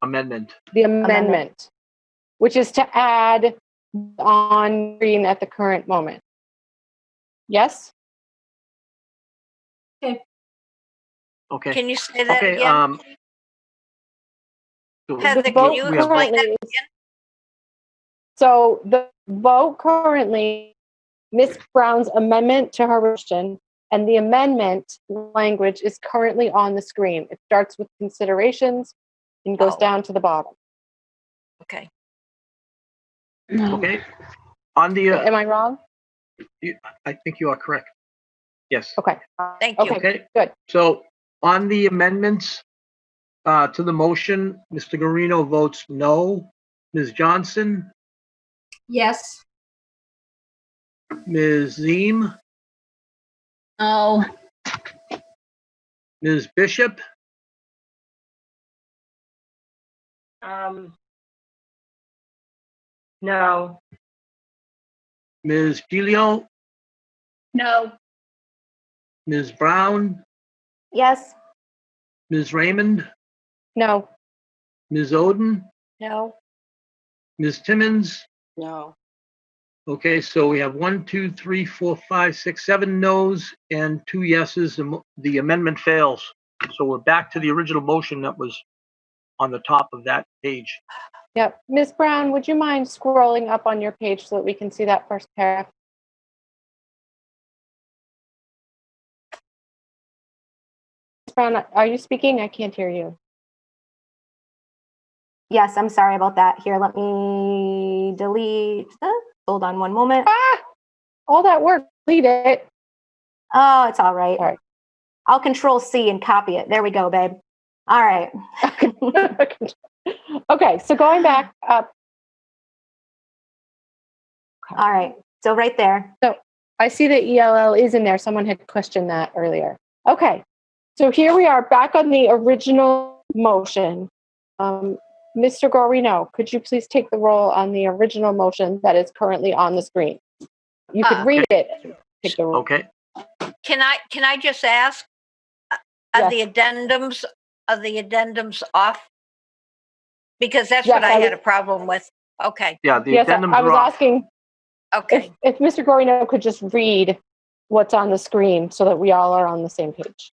Amendment. the amendment, which is to add on screen at the current moment. Yes? Okay. Can you say that Okay. again? So Heather, The can vote you explain that currently is- again? So the vote currently, Ms. Brown's amendment to her motion, and the amendment language is currently on the screen. It starts with considerations and goes Oh. down to the bottom. Okay. Okay. On the, Am I wrong? I think you are correct. Yes. Okay. Thank you. Okay. Good. So on the amendments to the motion, Mr. Guarino votes no. Ms. Johnson, Yes. Ms. Ziem, Oh, Ms. Bishop, No. Ms. Gilio, No. Ms. Brown, yes. Ms. Raymond, No. Ms. Oden, No. Ms. Timmons. No. Okay, so we have 1, 2, 3, 4, 5, 6, 7 no's and 2 yeses. The amendment fails. So we're back to the original motion that was on the top of that page. Yep. Ms. Brown, would you mind scrolling up on your page so that we can see that first paragraph? Ms. Brown, are you speaking? I can't hear you. Yes, I'm sorry about that. Here, let me delete. Hold on one moment. Ah! All that work, delete it. Oh, it's all right. All right. I'll Control C and copy it. There we go, babe. All right. Okay, so going back up. All right. So right there. So I see that ELL is in there. Someone had questioned that earlier. Okay, so here we are back on the original motion. Mr. Guarino, could you please take the roll on the original motion that is currently on the screen? You could read it. Take the roll. Okay. Can I just ask, are the addendums off? Because that's Yes, what I had a problem with. Okay. Yeah, the Yes, addendums I are was off. asking Okay. if Mr. Guarino could just read what's on the screen so that we all are on the same page.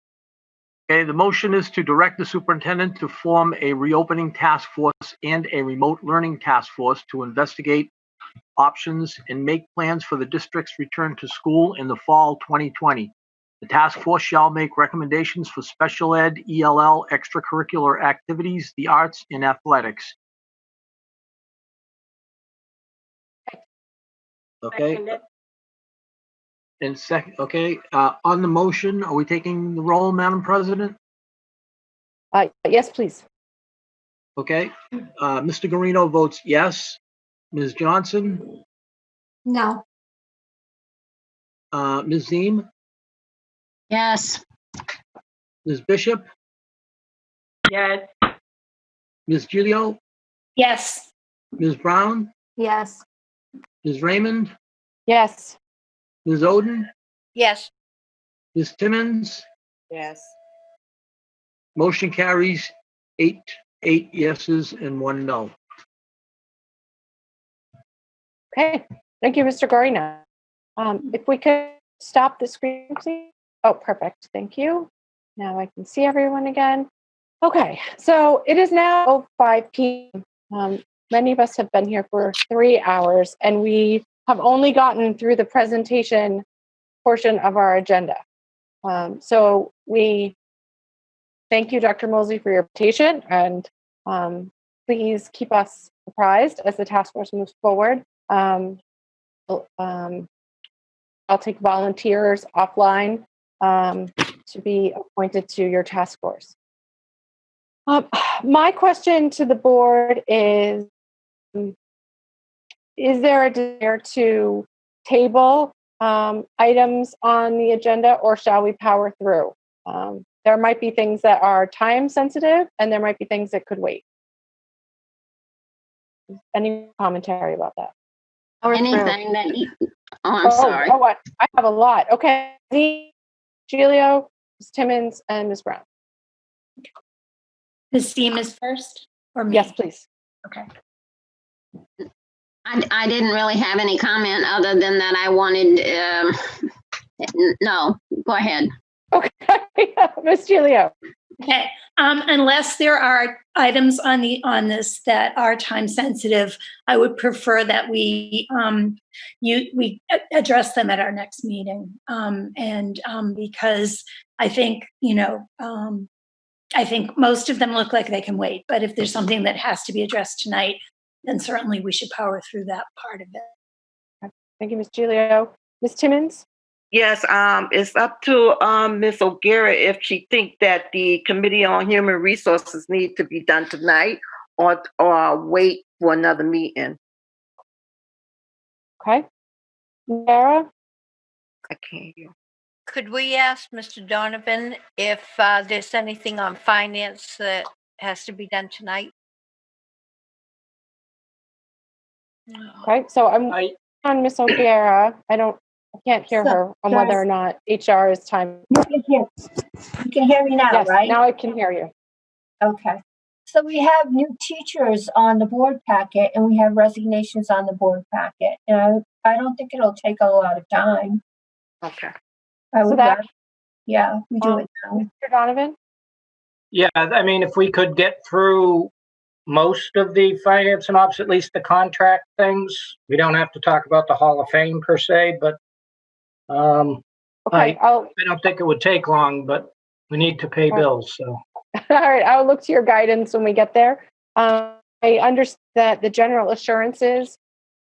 Okay, the motion is to direct the superintendent to form a reopening task force and a remote learning task force to investigate options and make plans for the district's return to school in the fall 2020. The task force shall make recommendations for special ed, ELL, extracurricular activities, the arts, and athletics. Okay. Seconded. And second, okay, on the motion, are we taking the roll, Madam President? Yes, please. Okay, Mr. Guarino votes yes. Ms. Johnson, No. Ms. Ziem, yes. Ms. Bishop, Yes. Ms. Gilio, Yes. Ms. Brown, Yes. Ms. Raymond, Yes. Ms. Oden, Yes. Ms. Timmons. Yes. Motion carries 8 yeses and 1 no. Okay. Thank you, Mr. Guarino. If we could stop the screen, please. Oh, perfect. Thank you. Now I can see everyone again. Okay, so it is now 5 p.m. Many of us have been here for 3 hours, and we have only gotten through the presentation portion of our agenda. So we thank you, Dr. Mosley, for your presentation, and please keep us apprised as the task force moves forward. I'll take volunteers offline to be appointed to your task force. My question to the board is there a desire to table items on the agenda, or shall we power through? There might be things that are time sensitive, and there might be things that could wait. Any commentary about that? Anything that you, I'm sorry. I have a lot. Okay. Giulio, Ms. Timmons, and Ms. Brown. Ms. Deem is first, or me? Yes, please. Okay. I didn't really have any comment other than that I wanted, no, go ahead. Okay, Ms. Giulio. Okay. Unless there are items on this that are time sensitive, I would prefer that we address them at our next meeting. Because I think I think most of them look like they can wait. But if there's something that has to be addressed tonight, then certainly we should power through that part of it. Thank you, Ms. Giulio. Ms. Timmons? Yes, it's up to Ms. O'Gara if she thinks that the Committee on Human Resources need to be done tonight or wait for another meeting. Okay. Sarah? I can't hear. Could we ask Mr. Donovan if there's anything on finance that has to be done tonight? Okay, so I'm on Ms. O'Gara. I can't hear her on whether or not HR is time. You can hear me now, yes, right? Now I can hear you. Okay. So we have new teachers on the board packet, and we have resignations on the board packet. And I don't think it'll take a lot of time. Okay. I would rather, yeah, we do it now. Mr. Donovan? Yeah, I mean, if we could get through most of the finance and ops, at least the contract things, we don't have to talk about the Hall of Fame per se, but okay, I don't think it would take long, but we need to pay bills. So, all right, I'll look to your guidance when we get there. I understand that the general assurances,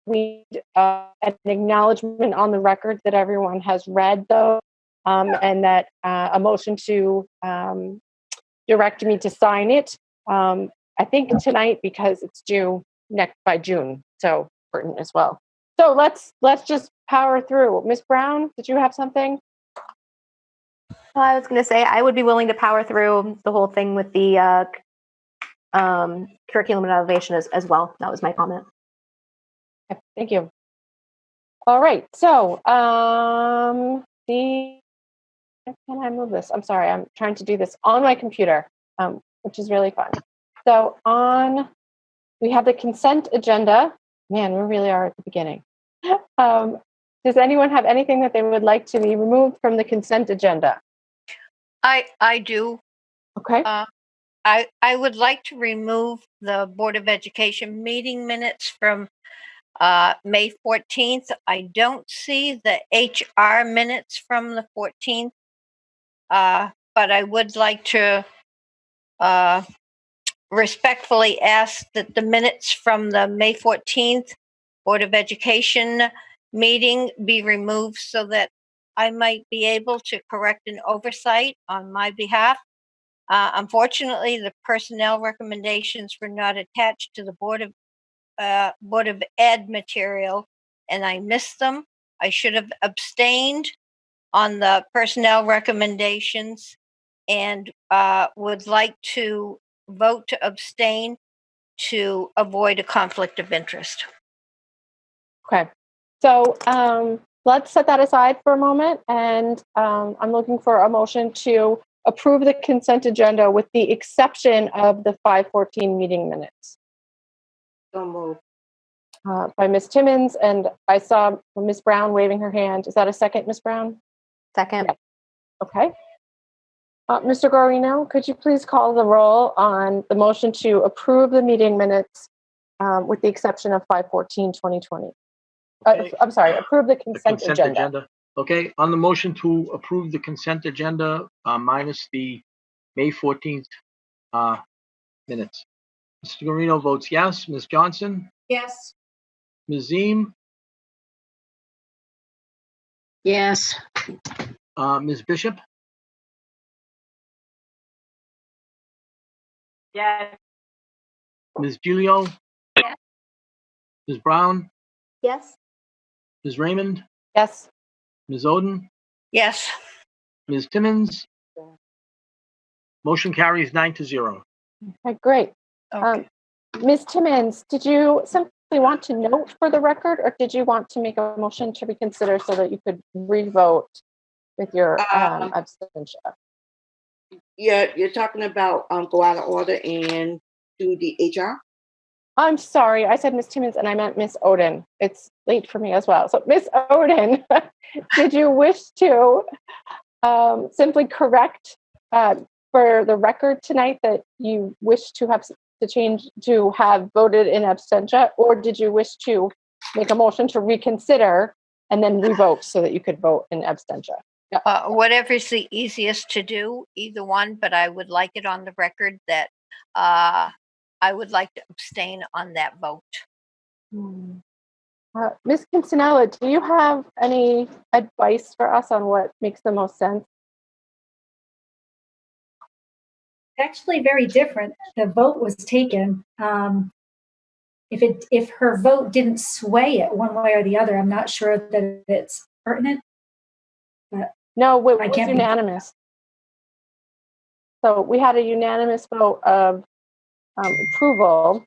we need an acknowledgement on the record that everyone has read those, and that a motion to direct me to sign it. I think tonight, because it's due by June, so important as well. So let's just power through. Ms. Brown, did you have something? Well, I was going to say I would be willing to power through the whole thing with the curriculum and elevation as well. That was my comment. Okay, thank you. All right, so can I move this? I'm sorry, I'm trying to do this on my computer, which is really fun. So we have the consent agenda. Man, we really are at the beginning. Does anyone have anything that they would like to be removed from the consent agenda? I do. Okay. I would like to remove the Board of Education meeting minutes from May 14th. I don't see the HR minutes from the 14th, but I would like to respectfully ask that the minutes from the May 14th Board of Education meeting be removed so that I might be able to correct an oversight on my behalf. Unfortunately, the personnel recommendations were not attached to the Board of Ed material, and I missed them. I should have abstained on the personnel recommendations and would like to vote to abstain to avoid a conflict of interest. Okay. So let's set that aside for a moment. And I'm looking for a motion to approve the consent agenda with the exception of the 5:14 meeting minutes. So moved. By Ms. Timmons, and I saw Ms. Brown waving her hand. Is that a second, Ms. Brown? Second. Yeah. Okay. Mr. Guarino, could you please call the roll on the motion to approve the meeting minutes with the exception of 5/14/2020? Okay. I'm sorry, approve the The consent agenda. Okay, on the motion to approve the consent agenda, minus the May 14th minutes. Mr. Guarino votes yes. Ms. Johnson? Yes. Ms. Ziem? Yes. Ms. Bishop? Yes. Ms. Gilio? Yes. Ms. Brown? Yes. Ms. Raymond? Yes. Ms. Oden? Yes. Ms. Timmons? Motion carries 9-0. Okay, great. Okay. Ms. Timmons, did you simply want to note for the record, or did you want to make a motion to reconsider so that you could re-vote with your abstention? Yeah, you're talking about go out of order and do the HR? I'm sorry, I said Ms. Timmons and I meant Ms. Oden. It's late for me as well. So Ms. Oden, did you wish to simply correct for the record tonight that you wish to have to change to have voted in absentia, or did you wish to make a motion to reconsider and then revote so that you could vote in absentia? Yeah. Whatever's the easiest to do, either one, but I would like it on the record that I would like to abstain on that vote. Ms. Quintanilla, do you have any advice for us on what makes the most sense? Actually very different. The vote was taken. If her vote didn't sway it one way or the other, I'm not sure that it's pertinent. But no, it was unanimous. So we had a unanimous vote of approval.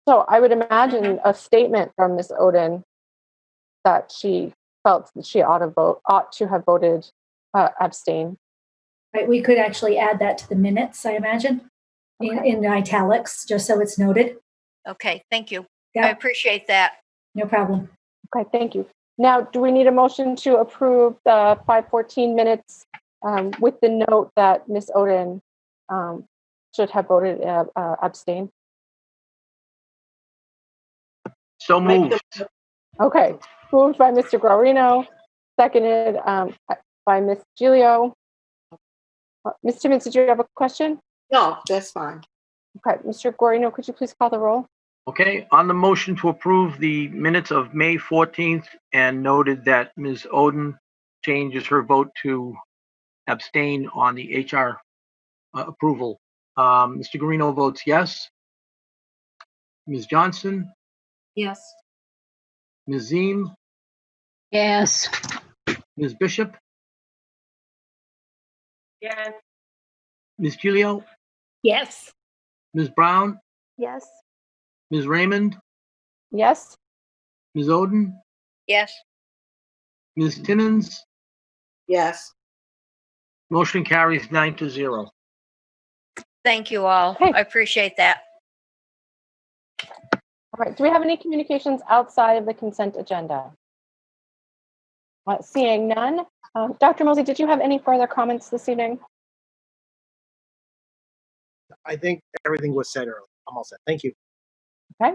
So I would imagine a statement from Ms. Oden that she felt that she ought to have voted abstain. Right, we could actually add that to the minutes, I imagine, in italics, just so it's noted. Okay, thank you. Yeah. I appreciate that. No problem. Okay, thank you. Now, do we need a motion to approve the 5:14 minutes with the note that Ms. Oden should have voted abstain? So moved. Okay, moved by Mr. Guarino, seconded by Ms. Gilio. Ms. Timmons, did you have a question? No, that's fine. Okay, Mr. Guarino, could you please call the roll? Okay, on the motion to approve the minutes of May 14th and noted that Ms. Oden changes her vote to abstain on the HR approval. Mr. Guarino votes yes. Ms. Johnson? Yes. Ms. Ziem? Yes. Ms. Bishop? Yes. Ms. Gilio? Yes. Ms. Brown? Yes. Ms. Raymond? Yes. Ms. Oden? Yes. Ms. Timmons? Yes. Motion carries 9-0. Thank you all. Okay. I appreciate that. All right, do we have any communications outside of the consent agenda? Seeing none. Dr. Mosley, did you have any further comments this evening? I think everything was said earlier. I'm all set. Thank you. Okay.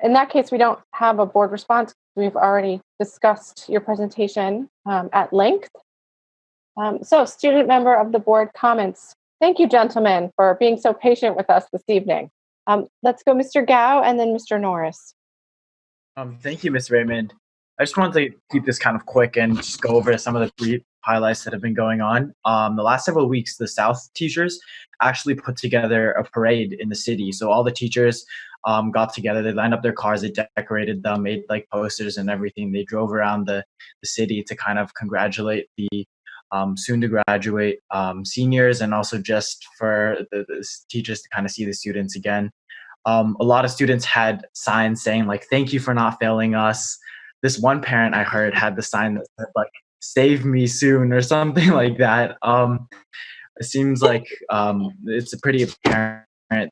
In that case, we don't have a board response. We've already discussed your presentation at length. So student member of the board comments. Thank you, gentlemen, for being so patient with us this evening. Let's go Mr. Gao and then Mr. Norris. Thank you, Ms. Raymond. I just wanted to keep this kind of quick and just go over some of the brief highlights that have been going on. The last several weeks, the South teachers actually put together a parade in the city. So all the teachers got together, they lined up their cars, they decorated them, made like posters and everything. They drove around the city to kind of congratulate the soon to graduate seniors, and also just for the teachers to kind of see the students again. A lot of students had signs saying like, "Thank you for not failing us." This one parent I heard had the sign that said like, "Save me soon" or something like that. It seems like it's a pretty apparent that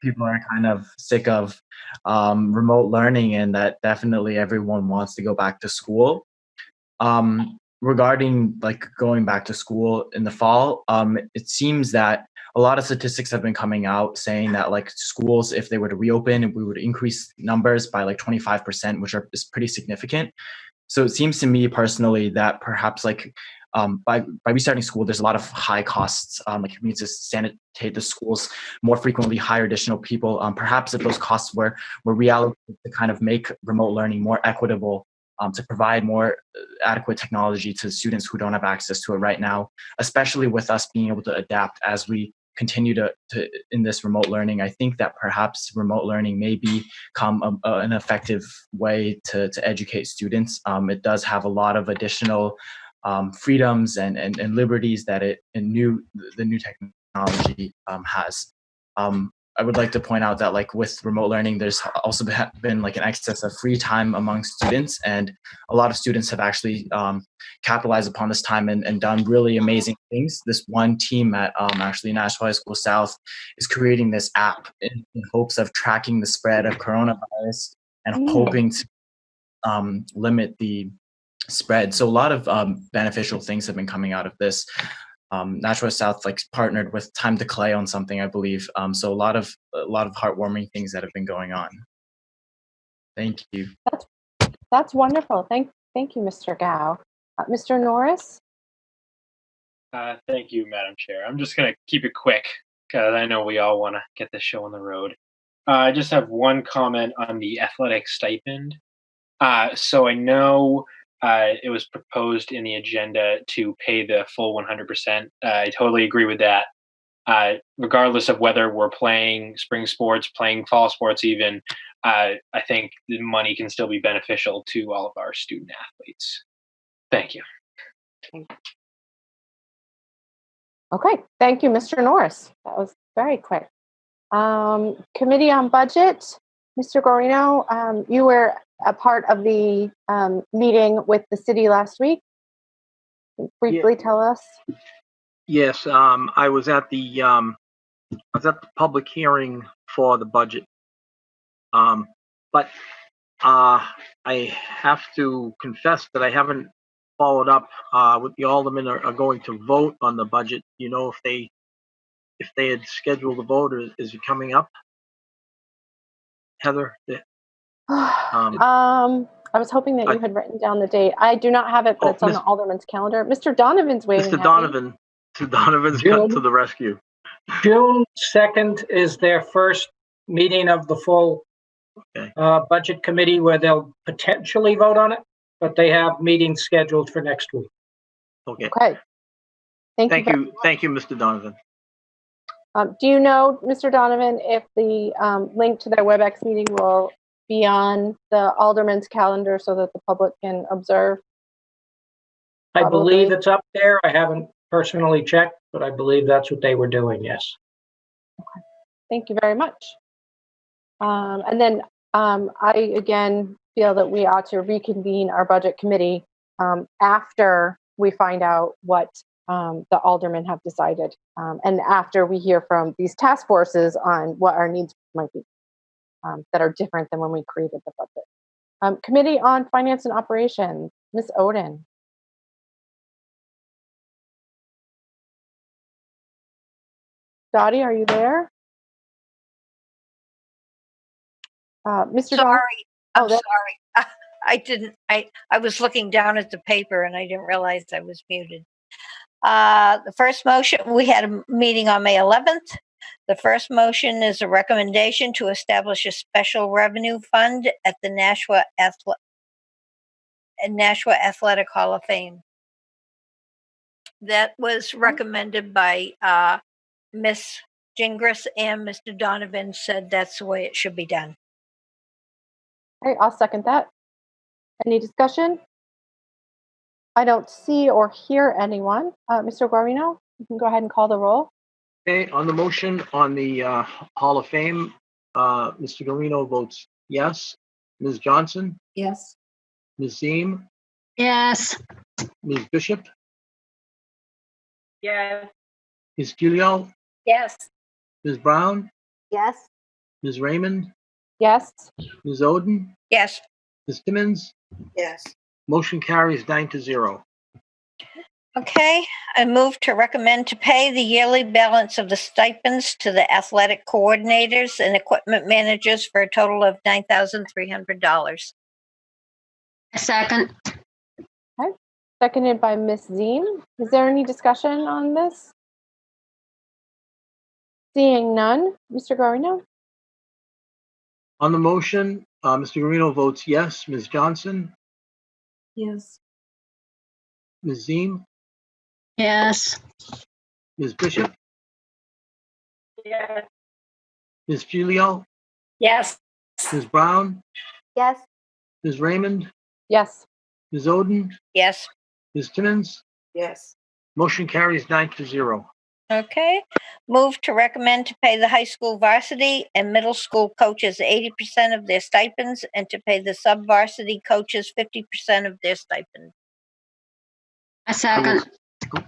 people are kind of sick of remote learning, and that definitely everyone wants to go back to school. Regarding like going back to school in the fall, it seems that a lot of statistics have been coming out saying that like schools, if they were to reopen, we would increase numbers by like 25%, which is pretty significant. So it seems to me personally that perhaps like by restarting school, there's a lot of high costs. Like we need to sanitate the schools more frequently, hire additional people. Perhaps if those costs were reallocated to kind of make remote learning more equitable, to provide more adequate technology to students who don't have access to it right now, especially with us being able to adapt as we continue to in this remote learning. I think that perhaps remote learning may become an effective way to educate students. It does have a lot of additional freedoms and liberties that the new technology has. I would like to point out that like with remote learning, there's also been like an excess of free time among students, and a lot of students have actually capitalized upon this time and done really amazing things. This one team at actually Nashua High School South is creating this app in hopes of tracking the spread of coronavirus and hoping to limit the spread. So a lot of beneficial things have been coming out of this. Nashua South like partnered with Time to Clay on something, I believe. So a lot of heartwarming things that have been going on. Thank you. That's wonderful. Thank you, Mr. Gao. Mr. Norris? Thank you, Madam Chair. I'm just going to keep it quick because I know we all want to get this show on the road. I just have one comment on the athletic stipend. So I know it was proposed in the agenda to pay the full 100%. I totally agree with that. Regardless of whether we're playing spring sports, playing fall sports even, I think the money can still be beneficial to all of our student athletes. Thank you. Okay, thank you, Mr. Norris. That was very quick. Committee on Budget, Mr. Guarino, you were a part of the meeting with the city last week. Briefly tell us. Yes, I was at the public hearing for the budget. But I have to confess that I haven't followed up with the aldermen are going to vote on the budget. You know, if they had scheduled the vote, or is it coming up? Heather? I was hoping that you had written down the date. I do not have it, but it's on the alderman's calendar. Mr. Donovan's waving. Mr. Donovan's come to the rescue. June 2nd is their first meeting of the full budget committee where they'll potentially vote on it, but they have meetings scheduled for next week. Okay. Thank you. Thank you, Mr. Donovan. Do you know, Mr. Donovan, if the link to their WebEx meeting will be on the alderman's calendar so that the public can observe? I believe it's up there. I haven't personally checked, but I believe that's what they were doing, yes. Okay. Thank you very much. And then I, again, feel that we ought to reconvene our budget committee after we find out what the aldermen have decided and after we hear from these task forces on what our needs might be that are different than when we created the budget. Committee on Finance and Operations, Ms. Oden. Dottie, are you there? Mr. Sorry, I'm sorry. I was looking down at the paper and I didn't realize I was muted. The first motion, we had a meeting on May 11th. The first motion is a recommendation to establish a special revenue fund at the Nashua Athletic Hall of Fame. That was recommended by Ms. Gingras, and Mr. Donovan said that's the way it should be done. All right, I'll second that. Any discussion? I don't see or hear anyone. Mr. Guarino, you can go ahead and call the roll. Okay, on the motion on the Hall of Fame, Mr. Guarino votes yes. Ms. Johnson, Yes. Ms. Ziem, Yes. Ms. Bishop, Yes. Ms. Gilio, Yes. Ms. Brown, Yes. Ms. Raymond, Yes. Ms. Oden, Yes. Ms. Timmons. Yes. Motion carries 9-0. Okay, I move to recommend to pay the yearly balance of the stipends to the athletic coordinators and equipment managers for a total of $9,300. Second. Seconded by Ms. Ziem. Is there any discussion on this? Seeing none, Mr. Guarino? On the motion, Mr. Guarino votes yes. Ms. Johnson, Yes. Ms. Ziem, Yes. Ms. Bishop, Yes. Ms. Gilio, Yes. Ms. Brown, Yes. Ms. Raymond, Yes. Ms. Oden, Yes. Ms. Timmons. Yes. Motion carries 9-0. Okay, move to recommend to pay the high school varsity and middle school coaches 80% of their stipends and to pay the sub-varsity coaches 50% of their stipend. A second.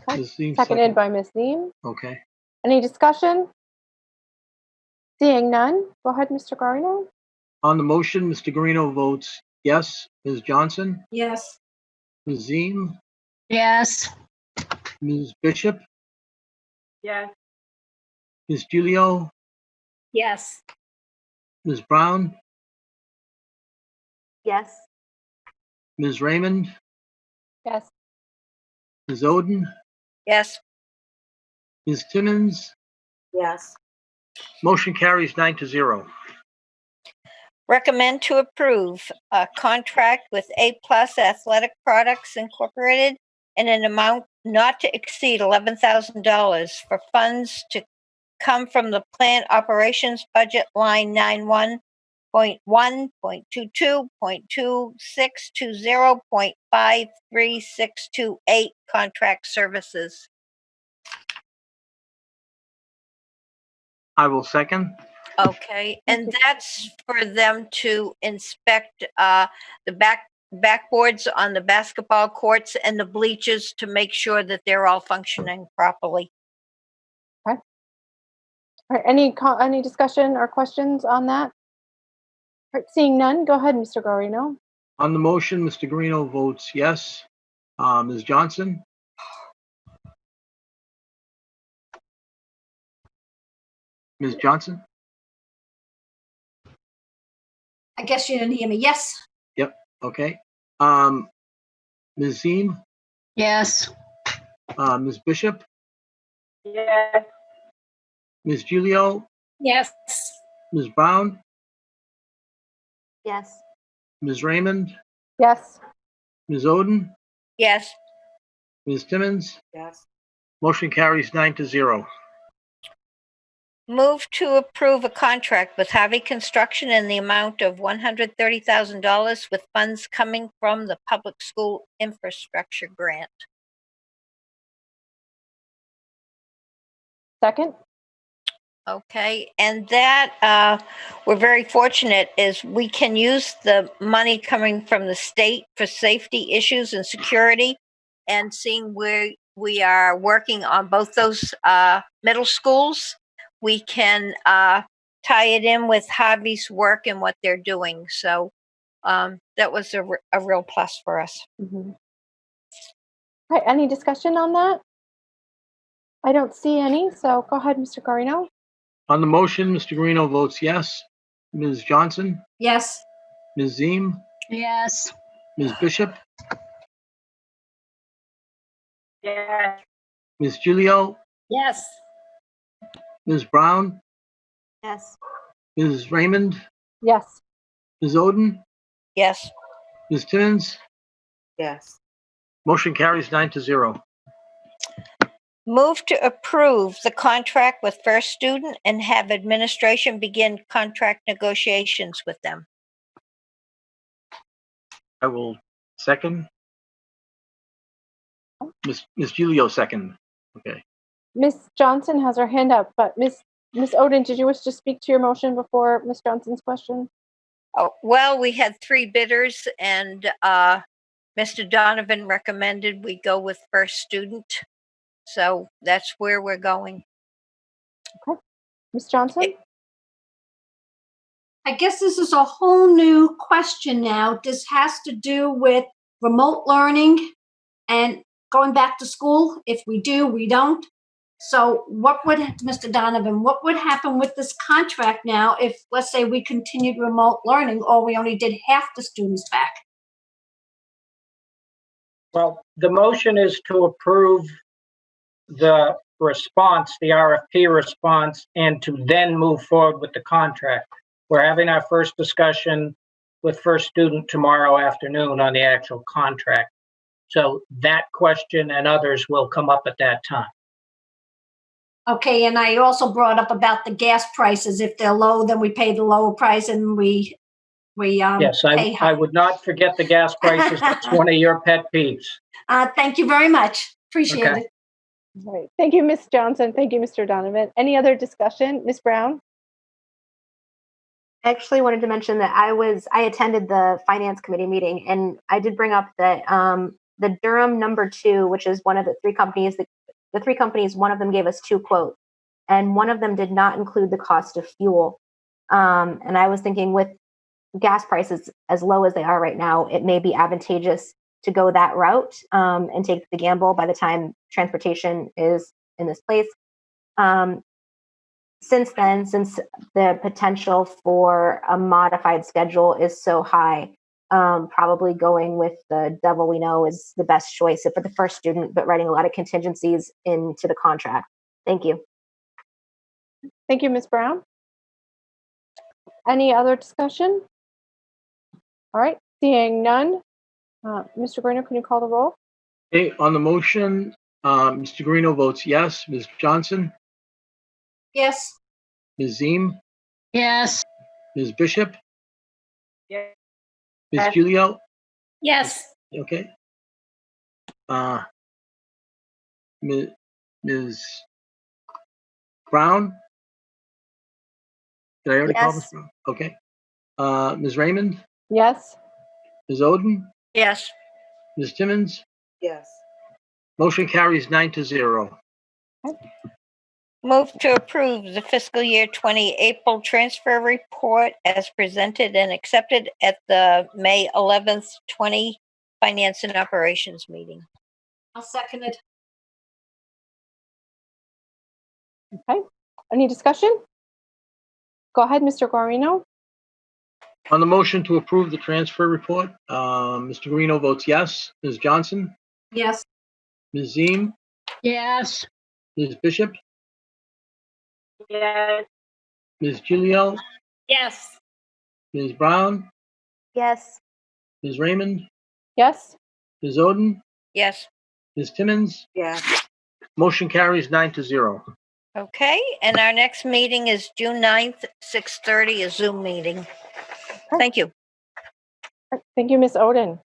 Ms. Ziem, Seconded by Ms. Ziem. Okay. Any discussion? Seeing none, go ahead, Mr. Guarino. On the motion, Mr. Guarino votes yes. Ms. Johnson, Yes. Ms. Ziem, Yes. Ms. Bishop, Yes. Ms. Gilio, Yes. Ms. Brown, Yes. Ms. Raymond, Yes. Ms. Oden, Yes. Ms. Timmons. Yes. Motion carries 9-0. Recommend to approve a contract with A+ Athletic Products Incorporated in an amount not to exceed $11,000 for funds to come from the plant operations budget line 91.1.22.2620.53628 contract services. I will second. Okay, and that's for them to inspect the backboards on the basketball courts and the bleachers to make sure that they're all functioning properly. All right, any discussion or questions on that? All right, seeing none, go ahead, Mr. Guarino. On the motion, Mr. Guarino votes yes. Ms. Johnson, Ms. Johnson, I guess you didn't hear me. Yes. yep, okay. Ms. Ziem, Yes. Ms. Bishop, Yes. Ms. Gilio, Yes. Ms. Brown, Yes. Ms. Raymond, Yes. Ms. Oden, Yes. Ms. Timmons. Yes. Motion carries 9-0. Move to approve a contract with Harvey Construction in the amount of $130,000 with funds coming from the Public School Infrastructure Grant. Second. Okay, and that we're very fortunate is we can use the money coming from the state for safety issues and security, and seeing where we are working on both those middle schools, we can tie it in with Harvey's work and what they're doing. So that was a real plus for us. Mm-hmm. All right, any discussion on that? I don't see any, so go ahead, Mr. Guarino. On the motion, Mr. Guarino votes yes. Ms. Johnson, Yes. Ms. Ziem, Yes. Ms. Bishop, Yes. Ms. Gilio, Yes. Ms. Brown, Yes. Ms. Raymond, Yes. Ms. Oden, Yes. Ms. Timmons. Yes. Motion carries 9-0. Move to approve the contract with First Student and have administration begin contract negotiations with them. I will second. Ms. Gilio second. Okay. Ms. Johnson has her hand up, but Ms. Ms. Oden, did you wish to speak to your motion before Ms. Johnson's question? Oh, well, we had 3 bidders, and Mr. Donovan recommended we go with first student. So that's where we're going. Okay. Ms. Johnson? I guess this is a whole new question now. This has to do with remote learning and going back to school. If we do, we don't. So what would, Mr. Donovan, what would happen with this contract now if, let's say, we continued remote learning or we only did half the students back? Well, the motion is to approve the response, the RFP response, and to then move forward with the contract. We're having our first discussion with first student tomorrow afternoon on the actual contract. So that question and others will come up at that time. Okay, and I also brought up about the gas prices. If they're low, then we pay the lower price, and we yes, pay high. I would not forget the gas prices. That's one of your pet peeves. Thank you very much. Appreciate Okay. it. All right. Thank you, Ms. Johnson. Thank you, Mr. Donovan. Any other discussion? Ms. Brown? I actually wanted to mention that I attended the finance committee meeting, and I did bring up that the Durham number 2, which is one of the 3 companies, the 3 companies, one of them gave us 2 quotes, and one of them did not include the cost of fuel. And I was thinking, with gas prices as low as they are right now, it may be advantageous to go that route and take the gamble by the time transportation is in this place. Since then, since the potential for a modified schedule is so high, probably going with the devil we know is the best choice for the first student, but writing a lot of contingencies into the contract. Thank you. Thank you, Ms. Brown. Any other discussion? All right, seeing none. Mr. Greener, can you call the roll? Okay, on the motion, Mr. Guarino votes yes. Ms. Johnson? Yes. Ms. Ziem? Yes. Ms. Bishop? Yes. Ms. Gilio? Yes. Okay. Ms. Brown? Did I already call Ms. Yes. Brown? Okay. Ms. Raymond? Yes. Ms. Oden? Yes. Ms. Timmons? Yes. Motion carries 9-0. Move to approve the fiscal year 20 April transfer report as presented and accepted at the May 11th, 20 Finance and Operations meeting. I'll second it. Okay. Any discussion? Go ahead, Mr. Guarino. On the motion to approve the transfer report, Mr. Guarino votes yes. Ms. Johnson? Yes. Ms. Ziem? Yes. Ms. Bishop? Yes. Ms. Gilio? Yes. Ms. Brown? Yes. Ms. Raymond? Yes. Ms. Oden? Yes. Ms. Timmons? Yes. Motion carries 9-0. Okay, and our next meeting is June 9th, 6:30, a Zoom meeting. Thank you. Thank you, Ms. Oden.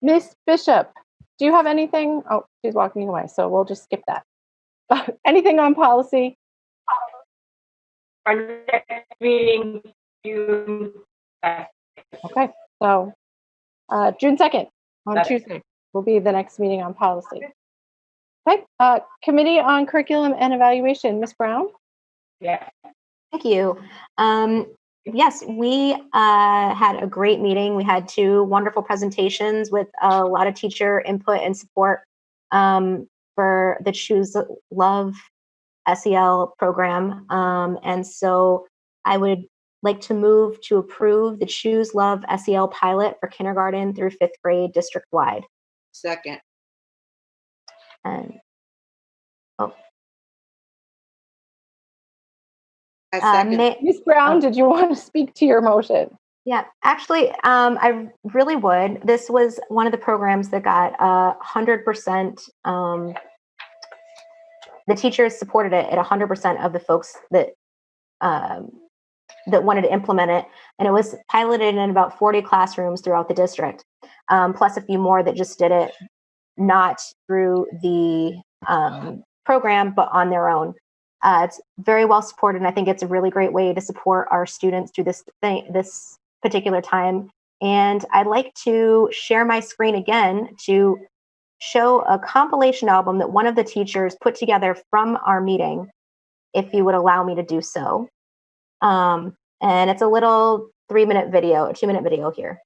Ms. Bishop, do you have anything? Oh, she's walking away, so we'll just skip that. Anything on policy? Our next meeting, June 2nd. Okay, so June 2nd on Got it. Tuesday will be the next meeting on policy. Okay, Committee on Curriculum and Evaluation, Ms. Brown? Yeah. Thank you. Yes, we had a great meeting. We had 2 wonderful presentations with a lot of teacher input and support for the Choose Love SEL program. And so I would like to move to approve the Choose Love SEL pilot for kindergarten through 5th grade district-wide. Second. And I second. Ms. Brown, did you want to speak to your motion? Yeah, actually, I really would. This was one of the programs that got 100%. The teachers supported it at 100% of the folks that that wanted to implement it, and it was piloted in about 40 classrooms throughout the district, plus a few more that just did it not through the program but on their own. It's very well supported, and I think it's a really great way to support our students through this particular time. And I'd like to share my screen again to show a compilation album that one of the teachers put together from our meeting, if you would allow me to do so. And it's a little 2-minute video here.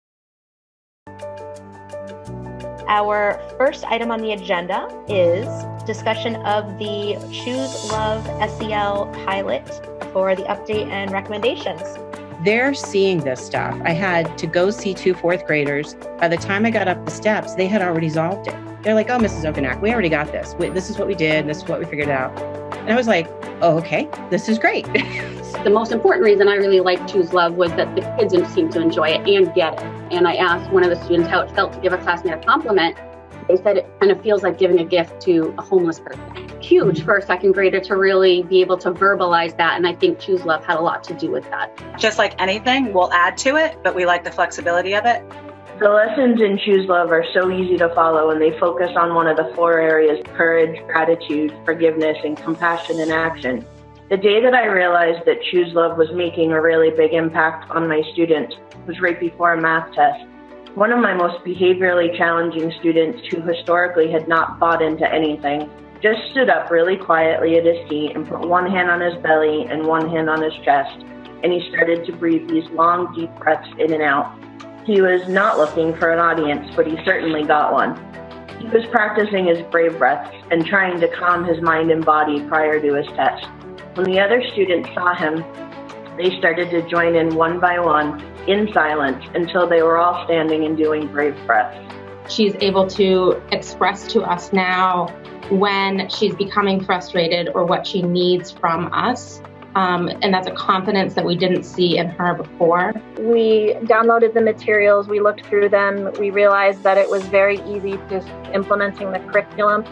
Our first item on the agenda is discussion of the Choose Love SEL pilot for the update and recommendations. They're seeing this stuff. I had to go see 2 4th graders. By the time I got up the steps, they had already solved it. They're like, oh, Mrs. Okanak, we already got this. This is what we did. And this is what we figured out. And I was like, oh, okay, this is great. The most important reason I really liked Choose Love was that the kids seemed to enjoy it and get it. And I asked one of the students how it felt to give a classmate a compliment. They said it kind of feels like giving a gift to a homeless person. Huge for a 2nd grader to really be able to verbalize that. And I think Choose Love had a lot to do with that. Just like anything, we'll add to it, but we like the flexibility of it. The lessons in Choose Love are so easy to follow, and they focus on one of the 4 areas: courage, gratitude, forgiveness, and compassion in action. The day that I realized that Choose Love was making a really big impact on my students was right before a math test. One of my most behaviorally challenging students, who historically had not bought into anything, just stood up really quietly at his seat and put one hand on his belly and one hand on his chest, and he started to breathe these long, deep breaths in and out. He was not looking for an audience, but he certainly got one. He was practicing his brave breaths and trying to calm his mind and body prior to his test. When the other students saw him, they started to join in one by one, in silence, until they were all standing and doing brave breaths. She's able to express to us now when she's becoming frustrated or what she needs from us. And that's a confidence that we didn't see in her before. We downloaded the materials, we looked through them, we realized that it was very easy just implementing the curriculum,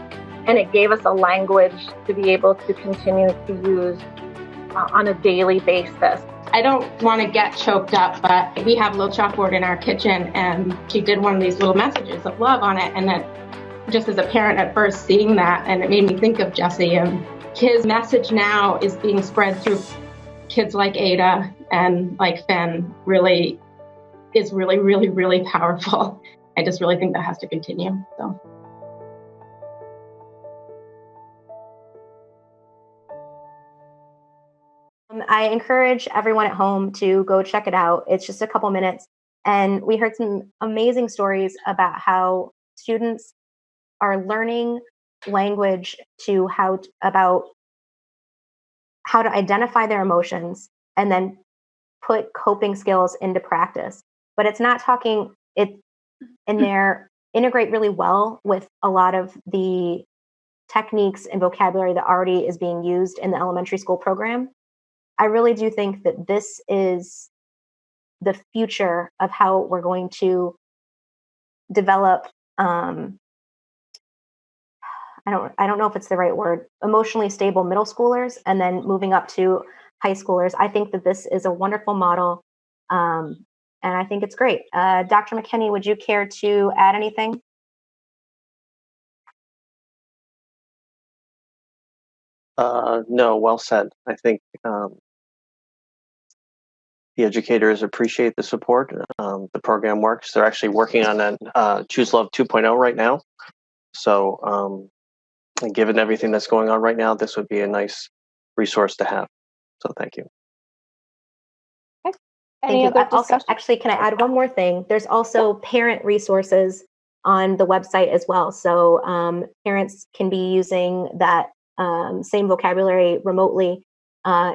and it gave us a language to be able to continue to use on a daily basis. I don't want to get choked up, but we have a little chalkboard in our kitchen, and she did one of these little messages of love on it. And that, just as a parent at first seeing that, and it made me think of Jesse. And his message now is being spread through kids like Ada and like Finn. Really is really, really, really powerful. I just really think that has to continue. So. I encourage everyone at home to go check it out. It's just a couple minutes. And we heard some amazing stories about how students are learning language about how to identify their emotions and then put coping skills into practice. But it's not talking it in there, integrate really well with a lot of the techniques and vocabulary that already is being used in the elementary school program. I really do think that this is the future of how we're going to develop, I don't know if it's the right word, emotionally stable middle schoolers, and then moving up to high schoolers. I think that this is a wonderful model, and I think it's great. Dr. McKinney, would you care to add anything? No, well said. I think the educators appreciate the support. The program works. They're actually working on a Choose Love 2.0 right now. So and given everything that's going on right now, this would be a nice resource to have. So thank you. Okay. Thank you. Also, actually, can I add one more thing? There's also parent resources on the website as well. So parents can be using that same vocabulary remotely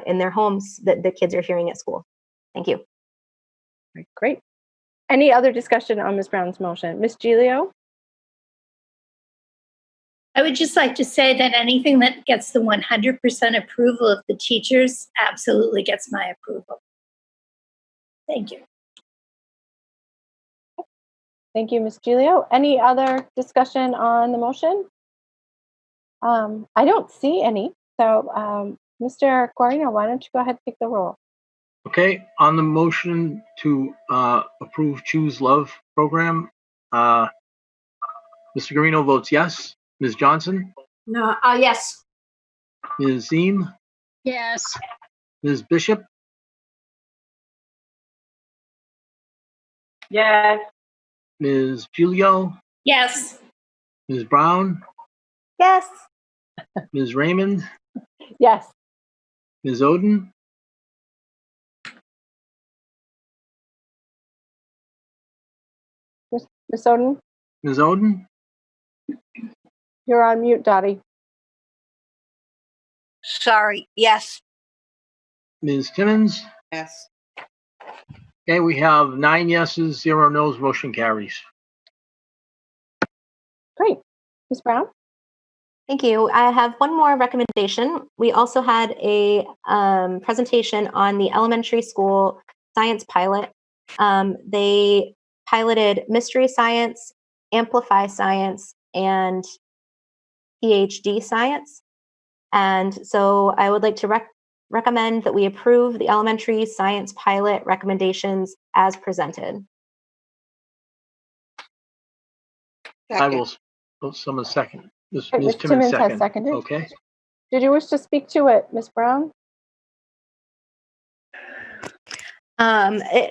in their homes that the kids are hearing at school. Thank you. Great. Any other discussion on Ms. Brown's motion? Ms. Giglio? I would just like to say that anything that gets the 100% approval of the teachers absolutely gets my approval. Thank you. Thank you, Ms. Giglio. Any other discussion on the motion? I don't see any. So, Mr. Guarino, why don't you go ahead and take the roll? Okay, on the motion to approve Choose Love program, Mr. Guarino votes yes. Ms. Johnson? No, yes. Ms. Ziem? Yes. Ms. Bishop, Yes. Ms. Gilio, Yes. Ms. Brown, Yes. Ms. Raymond, Yes. Ms. Oden, Ms. Oden, Ms. Oden, you're on mute, Dottie. Sorry, yes. Ms. Timmons. Yes. Okay, we have 9 yeses, 0 nos, motion carries. Great. Ms. Brown? Thank you. I have one more recommendation. We also had a presentation on the elementary school science pilot. They piloted mystery science, amplify science, and PhD science. And so I would like to recommend that we approve the elementary science pilot recommendations as presented. I will, someone second. Ms. Ms. Timmons Timmons has seconded. Okay. Did you wish to speak to it, Ms. Brown?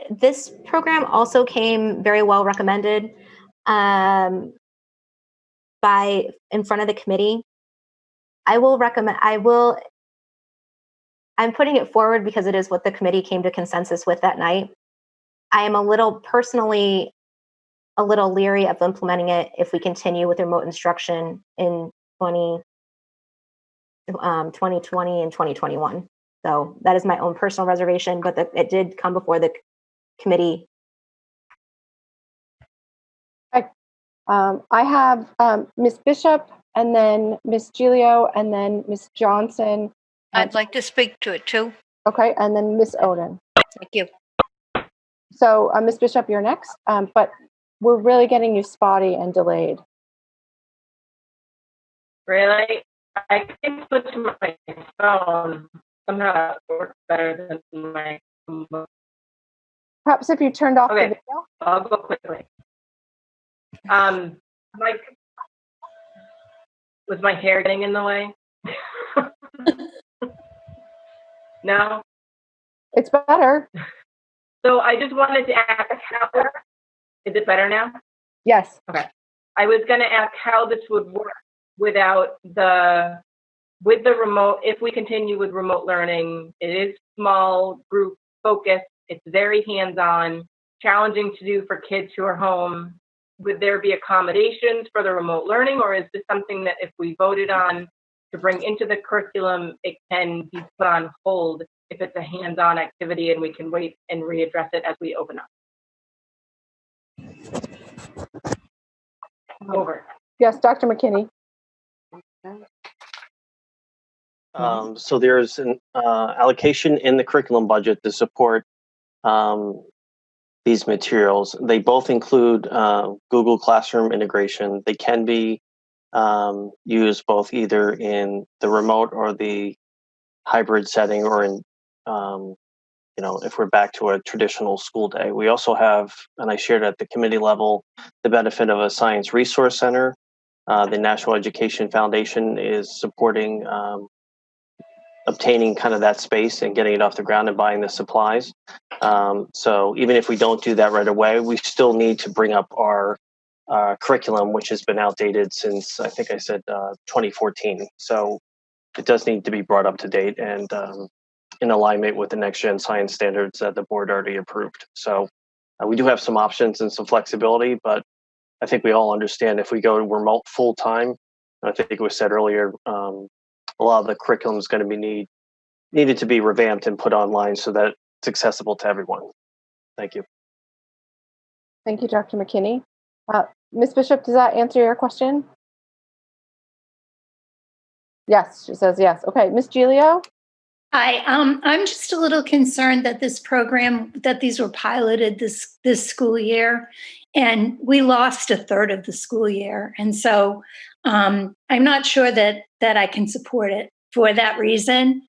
This program also came very well recommended in front of the committee. I'm putting it forward because it is what the committee came to consensus with that night. I am personally a little leery of implementing it if we continue with remote instruction in 2020 and 2021. So that is my own personal reservation, but it did come before the committee. Okay. I have Ms. Bishop, and then Ms. Gilio, and then Ms. Johnson. I'd like to speak to it too. Okay, and then Ms. Oden. Thank you. So Ms. Bishop, you're next, but we're really getting you spotty and delayed. Really? I can switch to my phone. Somehow it works better than my. Perhaps if you turned off the video. I'll go quickly. Was my hair getting in the way? No? It's better. So I just wanted to ask how, is it better now? Yes. Okay. I was going to ask how this would work with the remote, if we continue with remote learning. It is small group focused. It's very hands-on, challenging to do for kids who are home. Would there be accommodations for the remote learning, or is this something that if we voted on to bring into the curriculum, it can be put on hold if it's a hands-on activity and we can wait and readdress it as we open up? Over. Yes, Dr. McKinney. So there's an allocation in the curriculum budget to support these materials. They both include Google Classroom integration. They can be used both either in the remote or the hybrid setting, or in if we're back to a traditional school day. We also have, and I shared at the committee level, the benefit of a science resource center. The National Education Foundation is supporting obtaining kind of that space and getting it off the ground and buying the supplies. So even if we don't do that right away, we still need to bring up our curriculum, which has been outdated since, I think I said 2014. So it does need to be brought up to date and in alignment with the next gen science standards that the board already approved. So we do have some options and some flexibility, but I think we all understand if we go remote full time, I think it was said earlier, a lot of the curriculum is going to be needed to be revamped and put online so that it's accessible to everyone. Thank you. Thank you, Dr. McKinney. Ms. Bishop, does that answer your question? Yes, she says yes. Okay, Ms. Gilio? Hi, I'm just a little concerned that this program, that these were piloted this school year, and we lost a third of the school year. And so I'm not sure that I can support it for that reason.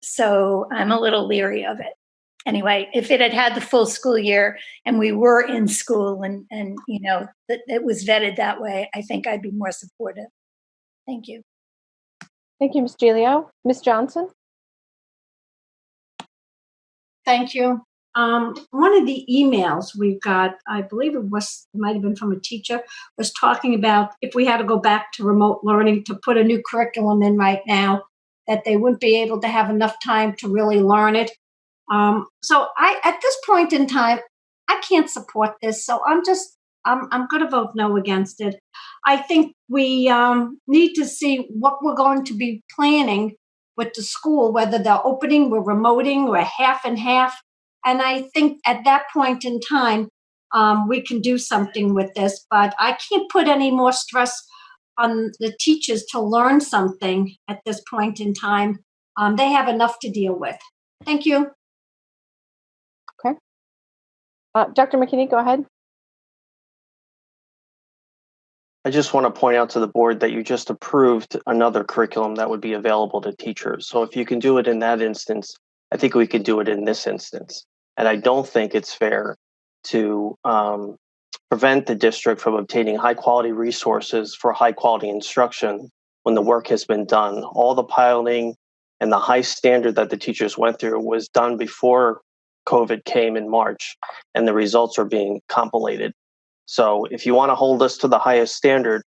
So I'm a little leery of it. Anyway, if it had the full school year and we were in school and that it was vetted that way, I think I'd be more supportive. Thank you. Thank you, Ms. Gilio. Ms. Johnson? Thank you. One of the emails we got, I believe it might have been from a teacher, was talking about if we had to go back to remote learning to put a new curriculum in right now, that they wouldn't be able to have enough time to really learn it. So at this point in time, I can't support this. So I'm going to vote no against it. I think we need to see what we're going to be planning with the school, whether they're opening, we're remoting, or half and half. And I think at that point in time, we can do something with this. But I can't put any more stress on the teachers to learn something at this point in time. They have enough to deal with. Thank you. Okay. Dr. McKinney, go ahead. I just want to point out to the board that you just approved another curriculum that would be available to teachers. So if you can do it in that instance, I think we could do it in this instance. And I don't think it's fair to prevent the district from obtaining high quality resources for high quality instruction when the work has been done. All the piloting and the high standard that the teachers went through was done before COVID came in March, and the results are being compilated. So if you want to hold us to the highest standard,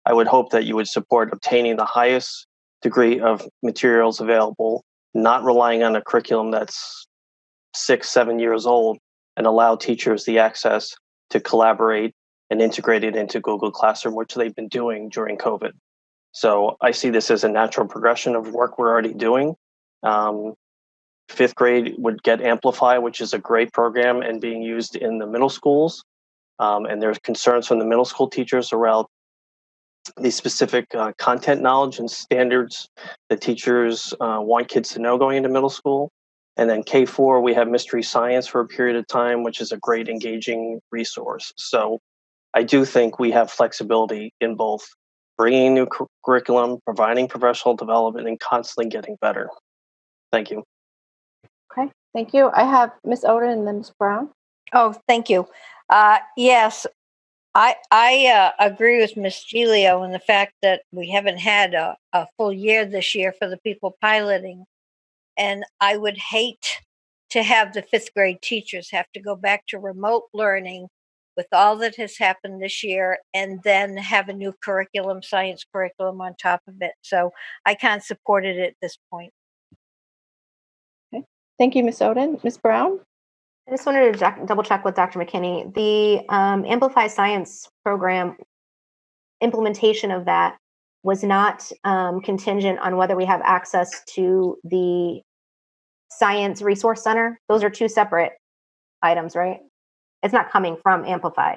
I would hope that you would support obtaining the highest degree of materials available, not relying on a curriculum that's 6-7 years old, and allow teachers the access to collaborate and integrate it into Google Classroom, which they've been doing during COVID. So I see this as a natural progression of work we're already doing. 5th grade would get Amplify, which is a great program and being used in the middle schools. And there's concerns from the middle school teachers around the specific content knowledge and standards that teachers want kids to know going into middle school. And then K4, we have Mystery Science for a period of time, which is a great engaging resource. So I do think we have flexibility in both bringing new curriculum, providing professional development, and constantly getting better. Thank you. Okay, thank you. I have Ms. Oden and then Ms. Brown. Oh, thank you. Yes, I agree with Ms. Gilio in the fact that we haven't had a full year this year for the people piloting. And I would hate to have the 5th grade teachers have to go back to remote learning with all that has happened this year and then have a new curriculum, science curriculum on top of it. So I can't support it at this point. Okay, thank you, Ms. Oden. Ms. Brown? I just wanted to double check with Dr. McKinney. The Amplify Science program implementation of that was not contingent on whether we have access to the Science Resource Center. Those are two separate items, right? It's not coming from Amplify.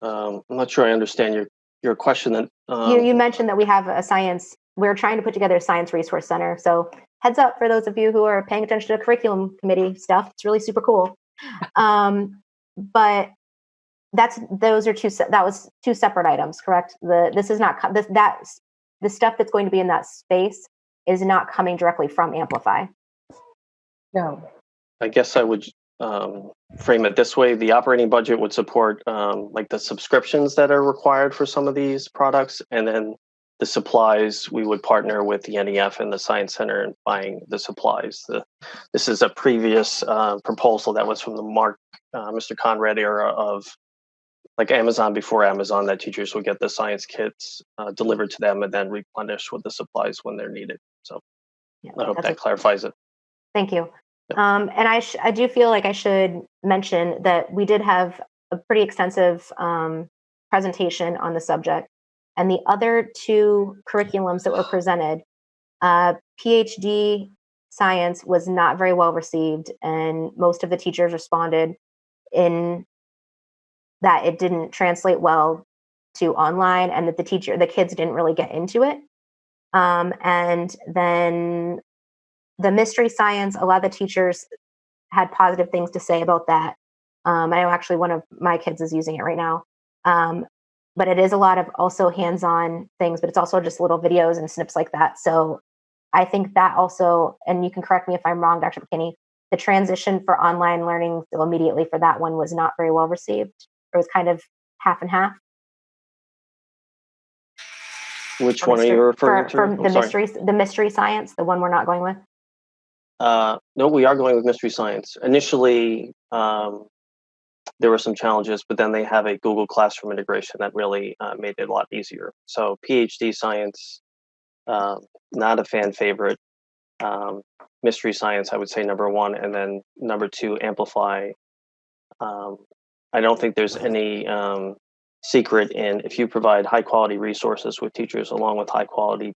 I'm not sure I understand your question. That you mentioned that we have a science. We're trying to put together a Science Resource Center. So heads up for those of you who are paying attention to curriculum committee stuff. It's really super cool. But that was two separate items, correct? This is not the stuff that's going to be in that space is not coming directly from Amplify. No. I guess I would frame it this way. The operating budget would support like the subscriptions that are required for some of these products, and then the supplies, we would partner with the NEF and the Science Center in buying the supplies. This is a previous proposal that was from the Mr. Conrad era of like Amazon before Amazon, that teachers would get the science kits delivered to them and then replenished with the supplies when they're needed. So yeah, I hope that clarifies it. Thank you. And I do feel like I should mention that we did have a pretty extensive presentation on the subject. And the other two curriculums that were presented, PhD science was not very well received, and most of the teachers responded in that it didn't translate well to online, and that the kids didn't really get into it. And then the mystery science, a lot of the teachers had positive things to say about that. I know actually one of my kids is using it right now. But it is a lot of also hands-on things, but it's also just little videos and snips like that. So I think that also, and you can correct me if I'm wrong, Dr. McKinney, the transition for online learning so immediately for that one was not very well received. It was kind of half and half. Which one are you referring to? For the mystery science, the one we're not going with? No, we are going with mystery science. Initially, there were some challenges, but then they have a Google Classroom integration that really made it a lot easier. So PhD science, not a fan favorite. Mystery science, I would say number one, and then number two, Amplify. I don't think there's any secret in if you provide high quality resources with teachers along with high quality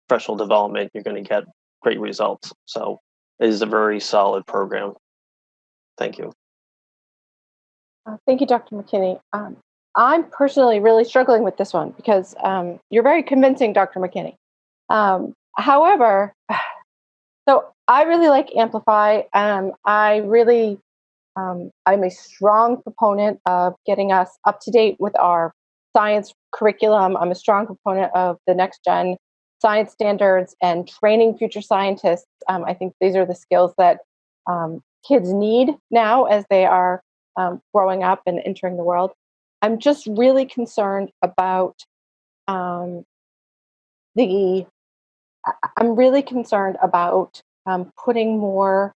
professional development, you're going to get great results. So it is a very solid program. Thank you. Thank you, Dr. McKinney. I'm personally really struggling with this one because you're very convincing, Dr. McKinney. However, so I really like Amplify. I'm a strong proponent of getting us up to date with our science curriculum. I'm a strong proponent of the next gen science standards and training future scientists. I think these are the skills that kids need now as they are growing up and entering the world. I'm just really concerned about putting more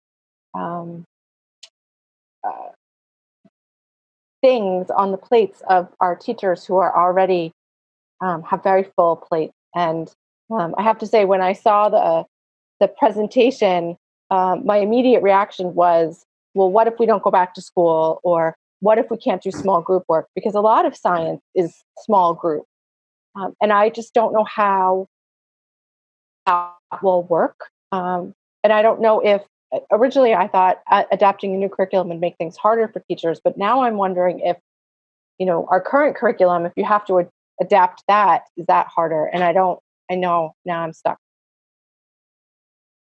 things on the plates of our teachers who are already have very full plates. And I have to say, when I saw the presentation, my immediate reaction was, well, what if we don't go back to school? Or what if we can't do small group work? Because a lot of science is small group. And I just don't know how that will work. And I don't know if, originally I thought adapting a new curriculum would make things harder for teachers, but now I'm wondering if, our current curriculum, if you have to adapt that, is that harder? And I know now I'm stuck.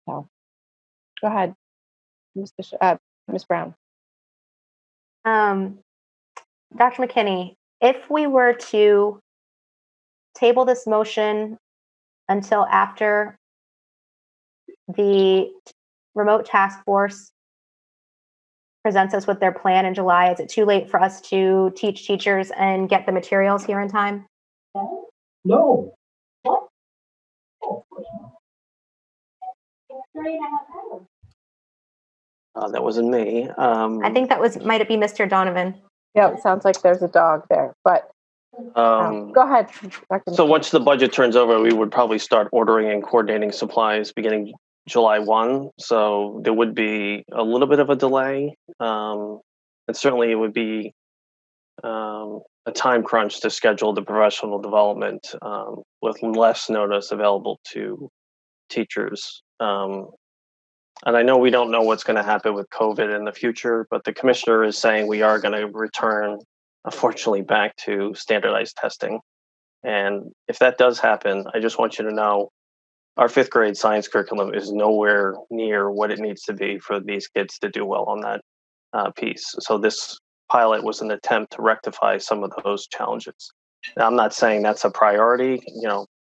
So go ahead, Ms. Brown. Dr. McKinney, if we were to table this motion until after the remote task force presents us with their plan in July, is it too late for us to teach teachers and get the materials here in time? No. That wasn't me. I think might it be Mr. Donovan? Yeah, it sounds like there's a dog there, but go ahead. So once the budget turns over, we would probably start ordering and coordinating supplies beginning July 1. So there would be a little bit of a delay. And certainly it would be a time crunch to schedule the professional development with less notice available to teachers. And I know we don't know what's going to happen with COVID in the future, but the commissioner is saying we are going to return, unfortunately, back to standardized testing. And if that does happen, I just want you to know our 5th grade science curriculum is nowhere near what it needs to be for these kids to do well on that piece. So this pilot was an attempt to rectify some of those challenges. Now, I'm not saying that's a priority,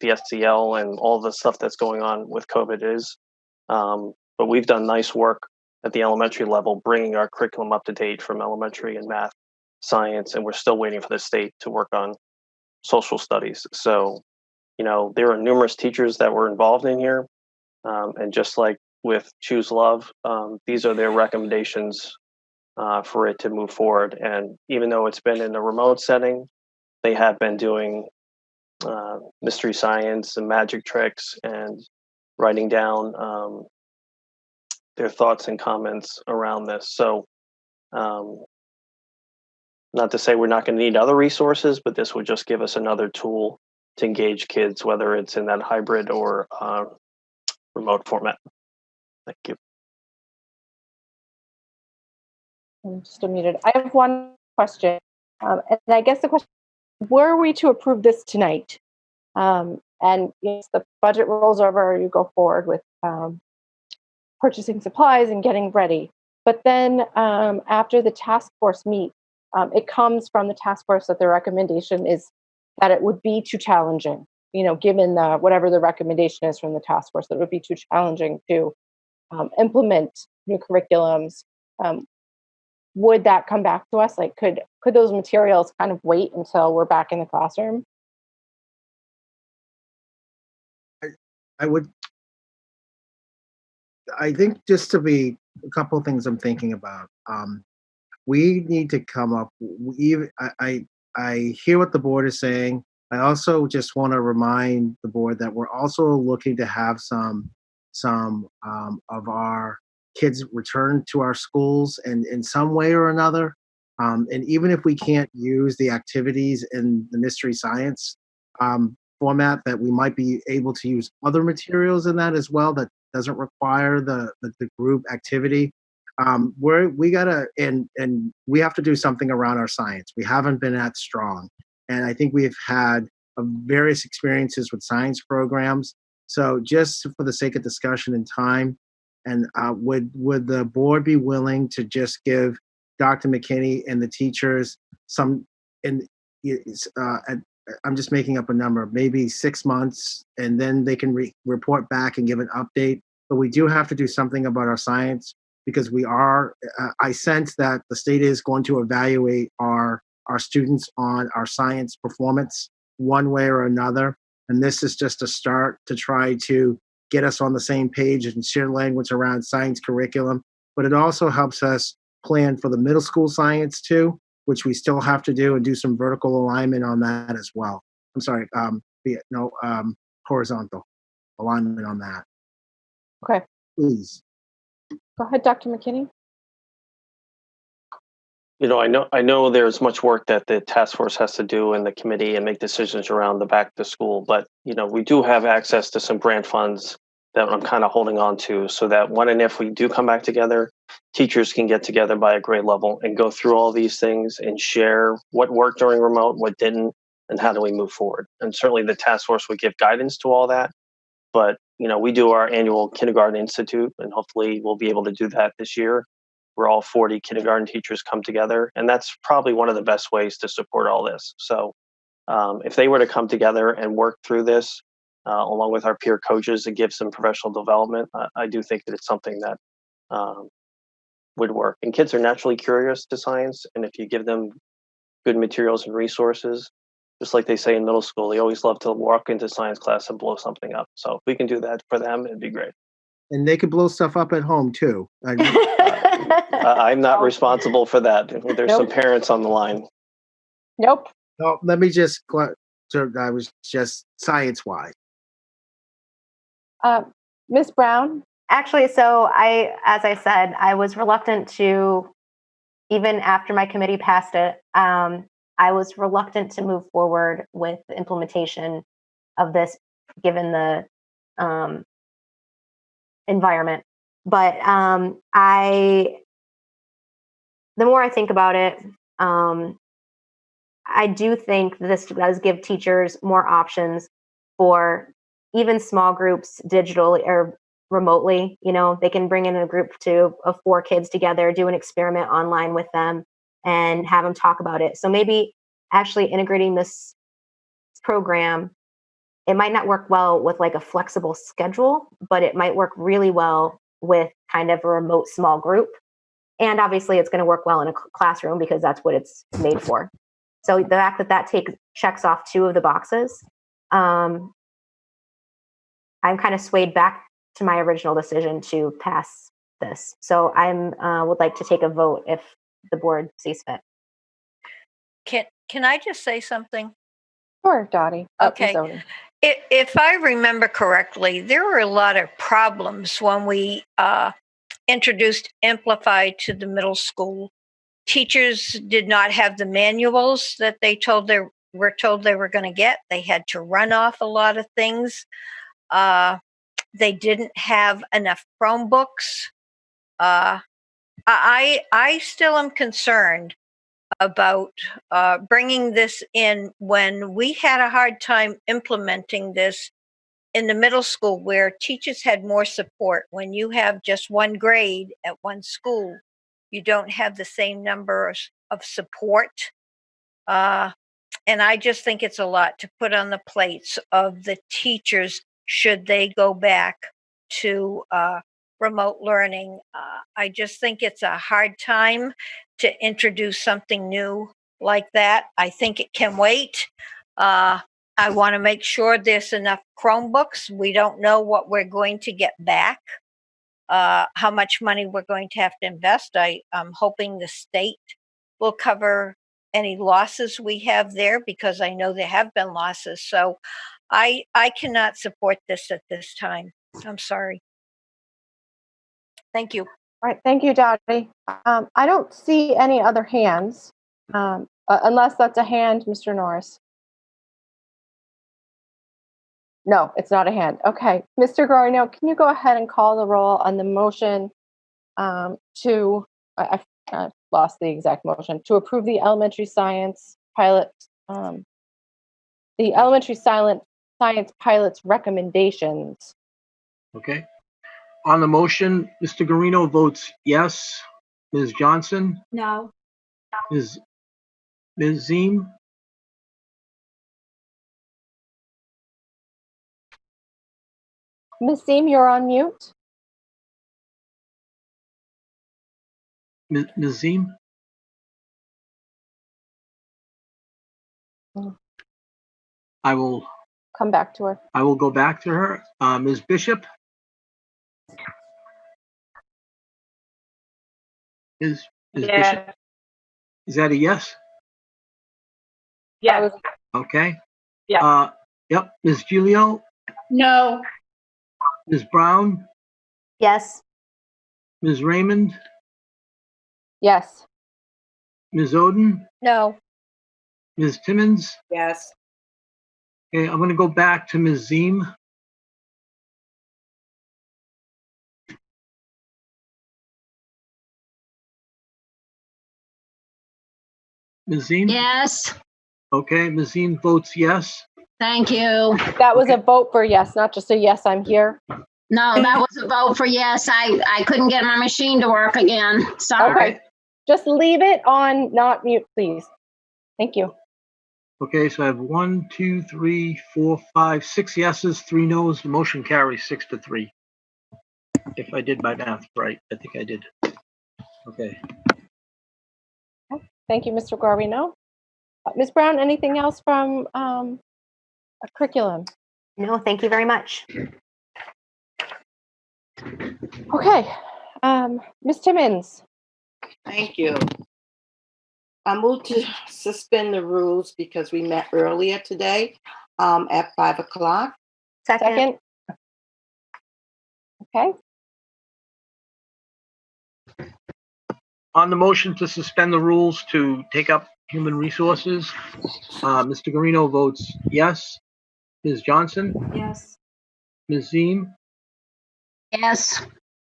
the SEL and all the stuff that's going on with COVID is, but we've done nice work at the elementary level, bringing our curriculum up to date from elementary and math, science, and we're still waiting for the state to work on social studies. So, there are numerous teachers that were involved in here. And just like with Choose Love, these are their recommendations for it to move forward. And even though it's been in a remote setting, they have been doing mystery science and magic tricks and writing down their thoughts and comments around this. So not to say we're not going to need other resources, but this would just give us another tool to engage kids, whether it's in that hybrid or remote format. Thank you. I'm just unmuted. I have one question. And I guess the question, were we to approve this tonight, and yes, the budget rolls over, you go forward with purchasing supplies and getting ready. But then after the task force meets, it comes from the task force that the recommendation is that it would be too challenging, given whatever the recommendation is from the task force, that it would be too challenging to implement new curriculums. Would that come back to us? Like, could those materials kind of wait until we're back in the classroom? I think just to be a couple of things I'm thinking about. We need to come up. I hear what the board is saying. I also just want to remind the board that we're also looking to have some of our kids return to our schools and in some way or another. And even if we can't use the activities in the mystery science format, that we might be able to use other materials in that as well that doesn't require the group activity. We gotta and we have to do something around our science. We haven't been that strong, and I think we've had various experiences with science programs. So just for the sake of discussion and time, and would the board be willing to just give Dr. McKinney and the teachers some, and I'm just making up a number, maybe 6 months, and then they can report back and give an update. But we do have to do something about our science, because we are, I sense that the state is going to evaluate our students on our science performance one way or another. And this is just a start to try to get us on the same page and share language around science curriculum. But it also helps us plan for the middle school science too, which we still have to do, and do some vertical alignment on that as well. I'm sorry, horizontal alignment on that. Okay. Please. Go ahead, Dr. McKinney. I know there's much work that the task force has to do in the committee and make decisions around the back to school, but we do have access to some grant funds that I'm kind of holding on to, so that when and if we do come back together, teachers can get together by a grade level and go through all these things and share what worked during remote, what didn't, and how do we move forward. And certainly the task force would give guidance to all that. But we do our annual kindergarten institute, and hopefully we'll be able to do that this year, where all 40 kindergarten teachers come together. And that's probably one of the best ways to support all this. So if they were to come together and work through this, along with our peer coaches, and give some professional development, I do think that it's something that would work. And kids are naturally curious to science. And if you give them good materials and resources, just like they say in middle school, they always love to walk into science class and blow something up. So if we can do that for them, it'd be great. And they could blow stuff up at home too. I'm not responsible for that. There's some parents on the line. Nope. No, let me just, I was just science-wise. Ms. Brown? Actually, so as I said, I was reluctant to, even after my committee passed it, I was reluctant to move forward with the implementation of this, given the environment. But the more I think about it, I do think this does give teachers more options for even small groups digitally or remotely. They can bring in a group of 4 kids together, do an experiment online with them, and have them talk about it. So maybe actually integrating this program, it might not work well with like a flexible schedule, but it might work really well with kind of a remote small group. And obviously it's going to work well in a classroom, because that's what it's made for. So the fact that checks off 2 of the boxes, I'm kind of swayed back to my original decision to pass this. So I would like to take a vote if the board sees fit. Can I just say something? Sure, Dottie. Okay. If I remember correctly, there were a lot of problems when we introduced Amplify to the middle school. Teachers did not have the manuals that they were told they were going to get. They had to run off a lot of things. They didn't have enough Chromebooks. I still am concerned about bringing this in when we had a hard time implementing this in the middle school, where teachers had more support. When you have just one grade at one school, you don't have the same number of support. And I just think it's a lot to put on the plates of the teachers should they go back to remote learning. I just think it's a hard time to introduce something new like that. I think it can wait. I want to make sure there's enough Chromebooks. We don't know what we're going to get back, how much money we're going to have to invest. I'm hoping the state will cover any losses we have there, because I know there have been losses. So I cannot support this at this time. I'm sorry. Thank you. All right, thank you, Dottie. I don't see any other hands, unless that's a hand, Mr. Norris. No, it's not a hand. Okay, Mr. Guarino, can you go ahead and call the roll on the motion to, I lost the exact motion, to approve the elementary science pilot, the elementary science pilot's recommendations. Okay. On the motion, Mr. Guarino votes yes. Ms. Johnson? No. Ms. Ziem? Ms. Ziem, you're on mute. Ms. Ziem? I will come back to her. I will go back to her. Ms. Bishop? Ms. Bishop? Is that a yes? Yes. Okay. Yeah. Yep. Ms. Giglio? No. Ms. Brown? Yes. Ms. Raymond? Yes. Ms. Oden? No. Ms. Timmons? Yes. Okay, I'm going to go back to Ms. Ziem. Ms. Ziem? Yes. Okay, Ms. Ziem votes yes. Thank you. That was a vote for yes, not just a yes, I'm here. No, that was a vote for yes. I couldn't get my machine to work again. Sorry. Okay. Just leave it on not mute, please. Thank you. Okay, so I have 1, 2, 3, 4, 5, 6 yeses, 3 noes. The motion carries 6-3. If I did my math right, I think I did. Okay. Thank you, Mr. Guarino. Ms. Brown, anything else from a curriculum? No, thank you very much. Okay. Ms. Timmons. Thank you. I move to suspend the rules because we met earlier today at 5 o'clock. Second. Okay. On the motion to suspend the rules to take up human resources, Mr. Guarino votes yes. Ms. Johnson? Yes. Ms. Ziem? Yes.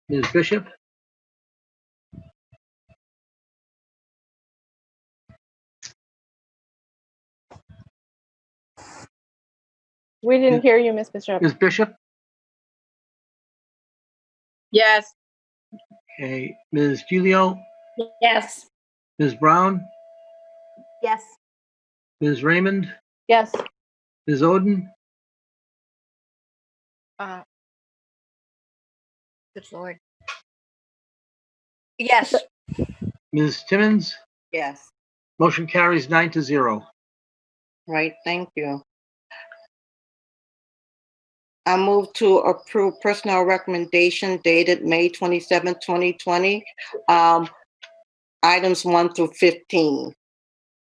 Ms. Bishop? We didn't hear you, Ms. Bishop. Ms. Bishop? Yes. Okay. Ms. Giglio? Yes. Ms. Brown? Yes. Ms. Raymond? Yes. Ms. Oden? Good Lord. Yes. Ms. Timmons? Yes. Motion carries 9-0. Right, thank you. I move to approve personnel recommendation dated May 27, 2020, items 1 through 15.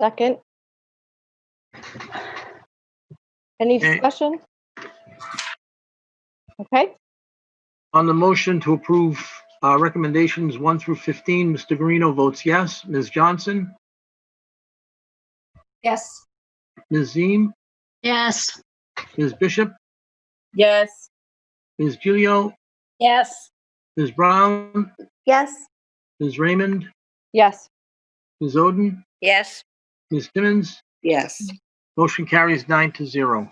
Second. Any discussion? Okay. On the motion to approve recommendations 1 through 15, Mr. Guarino votes yes. Ms. Johnson? Yes. Ms. Ziem? Yes. Ms. Bishop? Yes. Ms. Giglio? Yes. Ms. Brown? Yes. Ms. Raymond? Yes. Ms. Oden? Yes. Ms. Timmons? Yes. Motion carries 9-0.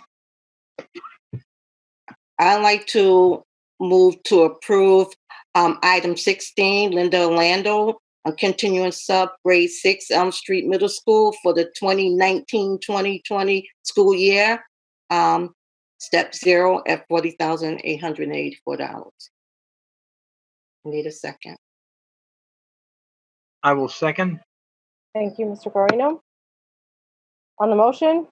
I'd like to move to approve item 16, Linda Orlando, a continuing sub grade 6 Elm Street Middle School for the 2019-2020 school year. Step 0 at $40,884. Need a second. I will second. Thank you, Mr. Guarino. On the motion?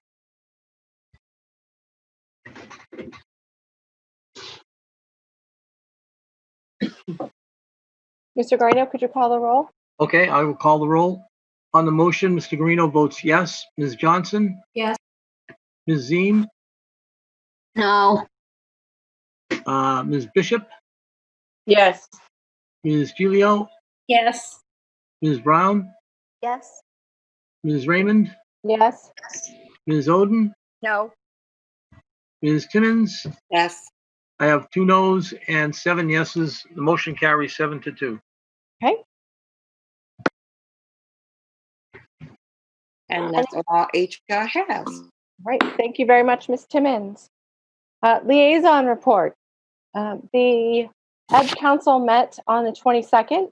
Mr. Guarino, could you call the roll? Okay, I will call the roll. On the motion, Mr. Guarino votes yes. Ms. Johnson? Yes. Ms. Ziem? No. Ms. Bishop? Yes. Ms. Gilio? Yes. Ms. Brown? Yes. Ms. Raymond? Yes. Ms. Oden? No. Ms. Timmons? Yes. I have 2 noes and 7 yeses. The motion carries 7-2. Okay. And that's all HPR has. Right. Thank you very much, Ms. Timmons. Liaison report. The Ed Council met on the 22nd.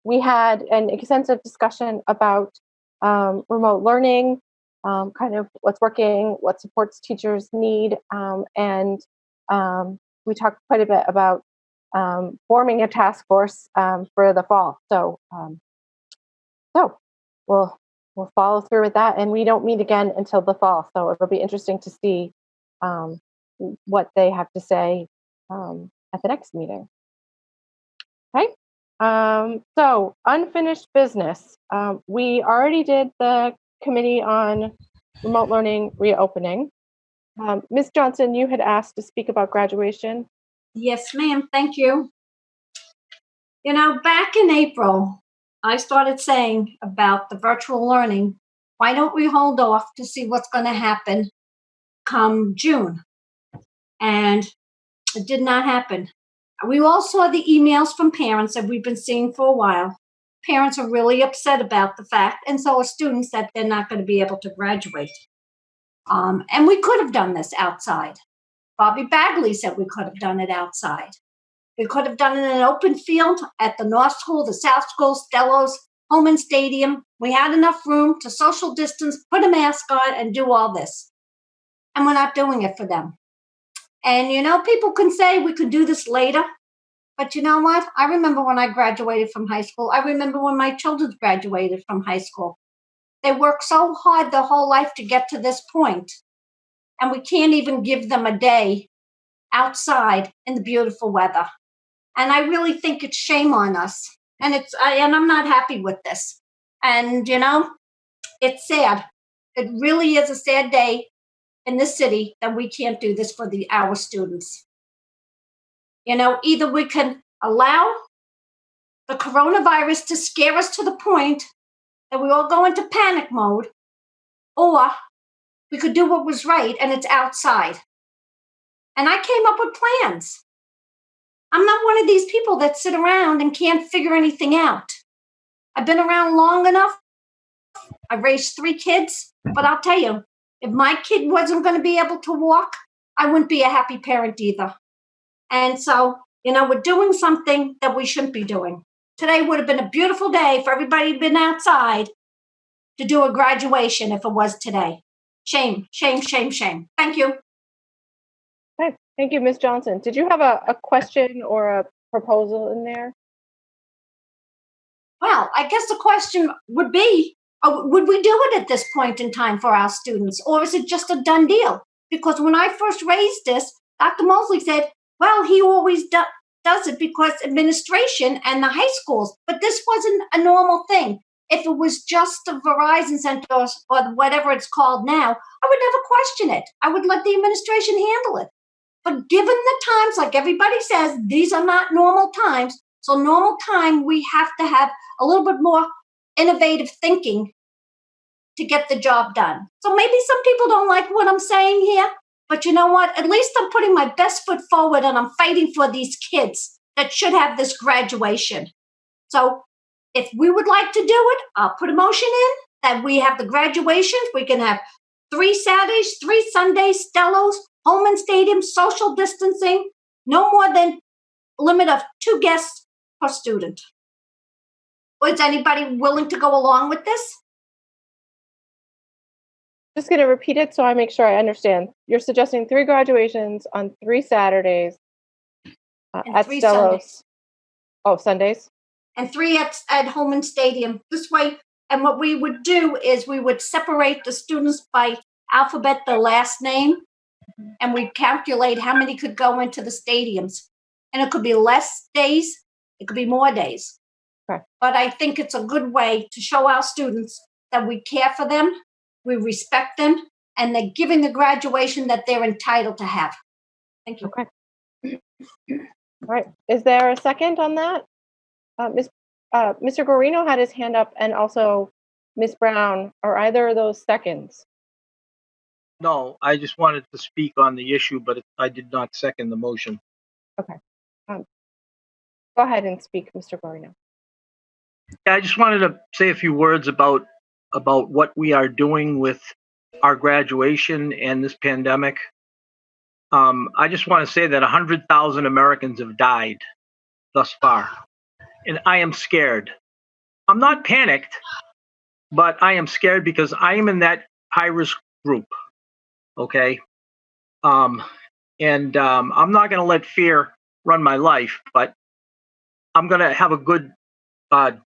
We had an extensive discussion about remote learning, kind of what's working, what supports teachers need, and we talked quite a bit about forming a task force for the fall. So we'll follow through with that, and we don't meet again until the fall. So it'll be interesting to see what they have to say at the next meeting. Okay. So unfinished business. We already did the committee on remote learning reopening. Ms. Johnson, you had asked to speak about graduation. Yes, ma'am. Thank you. You know, back in April, I started saying about the virtual learning, why don't we hold off to see what's going to happen come June? And it did not happen. We all saw the emails from parents that we've been seeing for a while. Parents are really upset about the fact, and so are students, that they're not going to be able to graduate. And we could have done this outside. Bobby Bagley said we could have done it outside. We could have done it in an open field at the North School, the South School, Stellos, Holman Stadium. We had enough room to social distance, put a mask on, and do all this. And we're not doing it for them. And, you know, people can say we could do this later. But you know what? I remember when I graduated from high school. I remember when my children graduated from high school. They worked so hard their whole life to get to this point. And we can't even give them a day outside in the beautiful weather. And I really think it's shame on us. And I'm not happy with this. And, you know, it's sad. It really is a sad day in this city that we can't do this for our students. You know, either we can allow the coronavirus to scare us to the point that we all go into panic mode, or we could do what was right, and it's outside. And I came up with plans. I'm not one of these people that sit around and can't figure anything out. I've been around long enough. I've raised 3 kids, but I'll tell you, if my kid wasn't going to be able to walk, I wouldn't be a happy parent either. And so, you know, we're doing something that we shouldn't be doing. Today would have been a beautiful day for everybody who'd been outside to do a graduation if it was today. Shame, shame, shame, shame. Thank you. Okay. Thank you, Ms. Johnson. Did you have a question or a proposal in there? Well, I guess the question would be, would we do it at this point in time for our students, or is it just a done deal? Because when I first raised this, Dr. Mosley said, well, he always does it because administration and the high schools, but this wasn't a normal thing. If it was just the Verizon Center or whatever it's called now, I would never question it. I would let the administration handle it. But given the times, like everybody says, these are not normal times. So normal time, we have to have a little bit more innovative thinking to get the job done. So maybe some people don't like what I'm saying here, but you know what? At least I'm putting my best foot forward and I'm fighting for these kids that should have this graduation. So if we would like to do it, I'll put a motion in that we have the graduations. We can have 3 Saturdays, 3 Sundays, Stellos, Holman Stadium, social distancing, no more than a limit of 2 guests per student. Is anybody willing to go along with this? Just going to repeat it so I make sure I understand. You're suggesting 3 graduations on 3 Saturdays at 3 Stellos. Sundays. Oh, Sundays? And 3 at Holman Stadium. This way, and what we would do is we would separate the students by alphabet, their last name, and we'd calculate how many could go into the stadiums. and it could be less days, it could be more days. Okay. But I think it's a good way to show our students that we care for them, we respect them, and they're giving the graduation that they're entitled to have. Thank you. Okay. All right. Is there a second on that? Mr. Guarino had his hand up, and also Ms. Brown. Are either of those seconds? No, I just wanted to speak on the issue, but I did not second the motion. Okay. Go ahead and speak, Mr. Guarino. Yeah, I just wanted to say a few words about what we are doing with our graduation and this pandemic. I just want to say that 100,000 Americans have died thus far, and I am scared. I'm not panicked, but I am scared because I am in that high-risk group. Okay, I'm not going to let fear run my life, but I'm going to have a good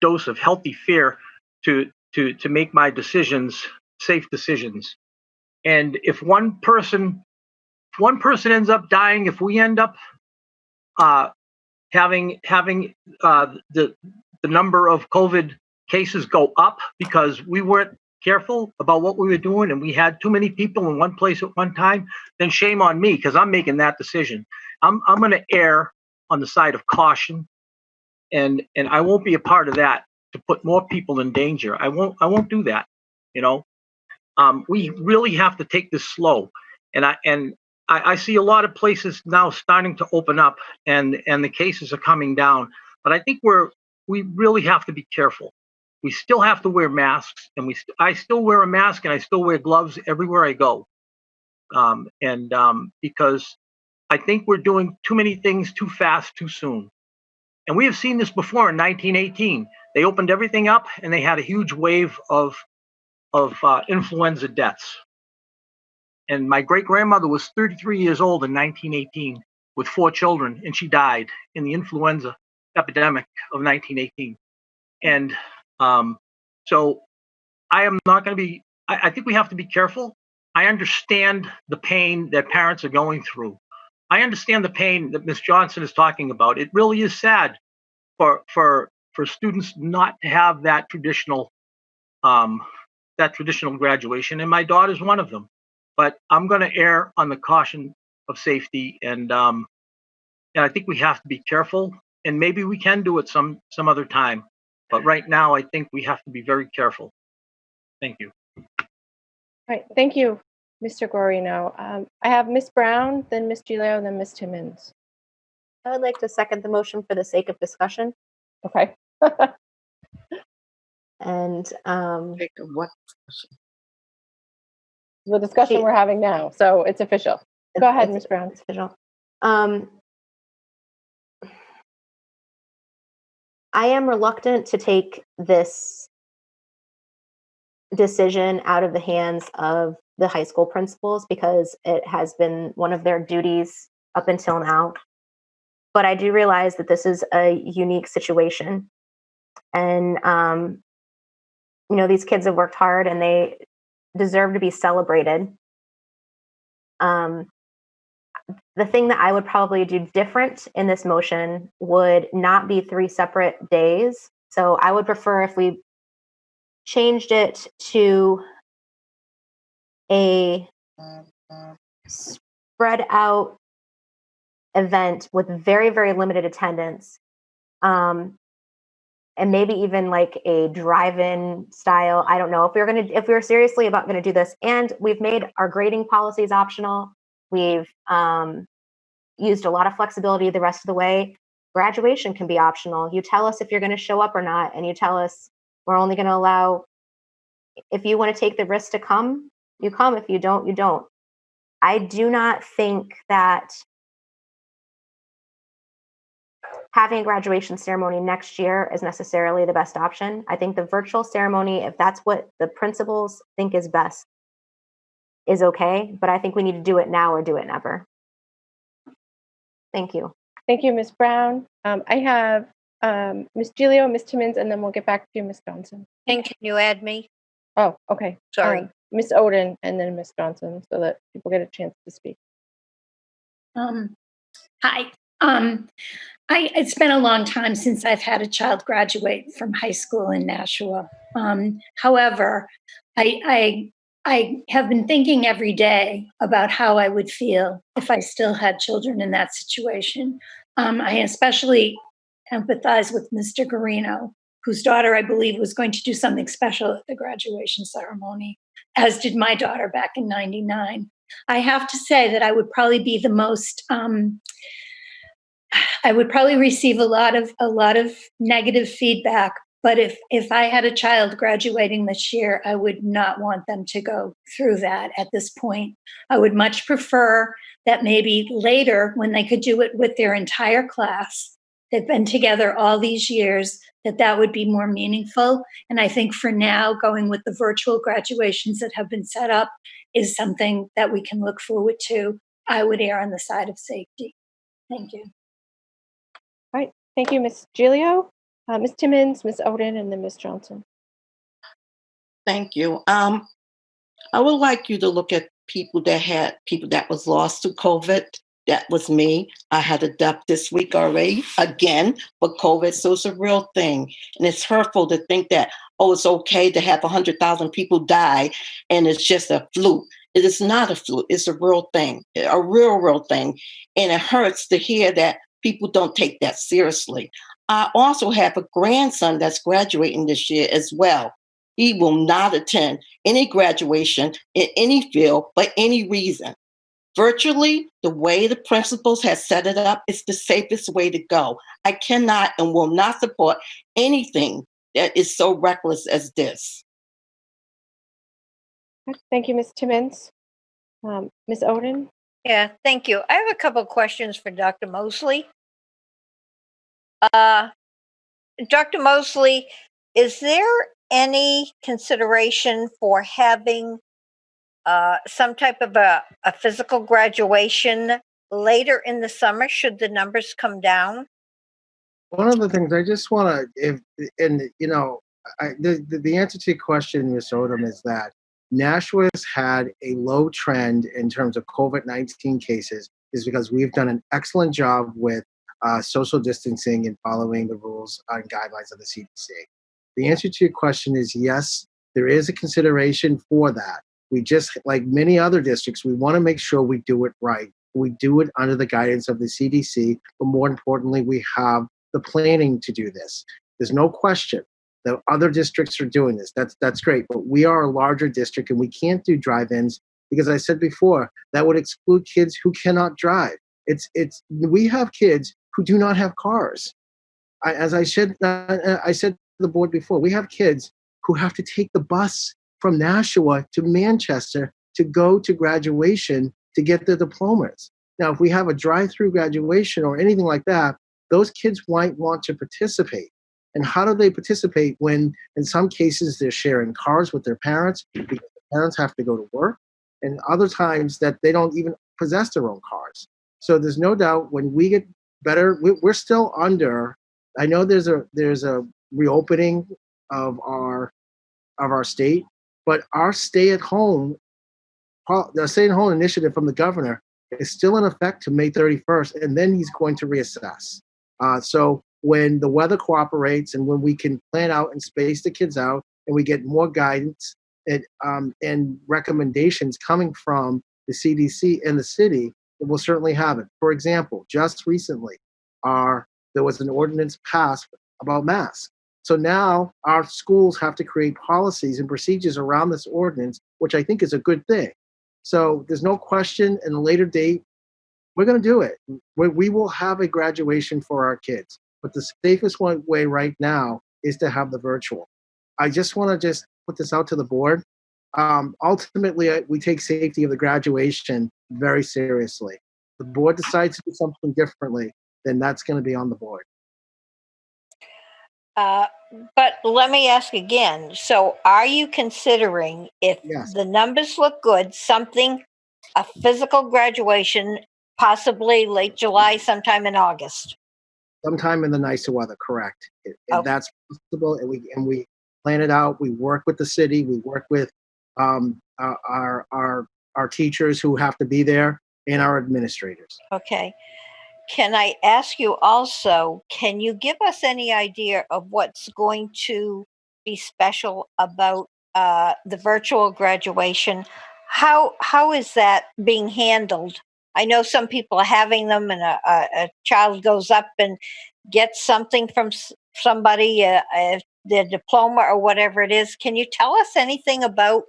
dose of healthy fear to make my decisions safe decisions. And if one person ends up dying, if we end up having the number of COVID cases go up because we weren't careful about what we were doing and we had too many people in one place at one time, then shame on me because I'm making that decision. I'm going to err on the side of caution, and I won't be a part of that to put more people in danger. I won't do that. You know, we really have to take this slow, and I see a lot of places now starting to open up, and the cases are coming down. But I think we really have to be careful. We still have to wear masks, and I still wear a mask and I still wear gloves everywhere I go, because I think we're doing too many things too fast, too soon. And we have seen this before in 1918. They opened everything up and they had a huge wave of influenza deaths. And my great-grandmother was 33 years old in 1918 with 4 children, and she died in the influenza epidemic of 1918. And so I am not going to be, I think we have to be careful. I understand the pain that parents are going through. I understand the pain that Ms. Johnson is talking about. It really is sad for students not to have that traditional graduation, and my daughter's one of them. But I'm going to err on the caution of safety, and I think we have to be careful. And maybe we can do it some other time, but right now I think we have to be very careful. Thank you. All right, thank you, Mr. Guarino. I have Ms. Brown, then Ms. Giglio, then Ms. Timmons. I would like to second the motion for the sake of discussion. Okay. And what? The discussion we're having now, so it's official. Go ahead, Ms. Brown. It's official. I am reluctant to take this decision out of the hands of the high school principals because it has been one of their duties up until now. But I do realize that this is a unique situation. And, these kids have worked hard and they deserve to be celebrated. The thing that I would probably do different in this motion would not be 3 separate days. So I would prefer if we changed it to a spread out event with very, very limited attendance. And maybe even like a drive-in style. I don't know if we're seriously about going to do this, and we've made our grading policies optional. We've used a lot of flexibility the rest of the way. Graduation can be optional. You tell us if you're going to show up or not, and you tell us we're only going to allow, if you want to take the risk to come, you come. If you don't, you don't. I do not think that having a graduation ceremony next year is necessarily the best option. I think the virtual ceremony, if that's what the principals think is best, is okay. But I think we need to do it now or do it never. Thank you. Thank you, Ms. Brown. I have Ms. Giglio, Ms. Timmons, and then we'll get back to you, Ms. Johnson. And can you add me? Oh, okay. Sorry. Ms. Oden and then Ms. Johnson so that people get a chance to speak. Hi. It's been a long time since I've had a child graduate from high school in Nashua. However, I have been thinking every day about how I would feel if I still had children in that situation. I especially empathize with Mr. Garino, whose daughter, I believe, was going to do something special at the graduation ceremony, as did my daughter back in '99. I have to say that I would probably be the most I would probably receive a lot of negative feedback. But if I had a child graduating this year, I would not want them to go through that at this point. I would much prefer that maybe later, when they could do it with their entire class, they've been together all these years, that would be more meaningful. And I think for now, going with the virtual graduations that have been set up is something that we can look forward to. I would err on the side of safety. Thank you. All right. Thank you, Ms. Giglio, Ms. Timmons, Ms. Oden, and then Ms. Johnson. Thank you. I would like you to look at people that was lost to COVID. That was me. I had a death this week already, again, but COVID. So it's a real thing. And it's hurtful to think that, oh, it's okay to have 100,000 people die and it's just a fluke. It is not a fluke. It's a real thing, a real thing. And it hurts to hear that people don't take that seriously. I also have a grandson that's graduating this year as well. He will not attend any graduation in any field for any reason. Virtually, the way the principals have set it up is the safest way to go. I cannot and will not support anything that is so reckless as this. Thank you, Ms. Timmons. Ms. Oden? Yeah, thank you. I have a couple of questions for Dr. Mosley. Dr. Mosley, is there any consideration for having some type of a physical graduation later in the summer should the numbers come down? One of the things I just want to, the answer to your question, Ms. Odom, is that Nashua's had a low trend in terms of COVID-19 cases is because we've done an excellent job with social distancing and following the rules and guidelines of the CDC. The answer to your question is yes, there is a consideration for that. We just, like many other districts, we want to make sure we do it right. We do it under the guidance of the CDC, but more importantly, we have the planning to do this. There's no question that other districts are doing this. That's great, but we are a larger district and we can't do drive-ins because I said before, that would exclude kids who cannot drive. We have kids who do not have cars. As I said to the board before, we have kids who have to take the bus from Nashua to Manchester to go to graduation to get their diplomas. Now, if we have a drive-through graduation or anything like that, those kids might want to participate. And how do they participate when, in some cases, they're sharing cars with their parents because the parents have to go to work, and other times that they don't even possess their own cars. So there's no doubt when we get better, we're still under. I know there's a reopening of our state, but our stay-at-home initiative from the governor is still in effect to May 31st, and then he's going to reassess. So when the weather cooperates and when we can plan out and space the kids out and we get more guidance and recommendations coming from the CDC and the city, we'll certainly have it. For example, just recently, there was an ordinance passed about masks. So now our schools have to create policies and procedures around this ordinance, which I think is a good thing. So there's no question in a later date, we're going to do it. We will have a graduation for our kids. But the safest way right now is to have the virtual. I just want to put this out to the board. Ultimately, we take safety of the graduation very seriously. If the board decides to do something differently, then that's going to be on the board. But let me ask again. So are you considering, if the numbers look good, a physical graduation, possibly late July, sometime in August? Sometime in the nicer weather, correct. Okay. That's possible, and we plan it out. We work with the city. We work with our teachers who have to be there and our administrators. Okay. can I ask you also, can you give us any idea of what's going to be special about the virtual graduation? How is that being handled? I know some people are having them, and a child goes up and gets something from somebody, their diploma or whatever it is. Can you tell us anything about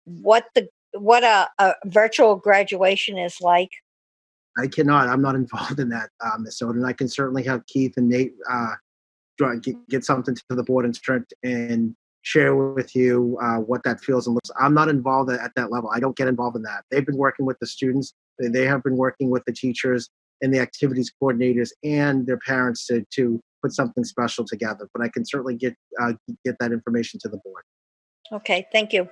what a virtual graduation is like? I cannot. I'm not involved in that, Ms. Soden. I can certainly have Keith and Nate get something to the board and share with you what that feels and looks. I'm not involved at that level. I don't get involved in that. They've been working with the students. They have been working with the teachers and the activities coordinators and their parents to put something special together. But I can certainly get that information to the board. Okay, thank you.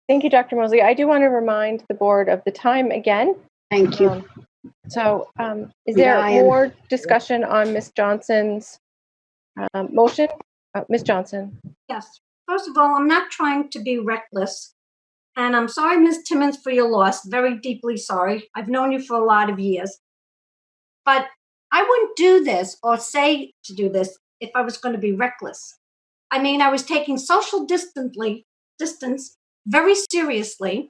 Thank you, Dr. Mosley. I do want to remind the board of the time again. Thank you. Is there more discussion on Ms. Johnson's motion? Ms. Johnson. Yes. First of all, I'm not trying to be reckless. And I'm sorry, Ms. Timmons, for your loss. Very deeply sorry. I've known you for a lot of years. But I wouldn't do this or say to do this if I was going to be reckless. I mean, I was taking social distance very seriously.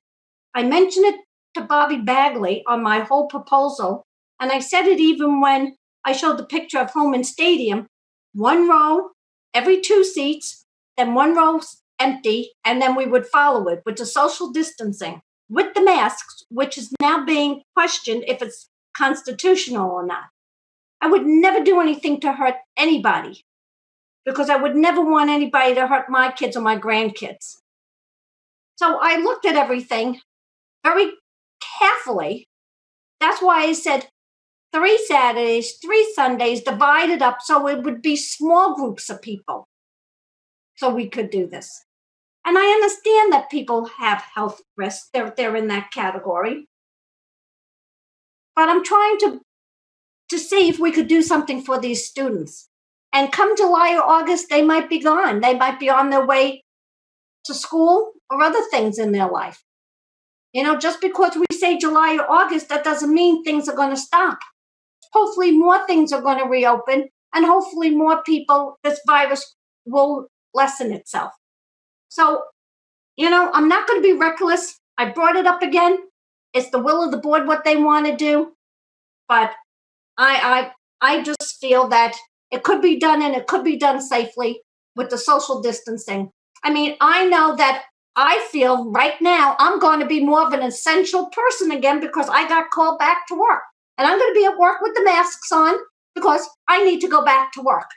I mentioned it to Bobby Bagley on my whole proposal, and I said it even when I showed the picture of Holman Stadium, 1 row, every 2 seats, then 1 row empty, and then we would follow it with the social distancing, with the masks, which is now being questioned if it's constitutional or not. I would never do anything to hurt anybody, because I would never want anybody to hurt my kids or my grandkids. So I looked at everything very carefully. That's why I said 3 Saturdays, 3 Sundays, divided up so it would be small groups of people so we could do this. And I understand that people have health risks. They're in that category. But I'm trying to see if we could do something for these students. And come July or August, they might be gone. They might be on their way to school or other things in their life. You know, just because we say July or August, that doesn't mean things are going to stop. Hopefully more things are going to reopen, and hopefully more people, this virus will lessen itself. So, you know, I'm not going to be reckless. I brought it up again. It's the will of the board what they want to do. But I just feel that it could be done, and it could be done safely with the social distancing. I mean, I know that I feel right now I'm going to be more of an essential person again because I got called back to work. And I'm going to be at work with the masks on because I need to go back to work.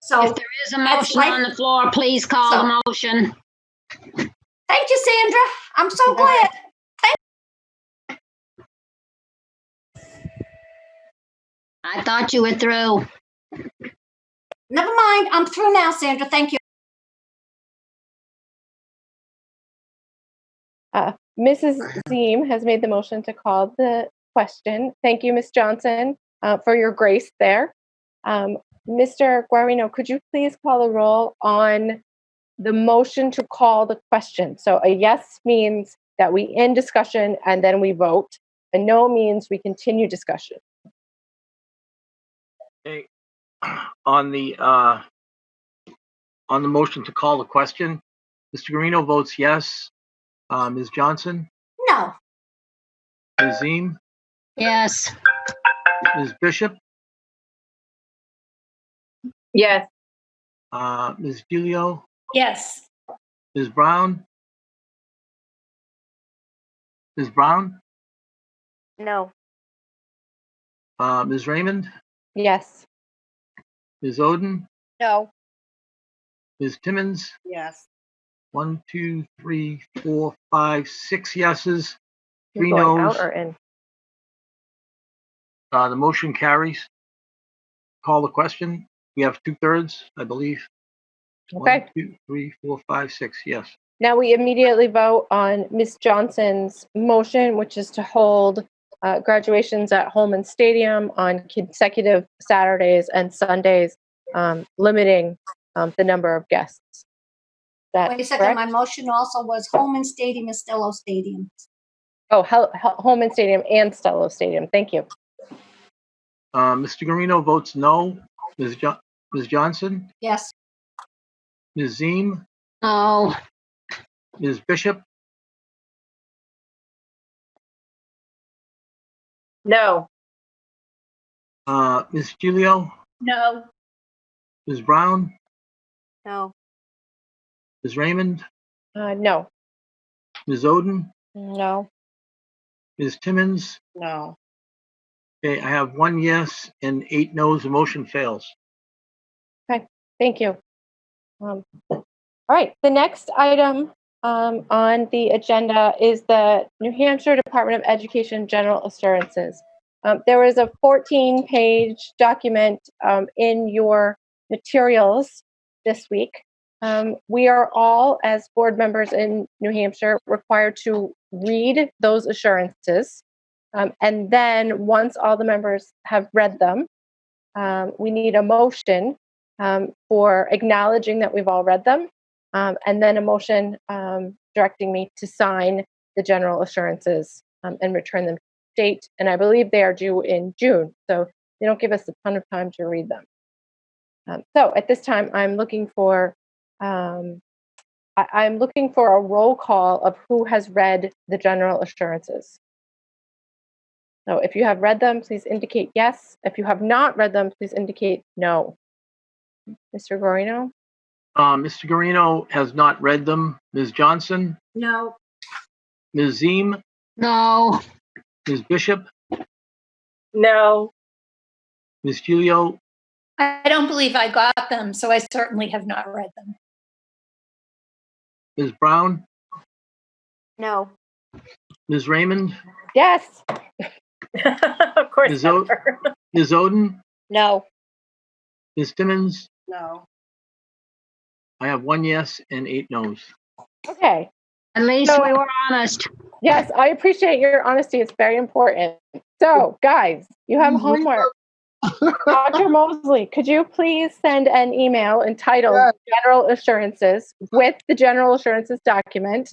So if there is a motion on the floor, please call the motion. Thank you, Sandra. I'm so glad. I thought you were through. Never mind. I'm through now, Sandra. Thank you. Mrs. Ziem has made the motion to call the question. Thank you, Ms. Johnson, for your grace there. Mr. Guarino, could you please call the roll on the motion to call the question? So a yes means that we end discussion and then we vote. A no means we continue discussion. Okay. On the motion to call the question, Mr. Guarino votes yes. Ms. Johnson? No. Ms. Ziem? Yes. Ms. Bishop? Yes. Ms. Gilio? Yes. Ms. Brown? Ms. Brown? No. Ms. Raymond? Yes. Ms. Oden? No. Ms. Timmons? Yes. 1, 2, 3, 4, 5, 6 yeses, You're 3 going noes. out or in? The motion carries. Call the question. We have 2/3, I believe. Okay. 1, 2, 3, 4, 5, 6. Yes. Now we immediately vote on Ms. Johnson's motion, which is to hold graduations at Holman Stadium on consecutive Saturdays and Sundays, limiting the number of guests. Wait a second. Correct? My motion also was Holman Stadium and Stello Stadium. Oh, Holman Stadium and Stello Stadium. Thank you. Mr. Guarino votes no. Ms. Johnson? Yes. Ms. Ziem? No. Ms. Bishop? No. Ms. Gilio? No. Ms. Brown? No. Ms. Raymond? No. Ms. Oden? No. Ms. Timmons? No. Okay, I have 1 yes and 8 no's. The motion fails. Okay, thank you. All right, the next item on the agenda is the New Hampshire Department of Education General Assurances. There was a 14-page document in your materials this week. We are all, as board members in New Hampshire, required to read those assurances. And then once all the members have read them, we need a motion for acknowledging that we've all read them, and then a motion directing me to sign the general assurances and return them to the state. And I believe they are due in June, so they don't give us a ton of time to read them. So at this time, I'm looking for I'm looking for a roll call of who has read the general assurances. So if you have read them, please indicate yes. If you have not read them, please indicate no. Mr. Guarino? Mr. Guarino has not read them. Ms. Johnson? No. Ms. Ziem? No. Ms. Bishop? No. Ms. Gilio? I don't believe I got them, so I certainly have not read them. Ms. Brown? No. Ms. Raymond? Yes. Of course. Ms. Oden? No. Ms. Timmons? No. I have 1 yes and 8 no's. Okay. At least So- we were honest. Yes, I appreciate your honesty. It's very important. So, guys, you have homework. Dr. Mosley, could you please send an email entitled General Assurances with the General Assurances document?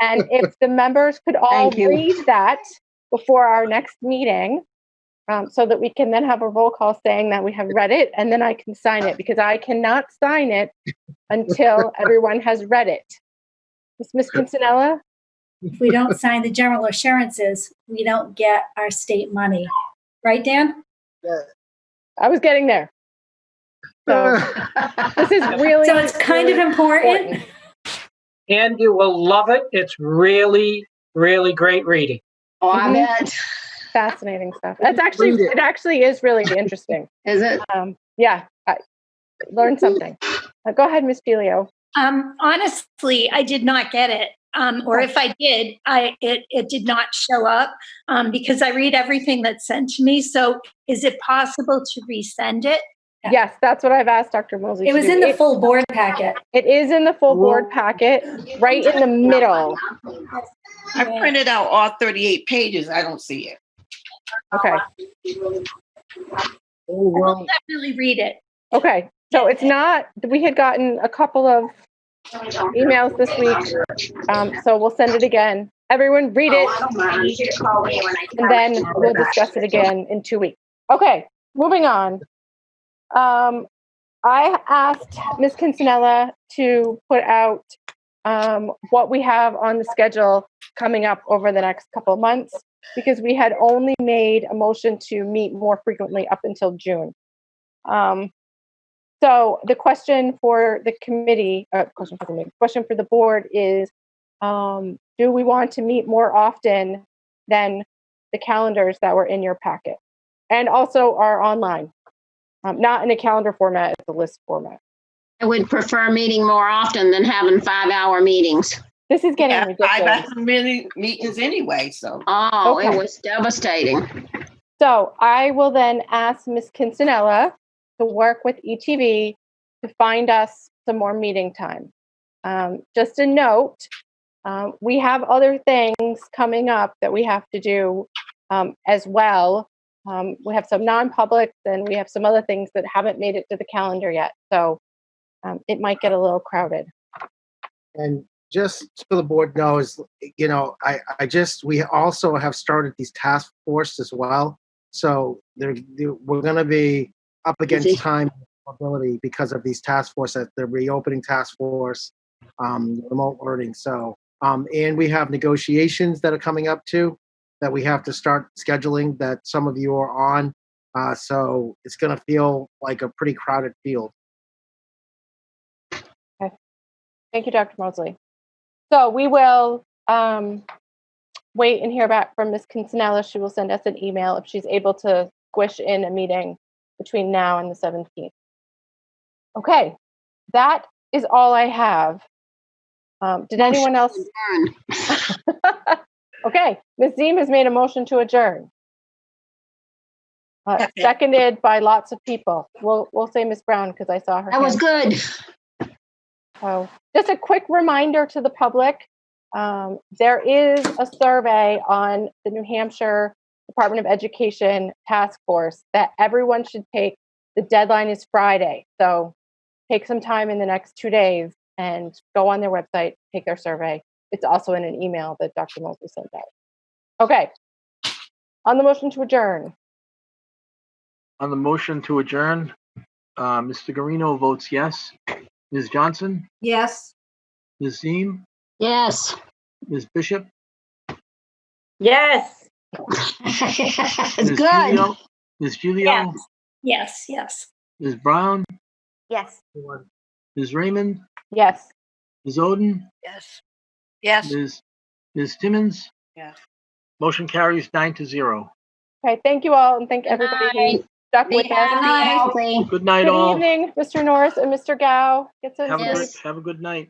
And if the members could all Thank you. read that before our next meeting, so that we can then have a roll call saying that we have read it, and then I can sign it, because I cannot sign it until everyone has read it. Ms. Kinsella? If we don't sign the general assurances, we don't get our state money. Right, Dan? I was getting there. So this is really. So it's kind of important. And you will love it. It's really, really great reading. Oh, I bet. Fascinating stuff. That's actually, it actually is really interesting. Is it? Yeah, I learned something. Go ahead, Ms. Filio. Honestly, I did not get it. Or if I did, it did not show up because I read everything that's sent to me. So is it possible to resend it? Yes, that's what I've asked Dr. Mosley. It was in the full board packet. It is in the full board packet, right in the middle. I printed out all 38 pages. I don't see it. Okay. I will definitely read it. Okay. So it's not, we had gotten a couple of emails this week. So we'll send it again. Everyone read it. And then we'll discuss it again in 2 weeks. Okay. Moving on. I asked Ms. Kinsella to put out what we have on the schedule coming up over the next couple of months, because we had only made a motion to meet more frequently up until June. So the question for the committee, question for the board is, do we want to meet more often than the calendars that were in your packet, and also are online? Not in a calendar format, it's a list format. I would prefer meeting more often than having 5-hour meetings. This is getting ridiculous. 5 meetings anyway, so. Oh, Okay. It was devastating. So I will then ask Ms. Kinsella to work with ETV to find us some more meeting time. Just a note, we have other things coming up that we have to do as well. We have some non-publics and we have some other things that haven't made it to the calendar yet. So it might get a little crowded. And just so the board knows, we also have started these task force as well. So we're going to be up against time ability because of these task forces, the reopening task force, remote learning. So, and we have negotiations that are coming up too, that we have to start scheduling that some of you are on. So it's going to feel like a pretty crowded field. Okay. Thank you, Dr. Mosley. So we will wait and hear back from Ms. Kinsella. She will send us an email if she's able to squish in a meeting between now and the 17th. Okay, that is all I have. Did anyone else? Okay, Ms. Ziem has made a motion to adjourn. Seconded by lots of people. We'll say Ms. Brown because I saw her. That was good. Oh, just a quick reminder to the public. There is a survey on the New Hampshire Department of Education task force that everyone should take. The deadline is Friday. So take some time in the next 2 days and go on their website, take their survey. It's also in an email that Dr. Mosley sent out. Okay. On the motion to adjourn. On the motion to adjourn, Mr. Garino votes yes. Ms. Johnson? Yes. Ms. Ziem? Yes. Ms. Bishop? Yes. It's good. Julio? Ms. Julio? Yes, yes. Ms. Brown? Yes. Ms. Raymond? Yes. Ms. Oden? Yes. Yes. Ms. Timmons? Yes. Motion carries 9-0. Okay, thank you all, and thank everybody who stuck with us. Be healthy. Good night, Good all. evening, Mr. Norris and Mr. Gao. Get some Have sleep. a good night.